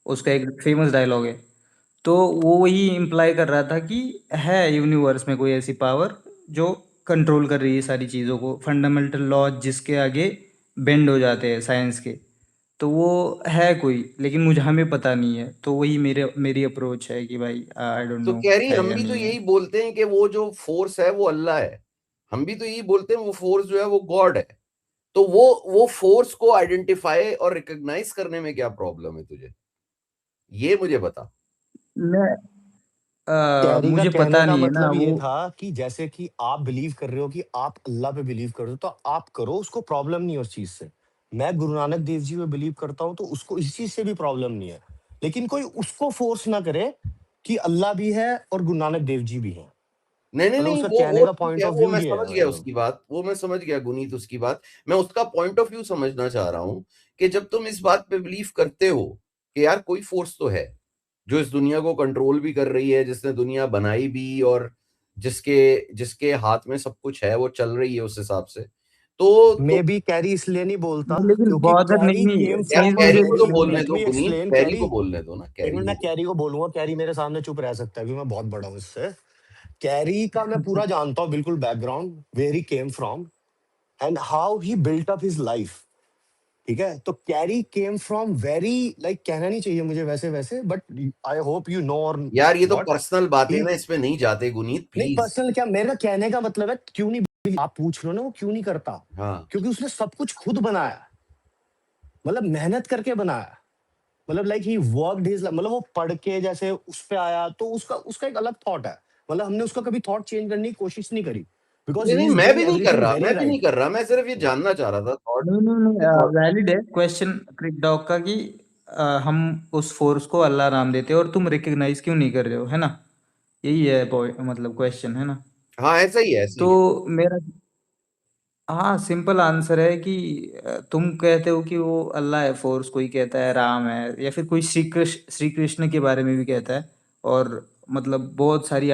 उसका एक फेमस डायलॉग है। तो वो वही इम्प्लाई कर रहा था कि है यूनिवर्स में कोई ऐसी पावर जो कंट्रोल कर रही है सारी चीज़ों को, फंडामेंटल लॉ जिसके आगे बेंड हो जाते हैं साइंस के। तो वो है कोई, लेकिन मुझे हमें पता नहीं है। तो वही मेरी अप्रोच है कि भाई आई डोंट तो नो कह रही है हम या भी तो नहीं है। यही बोलते हैं कि वो जो फोर्स है वो अल्लाह है, हम भी तो यही बोलते हैं वो फोर्स जो है वो गॉड है। तो वो फोर्स को आइडेंटिफाई और रिकॉग्नाइज करने में क्या प्रॉब्लम है तुझे, ये मुझे बता। मैं कैरी का मुझे कहने पता का नहीं है ना मतलब ये वो। था कि जैसे कि आप बिलीव कर रहे हो कि आप अल्लाह पे बिलीव कर रहे हो, तो आप करो, उसको प्रॉब्लम नहीं है उस चीज से। मैं गुरु नानक देव जी पे बिलीव करता हूँ, तो उसको इस चीज से भी प्रॉब्लम नहीं है। लेकिन कोई उसको फोर्स ना करे कि अल्लाह भी है और गुरु नानक देव जी भी है। नहीं नहीं मतलब नहीं, उसका कहने वो का ठीक पॉइंट है, ऑफ वो व्यू मैं ये समझ है गया मतलब। उसकी बात, वो मैं समझ गया गुनीत उसकी बात। मैं उसका पॉइंट ऑफ व्यू समझना चाह रहा हूं कि जब तुम इस बात पे बिलीव करते हो कि यार कोई फोर्स तो है जो इस दुनिया को कंट्रोल भी कर रही है, जिसने दुनिया बनाई भी, और जिसके जिसके हाथ में सब कुछ है, वो चल रही है उस हिसाब से। तो मे बी कैरी इसलिए नहीं बोलता नहीं, लेकिन क्योंकि बॉदर कैरी नहीं केम यार चीज फ्रॉम कैरी मुझे को तो वेरी, बोलने लेट दो मी गुनीत, एक्सप्लेन कैरी कैरी। को बोलने दो ना, एक कैरी मिनट, को मैं कैरी को बोलूंगा, कैरी मेरे सामने चुप रह सकता है क्योंकि मैं बहुत बड़ा हूँ इससे। कैरी का मैं पूरा जानता हूँ बिल्कुल background, where he came from and how he built up his life. ठीक है, तो Carrie came from very, like कहना नहीं चाहिए मुझे वैसे वैसे, but I hope you know और यार ये तो व्हाट पर्सनल बातें ही। ना, इसमें नहीं जाते गुनीत, नहीं प्लीज। पर्सनल क्या, मेरा कहने का मतलब है क्यों नहीं, आप पूछ लो ना वो क्यों नहीं करता। हाँ क्योंकि उसने सब कुछ खुद बनाया, मतलब मेहनत करके बनाया। मतलब लाइक ही वर्कड हिज, मतलब वो पढ़ के जैसे उस पे आया, तो उसका उसका एक अलग थॉट है। मतलब हमने उसका कभी थॉट चेंज करने की कोशिश नहीं करी, बिकॉज नहीं ही नहीं, इज मैं डूइंग भी नहीं कर एवरीथिंग रहा, वेरी मैं भी नहीं राइट। कर रहा, मैं सिर्फ ये जानना चाह रहा था थॉट। नहीं नहीं नहीं, वैलिड है क्वेश्चन क्रिक डॉग का कि हम उस फोर्स को अल्लाह नाम देते हैं और तुम रिकग्नाइज क्यों नहीं कर रहे हो, है ना? यही है पॉइंट, मतलब क्वेश्चन, है ना? हाँ ऐसा ही है, ऐसा तो ही है। मेरा, हाँ, सिंपल आंसर है कि तुम कहते हो कि वो अल्लाह है फोर्स, कोई कहता है राम है, या फिर कोई श्री कृष्ण के बारे में भी कहता है। और मतलब बहुत सारी